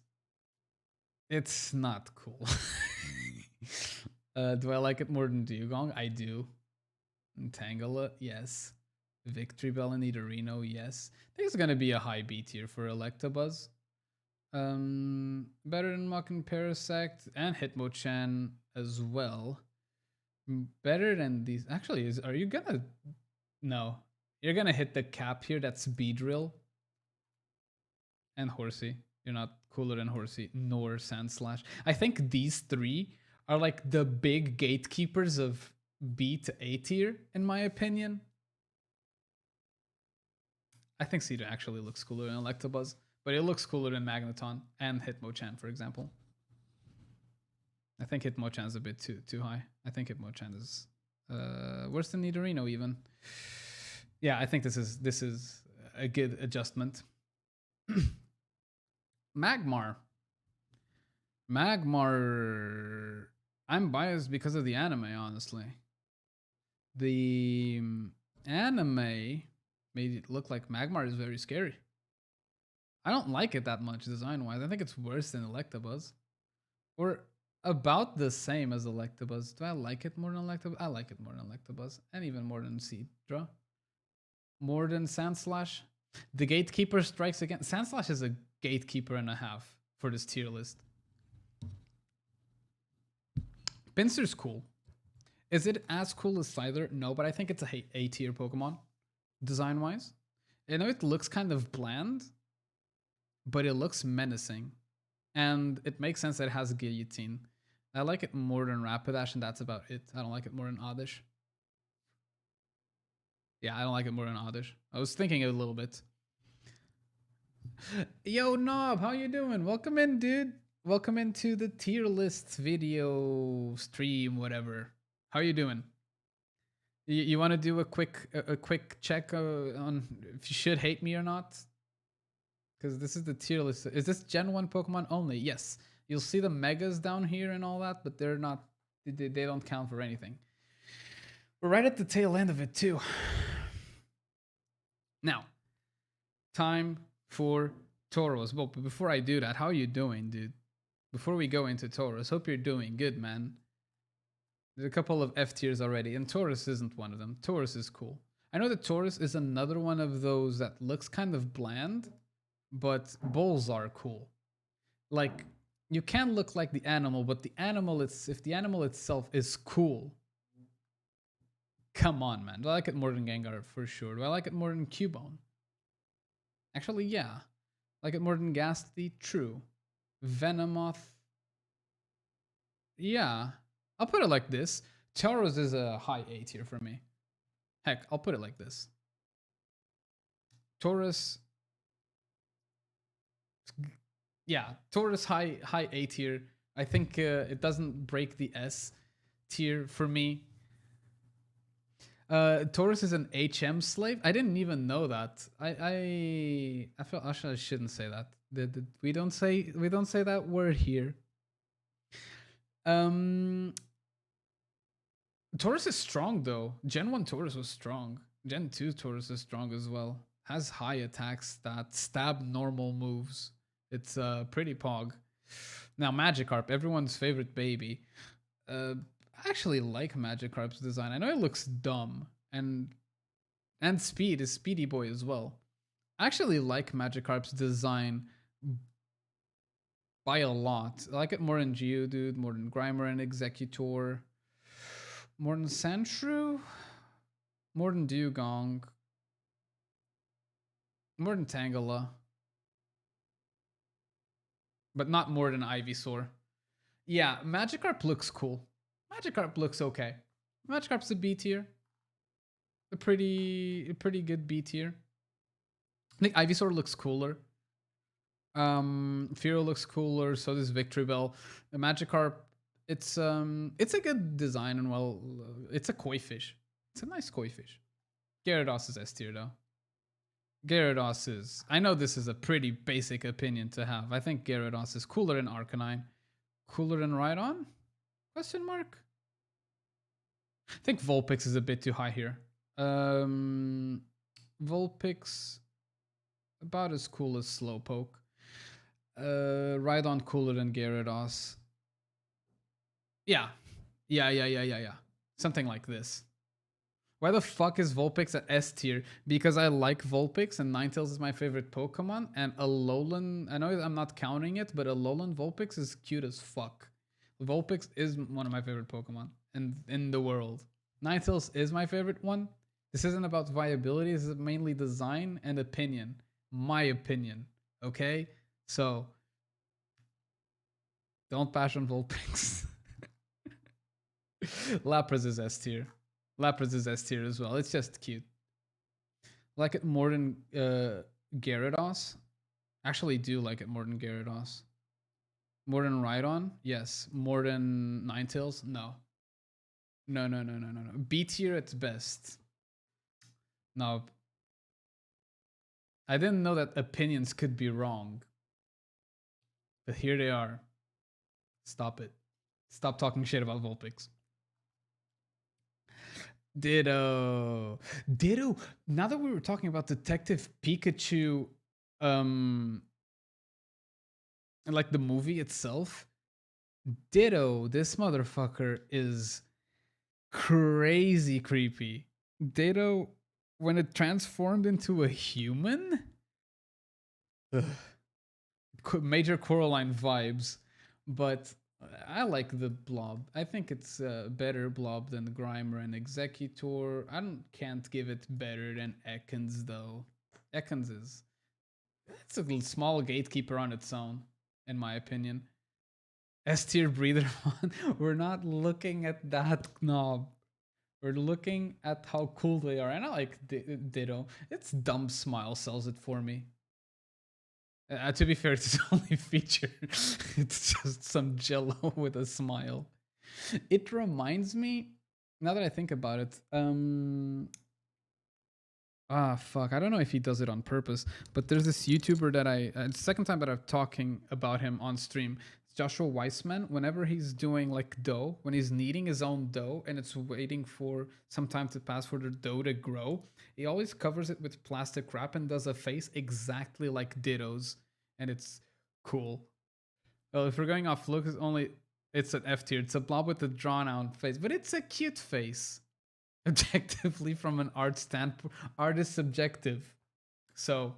it's not cool. Do I like it more than Dugong? I do. Tangela, yes. Victreebel and Nidorino, yes. I think it's gonna be a high B tier for Electabuzz. Better than Muckin Parasect and Hitmonchan as well. Better than these. Actually, are you gonna? No, you're gonna hit the cap here. That's Beedrill and Horsey. You're not cooler than Horsey nor Sandslash. I think these three are like the big gatekeepers of B to A tier, in my opinion. I think Cedar actually looks cooler than Electabuzz, but it looks cooler than Magneton and Hitmonchan, for example. I think Hitmonchan is a bit too high. I think Hitmonchan is worse than Nidorino even. Yeah, I think this is a good adjustment. Magmar. I'm biased because of the anime, honestly. The anime made it look like Magmar is very scary. I don't like it that much design-wise. I think it's worse than Electabuzz. Or about the same as Electabuzz. Do I like it more than Electabuzz? I like it more than Electabuzz. And even more than Seadra. More than Sandslash. The Gatekeeper strikes again. Sandslash is a gatekeeper and a half for this tier list. Pinsir's cool. Is it as cool as Slider? No, but I think it's a A tier Pokemon, design-wise. I know it looks kind of bland, but it looks menacing. And it makes sense that it has Guillotine. I like it more than Rapidash, and that's about it. I don't like it more than Oddish. Yeah, I don't like it more than Oddish. I was thinking a little bit. Yo, Knob, how you doing? Welcome in, dude. Welcome into the tier list video stream, whatever. How you doing? You want to do a quick check on if you should hate me or not? Because this is the tier list. Is this Gen 1 Pokemon only? Yes. You'll see the Megas down here and all that, but they're not. They don't count for anything. We're right at the tail end of it too. Now, time for Tauros. Well, but before I do that, how are you doing, dude? Before we go into Tauros, hope you're doing good, man. There's a couple of F tiers already, and Tauros isn't one of them. Tauros is cool. I know that Tauros is another one of those that looks kind of bland, but bulls are cool. Like, you can look like the animal, but the animal, if the animal itself is cool, come on, man. Do I like it more than Gengar? For sure. Do I like it more than Cubone? Actually, yeah. Like it more than Ghastly? True. Venomoth? Yeah. I'll put it like this. Tauros is a high A tier for me. Heck, I'll put it like this. Tauros... Yeah, Tauros high A tier. I think it doesn't break the S tier for me. Tauros is an HM slave. I didn't even know that. I feel actually I shouldn't say that. We don't say that word here. Tauros is strong though. Gen 1 Tauros was strong. Gen 2 Tauros is strong as well. Has high attacks that stab normal moves. It's pretty pog. Now Magikarp, everyone's favorite baby. I actually like Magikarp's design. I know it looks dumb, and Speed is Speedy Boy as well. I actually like Magikarp's design by a lot. I like it more than Geodude, more than Grimer and Executor, more than Sandshrew, more than Dugong, more than Tangela, but not more than Ivysaur. Yeah, Magikarp looks cool. Magikarp looks okay. Magikarp's a B tier. A pretty good B tier. I think Ivysaur looks cooler. Fearow looks cooler, so does Victreebel. The Magikarp, it's a good design and well, it's a koi fish. It's a nice koi fish. Gyarados is S tier though. Gyarados is, I know this is a pretty basic opinion to have. I think Gyarados is cooler than Arcanine. Cooler than Rhydon? Question mark? I think Vulpix is a bit too high here. Vulpix, about as cool as Slowpoke. Rhydon cooler than Gyarados. Yeah. Something like this. Why the fuck is Vulpix at S tier? Because I like Vulpix and Ninetales is my favorite Pokemon. And Alolan, I know I'm not counting it, but Alolan Vulpix is cute as fuck. Vulpix is one of my favorite Pokemon in the world. Ninetales is my favorite one. This isn't about viability, this is mainly design and opinion. My opinion. Okay? So, don't bash on Vulpix. Lapras is S tier. Lapras is S tier as well. It's just cute. Like it more than Gyarados. Actually, do like it more than Gyarados. More than Rhydon? Yes. More than Ninetales? No. No. B tier at best. No. I didn't know that opinions could be wrong. But here they are. Stop it. Stop talking shit about Vulpix. Ditto. Now that we were talking about Detective Pikachu, like the movie itself, Ditto, this motherfucker is crazy creepy. Ditto, when it transformed into a human, major Coraline vibes, but I like the Blob. I think it's a better Blob than Grimer and Executor. Can't give it better than Ekans though. Ekans is it's a small gatekeeper on its own, in my opinion. S tier breather one. We're not looking at that knob. We're looking at how cool they are, and I like Ditto. Its dumb smile sells it for me. To be fair, it's its only feature. It's just some jello with a smile. It reminds me, now that I think about it, fuck, I don't know if he does it on purpose, but there's this YouTuber that it's the second time that I'm talking about him on stream. It's Joshua Weissman. Whenever he's doing like dough, when he's kneading his own dough and it's waiting for some time to pass for the dough to grow, he always covers it with plastic wrap and does a face exactly like Ditto's, and it's cool. Well, if we're going off look, it's an F tier. It's a blob with a drawn out face, but it's a cute face. Objectively, from an art standpoint, art is subjective. So,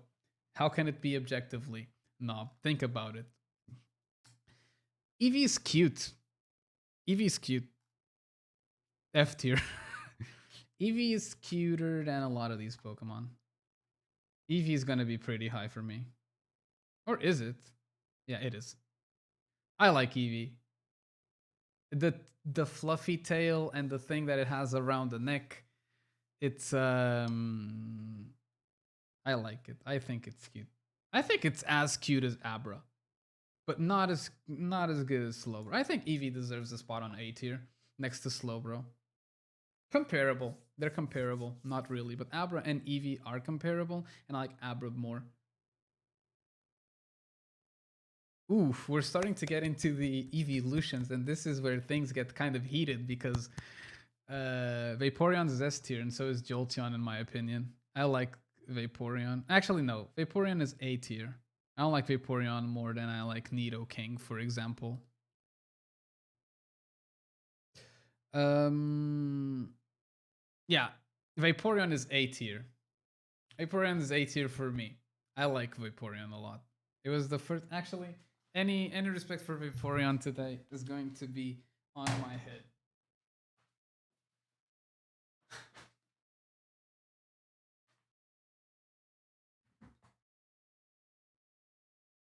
how can it be objectively? No, think about it. Eevee is cute. Eevee is cute. F tier. Eevee is cuter than a lot of these Pokemon. Eevee is gonna be pretty high for me. Or is it? Yeah, it is. I like Eevee. The fluffy tail and the thing that it has around the neck, it's I like it. I think it's cute. I think it's as cute as Abra, but not as good as Slowbro. I think Eevee deserves a spot on A tier next to Slowbro. Comparable. They're comparable. Not really, but Abra and Eevee are comparable, and I like Abra more. Oof, we're starting to get into the evolutions, and this is where things get kind of heated because Vaporeon is S tier, and so is Jolteon, in my opinion. I like Vaporeon. Actually, no, Vaporeon is A tier. I don't like Vaporeon more than I like Nidoking, for example. Yeah, Vaporeon is A tier. Vaporeon is A tier for me. I like Vaporeon a lot. It was the first, actually. Any respect for Vaporeon today is going to be on my head.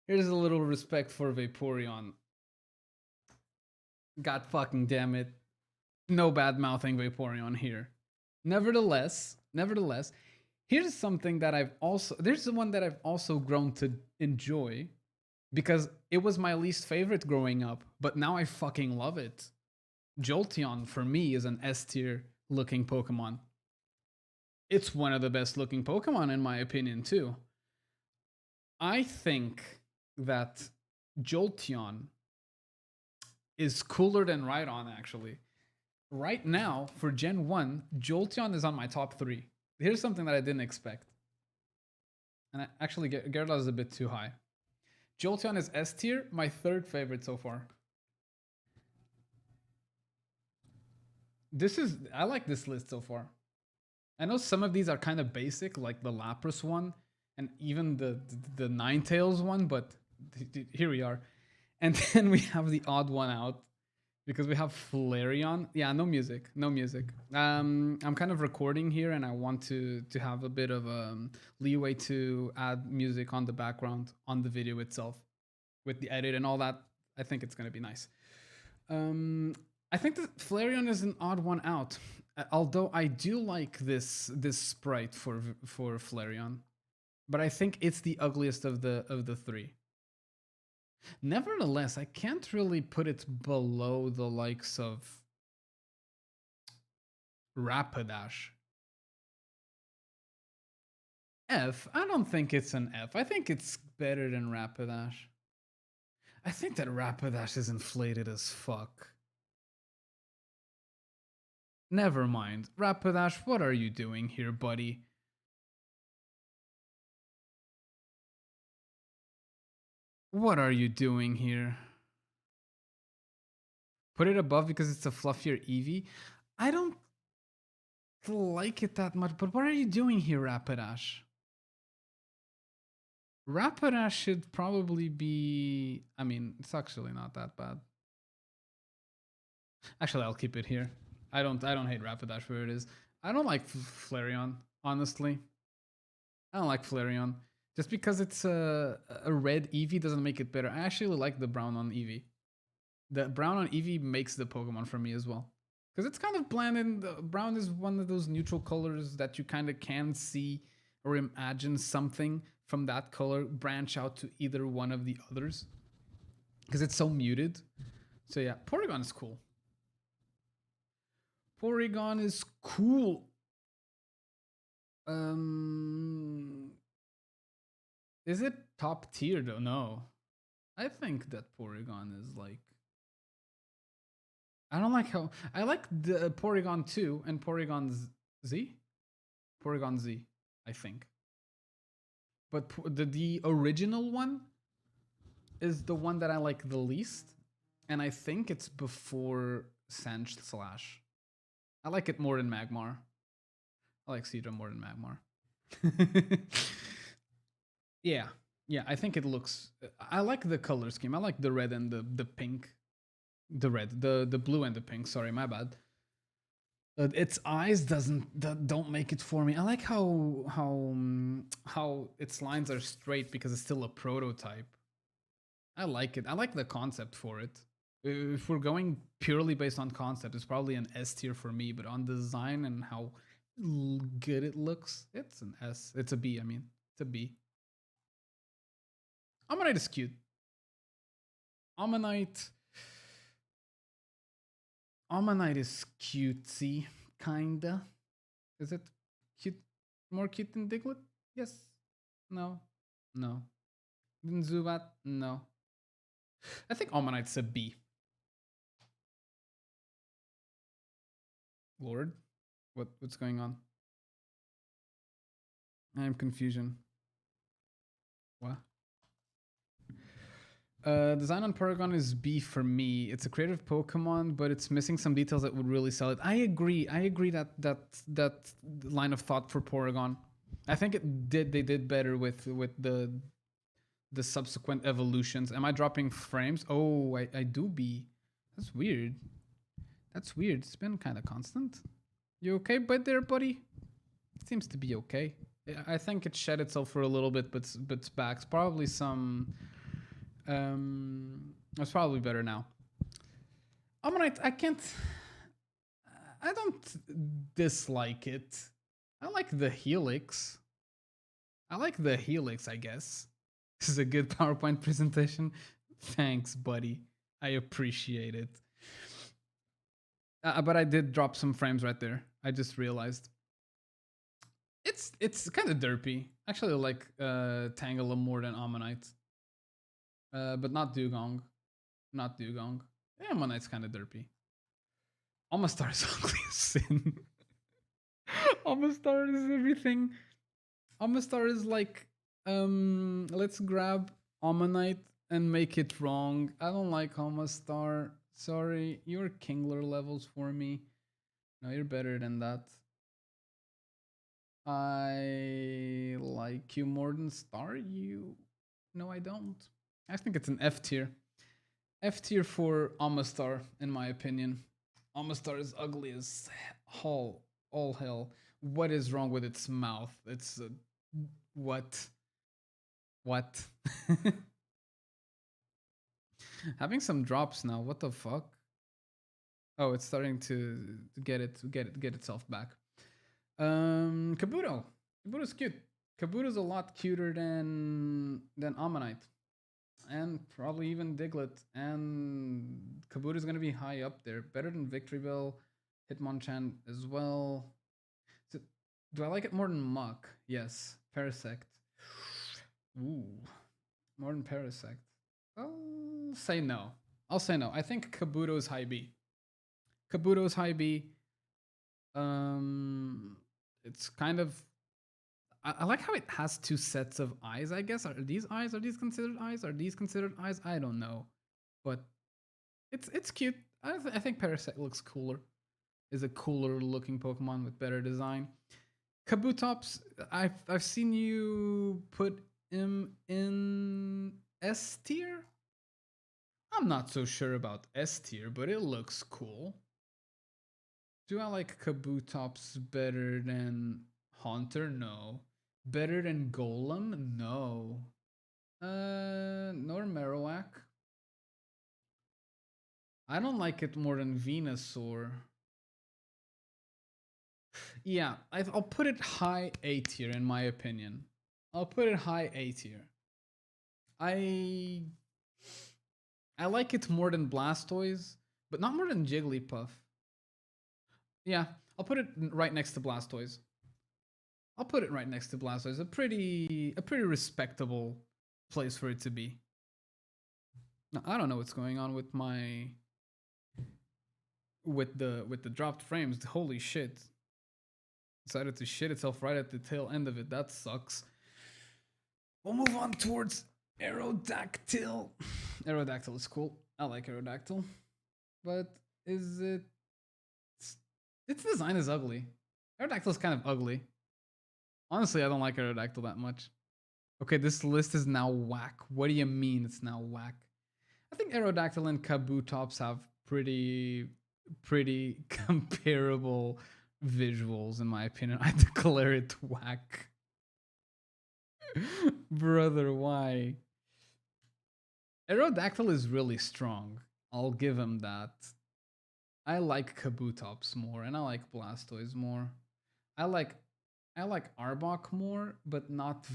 Here's a little respect for Vaporeon. God fucking damn it. No bad mouthing Vaporeon here. Nevertheless, here's something that there's the one that I've also grown to enjoy, because it was my least favorite growing up, but now I fucking love it. Jolteon, for me, is an S tier looking Pokemon. It's one of the best looking Pokemon, in my opinion, too. I think that Jolteon is cooler than Rhydon, actually. Right now, for Gen 1, Jolteon is on my top 3. Here's something that I didn't expect. And actually, Gyarados is a bit too high. Jolteon is S tier, my third favorite so far. I like this list so far. I know some of these are kind of basic, like the Lapras one, and even the Ninetales one. But here we are, and then we have the odd one out because we have Flareon. Yeah, no music, no music. I'm kind of recording here, and I want to have a bit of leeway to add music on the background on the video itself with the edit and all that. I think it's gonna be nice. I think that Flareon is an odd one out. Although I do like this sprite for Flareon, but I think it's the ugliest of the three. Nevertheless, I can't really put it below the likes of Rapidash. F. I don't think it's an F. I think it's better than Rapidash. I think that Rapidash is inflated as fuck. Never mind. Rapidash, what are you doing here, buddy? What are you doing here? Put it above because it's a fluffier Eevee? I don't like it that much, but what are you doing here, Rapidash? Rapidash should probably be... I mean, it's actually not that bad. Actually, I'll keep it here. I don't hate Rapidash where it is. I don't like Flareon, honestly. I don't like Flareon. Just because it's a red Eevee doesn't make it better. I actually like the brown on Eevee. The brown on Eevee makes the Pokemon for me as well. Because it's kind of bland, and brown is one of those neutral colors that you kind of can see or imagine something from that color branch out to either one of the others. Because it's so muted. So yeah, Porygon is cool. Porygon is cool. Is it top tier though? No. I think that Porygon is like... I don't like how... I like the Porygon 2 and Porygon Z? Porygon Z, I think. But the original one is the one that I like the least. And I think it's before Sand Slash. I like it more than Magmar. I like Seadra more than Magmar. Yeah. Yeah, I think it looks... I like the color scheme. I like the red and the pink. The red. The blue and the pink. Sorry, my bad. Its eyes don't make it for me. I like how its lines are straight because it's still a prototype. I like it. I like the concept for it. If we're going purely based on concept, it's probably an S tier for me. But on design and how good it looks, it's an S. It's a B. I mean, it's a B. Ammonite is cute. Ammonite is cutesy, kinda. Is it cute? More cute than Diglett? Yes. No. No. Than Zubat? No. I think Ammonite's a B. Lord? What's going on? I am confusion. What? Design on Porygon is B for me. It's a creative Pokemon, but it's missing some details that would really sell it. I agree. I agree that line of thought for Porygon. I think they did better with the subsequent evolutions. Am I dropping frames? Oh, I do be. That's weird. That's weird. It's been kind of constant. You okay, there, buddy? It seems to be okay. I think it shed itself for a little bit, but it's back. It's probably some... it's probably better now. Ammonite, I don't dislike it. I like the Helix. I guess. This is a good PowerPoint presentation. Thanks, buddy. I appreciate it. But I did drop some frames right there. I just realized. It's kind of derpy. Actually, I like Tangela more than Ammonite. But not Dugong. Not Dugong. Yeah, Ammonite's kind of derpy. Almastar is ugly as sin. Almastar is everything. Almastar is like, let's grab Ammonite and make it wrong. I don't like Almastar. Sorry, you're Kingler levels for me. No, you're better than that. I like you more than Star. You? No, I don't. I think it's an F tier. F tier for Amistar, in my opinion. Amistar is ugly as all hell. What is wrong with its mouth? It's what? What? Having some drops now. What the fuck? Oh, it's starting to get itself back. Kabuto. Kabuto's cute. Kabuto's a lot cuter than Ammonite, and probably even Diglett. And Kabuto's gonna be high up there, better than Victreebel, Hitmonchan as well. So, do I like it more than Muck? Yes. Parasect. Ooh, more than Parasect. I'll say no. I'll say no. I think Kabuto's high B. Kabuto's high B. It's kind of. I like how it has two sets of eyes. I guess are these eyes? Are these considered eyes? Are these considered eyes? I don't know, but it's cute. I think Parasect looks cooler. Is a cooler looking Pokemon with better design. Kabutops. I've seen you put him in S tier. I'm not so sure about S tier, but it looks cool. Do I like Kabutops better than Haunter? No. Better than Golem? No. Nor Marowak. I don't like it more than Venusaur. Yeah, I'll put it high A tier in my opinion. I'll put it high A tier. I like it more than Blastoise, but not more than Jigglypuff. Yeah, I'll put it right next to Blastoise. I'll put it right next to Blastoise. A pretty respectable place for it to be. Now, I don't know what's going on with my with the dropped frames. Holy shit. Decided to shit itself right at the tail end of it. That sucks. We'll move on towards Aerodactyl. Aerodactyl is cool. I like Aerodactyl. But is it... Its design is ugly. Aerodactyl is kind of ugly. Honestly, I don't like Aerodactyl that much. Okay, this list is now whack. What do you mean it's now whack? I think Aerodactyl and Kabutops have pretty comparable visuals in my opinion. I declare it whack. Brother, why? Aerodactyl is really strong. I'll give him that. I like Kabutops more, and I like Blastoise more. I like Arbok more, but not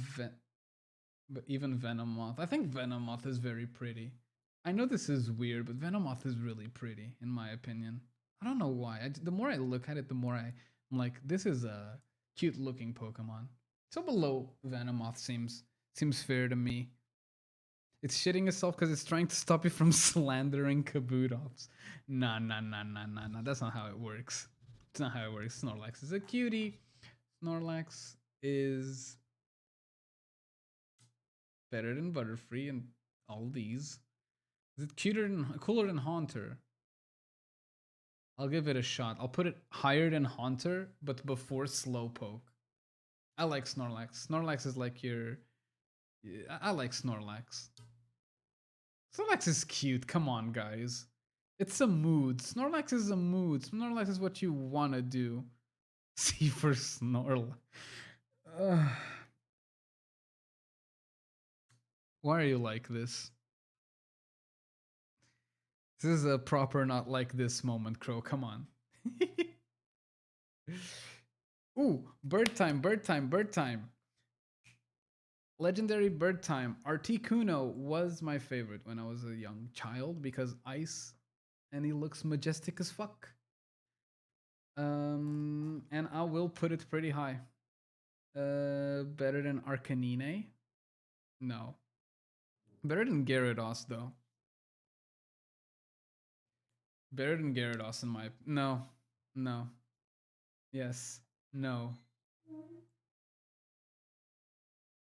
but even Venomoth. I think Venomoth is very pretty. I know this is weird, but Venomoth is really pretty in my opinion. I don't know why. The more I look at it, the more I'm like, this is a cute looking Pokemon. So below Venomoth seems fair to me. It's shitting itself because it's trying to stop you from slandering Kabutops. Nah. That's not how it works. It's not how it works. Snorlax is a cutie. Snorlax is better than Butterfree and all these. Is it cooler than Haunter? I'll give it a shot. I'll put it higher than Haunter, but before Slowpoke. I like Snorlax. Snorlax is like your... I like Snorlax. Snorlax is cute. Come on, guys. It's a mood. Snorlax is a mood. Snorlax is what you want to do. C for Snorlax. Why are you like this? This is a proper not like this moment, Crow. Come on. Ooh, bird time. Legendary bird time. Articuno was my favorite when I was a young child because ice and he looks majestic as fuck. And I will put it pretty high. Better than Arcanine? No. Better than Gyarados though. Better than Gyarados in my... No. Yes. No.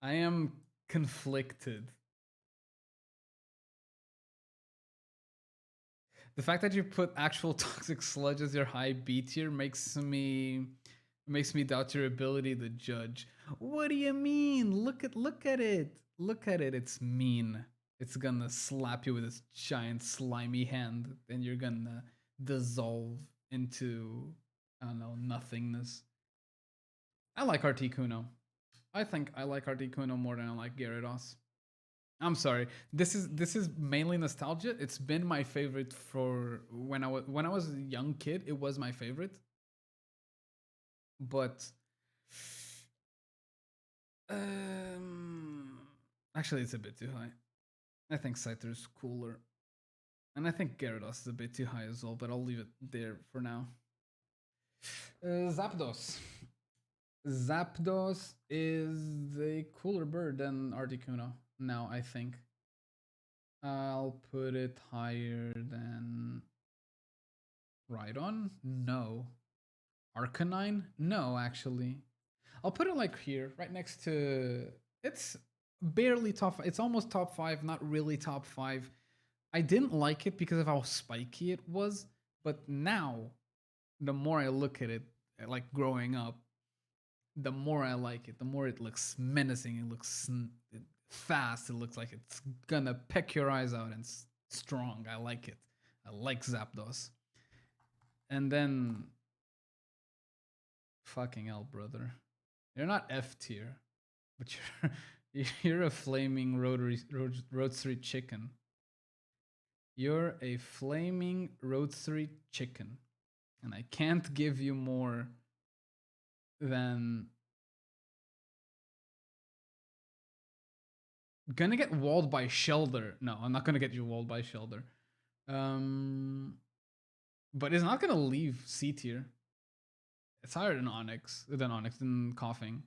I am conflicted. The fact that you put actual toxic sludge as your high B tier makes me Makes me doubt your ability to judge. What do you mean? Look at it. Look at it. It's mean. It's gonna slap you with its giant slimy hand, and you're gonna dissolve into, I don't know, nothingness. I like Articuno. I think I like Articuno more than I like Gyarados. I'm sorry. This is mainly nostalgia. It's been my favorite for when I was a young kid. It was my favorite, but um, actually, it's a bit too high. I think Scyther's cooler, and I think Gyarados is a bit too high as well. But I'll leave it there for now. Zapdos. Zapdos is a cooler bird than Articuno. Now I think I'll put it higher than Rhydon. No, Arcanine. No, actually, I'll put it like here, right next to. It's barely top. It's almost top five. Not really top five. I didn't like it because of how spiky it was, but now, the more I look at it, like growing up, the more I like it, the more it looks menacing. It looks fast. It looks like it's gonna peck your eyes out and strong. I like it. I like Zapdos. And then, fucking hell, brother, you're not F tier, but you're a flaming rotisserie chicken. You're a flaming rotisserie chicken, and I can't give you more than gonna get walled by Shelder. No, I'm not gonna get you walled by Shelder. But it's not gonna leave C tier. It's higher than Onyx, than Coughing,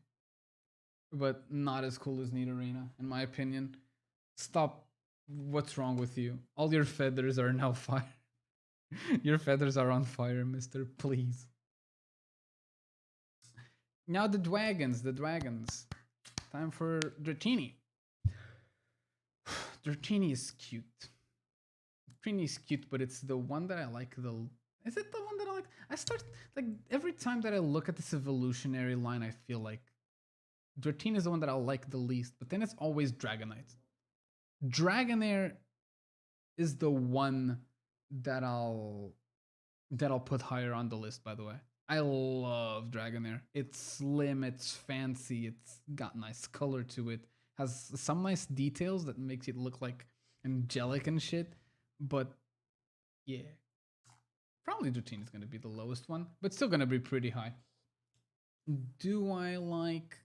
but not as cool as Nidorina, in my opinion. Stop. What's wrong with you? All your feathers are now fire. Your feathers are on fire, mister. Please. Now the dragons. Time for Dratini. Dratini is cute. Dratini is cute, but it's the one that I like the. Is it the one that I like? I start like every time that I look at this evolutionary line, I feel like Dratini is the one that I like the least. But then it's always Dragonite. Dragonair is the one that I'll put higher on the list. By the way, I love Dragonair. It's slim, it's fancy, it's got nice color to it. Has some nice details that makes it look like angelic and shit. But yeah, probably Dratini is gonna be the lowest one, but still gonna be pretty high. Do I like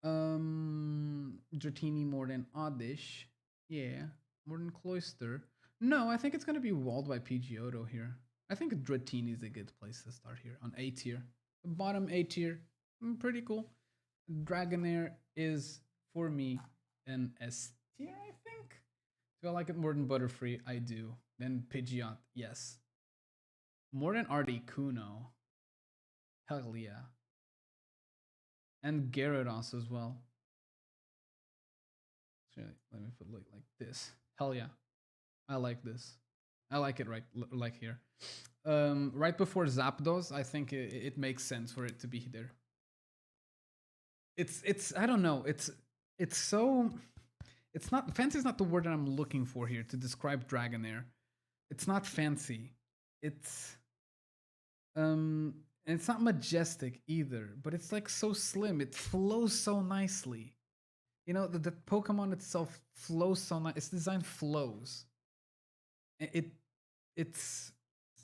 Dratini more than Oddish? Yeah, more than Cloyster. No, I think it's gonna be walled by Pidgeotto here. I think Dratini is a good place to start here on A tier. Bottom A tier, pretty cool. Dragonair is for me an S tier, I think. Do I like it more than Butterfree? I do. Then Pidgeot, yes. More than Articuno. Hell yeah. And Gyarados as well. So let me put like this. Hell yeah. I like this. I like it right like here. Right before Zapdos, I think it makes sense for it to be there. It's I don't know. It's so it's not fancy is not the word that I'm looking for here to describe Dragonair. It's not fancy. It's and it's not majestic either, but it's like so slim. It flows so nicely. You know, the Pokemon itself flows so nice. Its design flows. It it's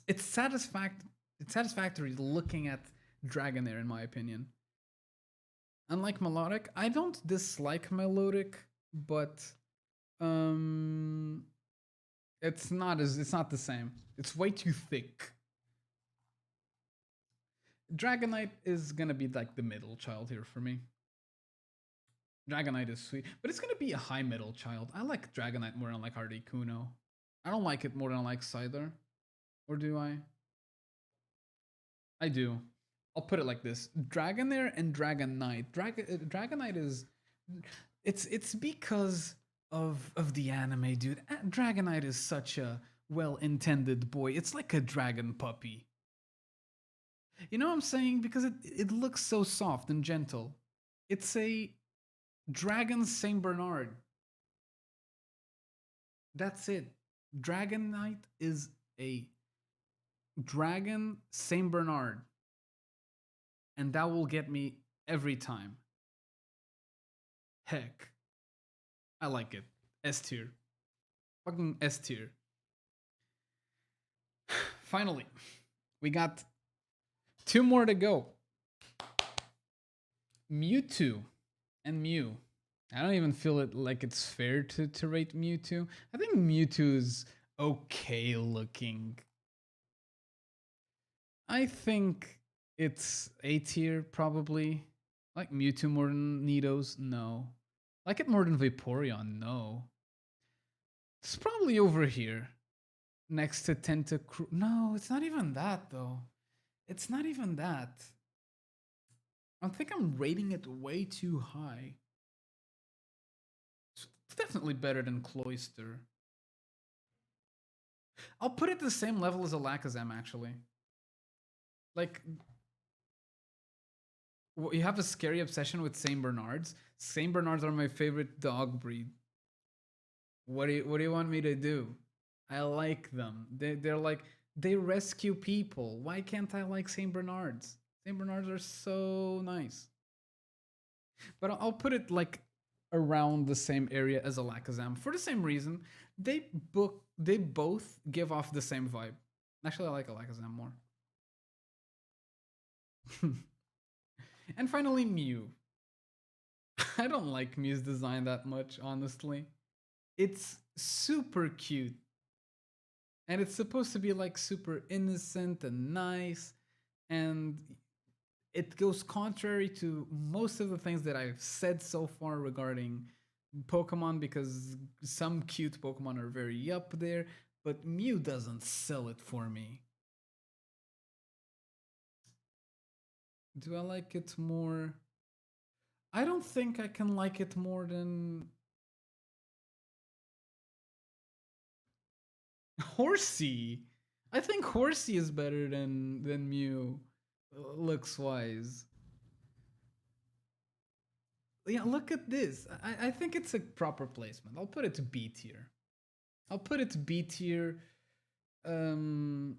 it's satisfactory looking at Dragonair, in my opinion. Unlike Melodic, I don't dislike Melodic, but um it's not the same. It's way too thick. Dragonite is gonna be like the middle child here for me. Dragonite is sweet, but it's gonna be a high middle child. I like Dragonite more than I like Articuno. I don't like it more than I like Scyther. Or do I? I do. I'll put it like this: Dragonair and Dragonite. Dragonite is it's because of the anime, dude. Dragonite is such a well-intended boy. It's like a dragon puppy. You know what I'm saying? Because it looks so soft and gentle. It's a Dragon Saint Bernard. That's it. Dragon Knight is a Dragon Saint Bernard. And that will get me every time. Heck. I like it. S tier. Fucking S tier. Finally, we got two more to go. Mewtwo and Mew. I don't even feel it like it's fair to rate Mewtwo. I think Mewtwo is okay looking. I think it's A tier probably. Like Mewtwo more than Nidos? No. Like it more than Vaporeon? No. It's probably over here. Next to Tentacruel. No, it's not even that though. It's not even that. I think I'm rating it way too high. It's definitely better than Cloyster. I'll put it the same level as Alakazam actually. Like, you have a scary obsession with Saint Bernards. Saint Bernards are my favorite dog breed. What do you want me to do? I like them. They're like, they rescue people. Why can't I like Saint Bernards? Saint Bernards are so nice. But I'll put it like around the same area as Alakazam for the same reason. They both give off the same vibe. Actually, I like Alakazam more. And finally, Mew. I don't like Mew's design that much, honestly. It's super cute. And it's supposed to be like super innocent and nice. And it goes contrary to most of the things that I've said so far regarding Pokemon, because some cute Pokemon are very up there, but Mew doesn't sell it for me. Do I like it more? I don't think I can like it more than Horsey. I think Horsey is better than Mew, looks wise. Yeah, look at this. I think it's a proper placement. I'll put it to B tier. I'll put it to B tier. Um,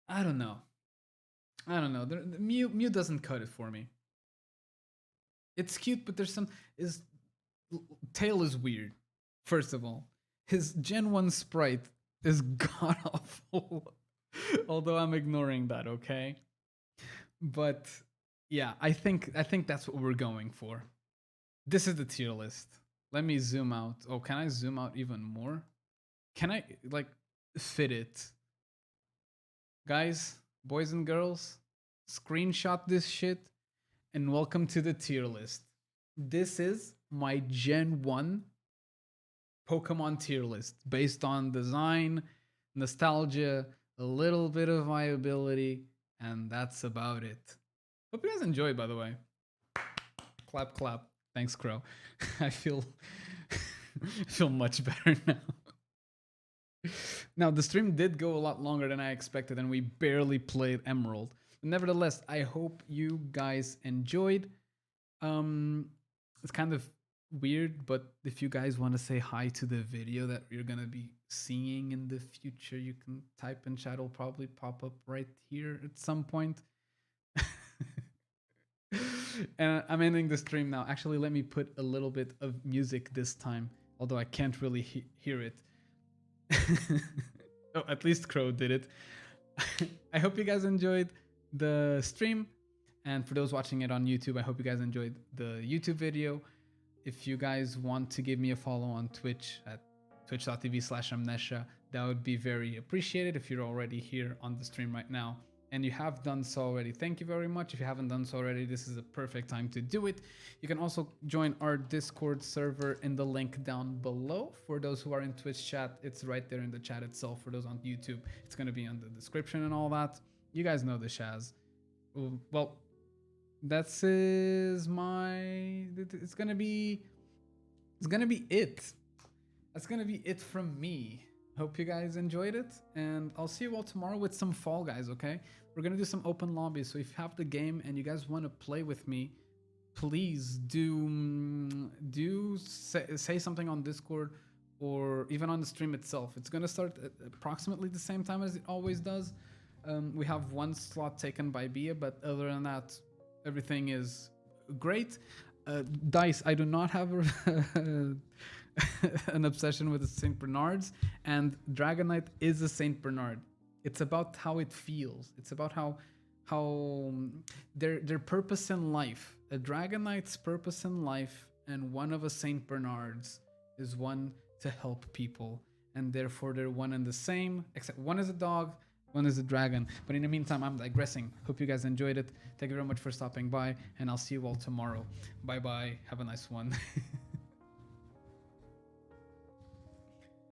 I don't know. I don't know. The Mew doesn't cut it for me. It's cute, but there's some his tail is weird. First of all, his Gen 1 sprite is god awful. Although I'm ignoring that, okay? But yeah, I think that's what we're going for. This is the tier list. Let me zoom out. Oh, can I zoom out even more? Can I like fit it? Guys, boys and girls, screenshot this shit and welcome to the tier list. This is my Gen 1 Pokemon tier list based on design, nostalgia, a little bit of viability, and that's about it. Hope you guys enjoyed, by the way. Clap, clap. Thanks, Crow. I feel feel much better now. Now, the stream did go a lot longer than I expected, and we barely played Emerald. Nevertheless, I hope you guys enjoyed. It's kind of weird, but if you guys want to say hi to the video that you're gonna be seeing in the future, you can type in chat. It'll probably pop up right here at some point. And I'm ending the stream now. Actually, let me put a little bit of music this time, although I can't really hear it. Oh, at least Crow did it. I hope you guys enjoyed the stream. And for those watching it on YouTube, I hope you guys enjoyed the YouTube video. If you guys want to give me a follow on Twitch at twitch.tv/amnesia, that would be very appreciated if you're already here on the stream right now. And you have done so already, thank you very much. If you haven't done so already, this is a perfect time to do it. You can also join our Discord server in the link down below. For those who are in Twitch chat, it's right there in the chat itself. For those on YouTube, it's going to be on the description and all that. You guys know the Shaz. Well, that's it's gonna be it. That's gonna be it from me. Hope you guys enjoyed it, and I'll see you all tomorrow with some Fall Guys, okay? We're gonna do some open lobbies, so if you have the game and you guys want to play with me, please do say something on Discord or even on the stream itself. It's gonna start at approximately the same time as it always does. We have one slot taken by Bia, but other than that, everything is great. Dice, I do not have an obsession with the Saint Bernards, and Dragonite is a Saint Bernard. It's about how it feels. It's about how their purpose in life. A Dragonite's purpose in life and one of a Saint Bernard's is one to help people, and therefore they're one and the same, except one is a dog, one is a dragon. But in the meantime, I'm digressing. Hope you guys enjoyed it. Thank you very much for stopping by, and I'll see you all tomorrow. Bye bye. Have a nice one.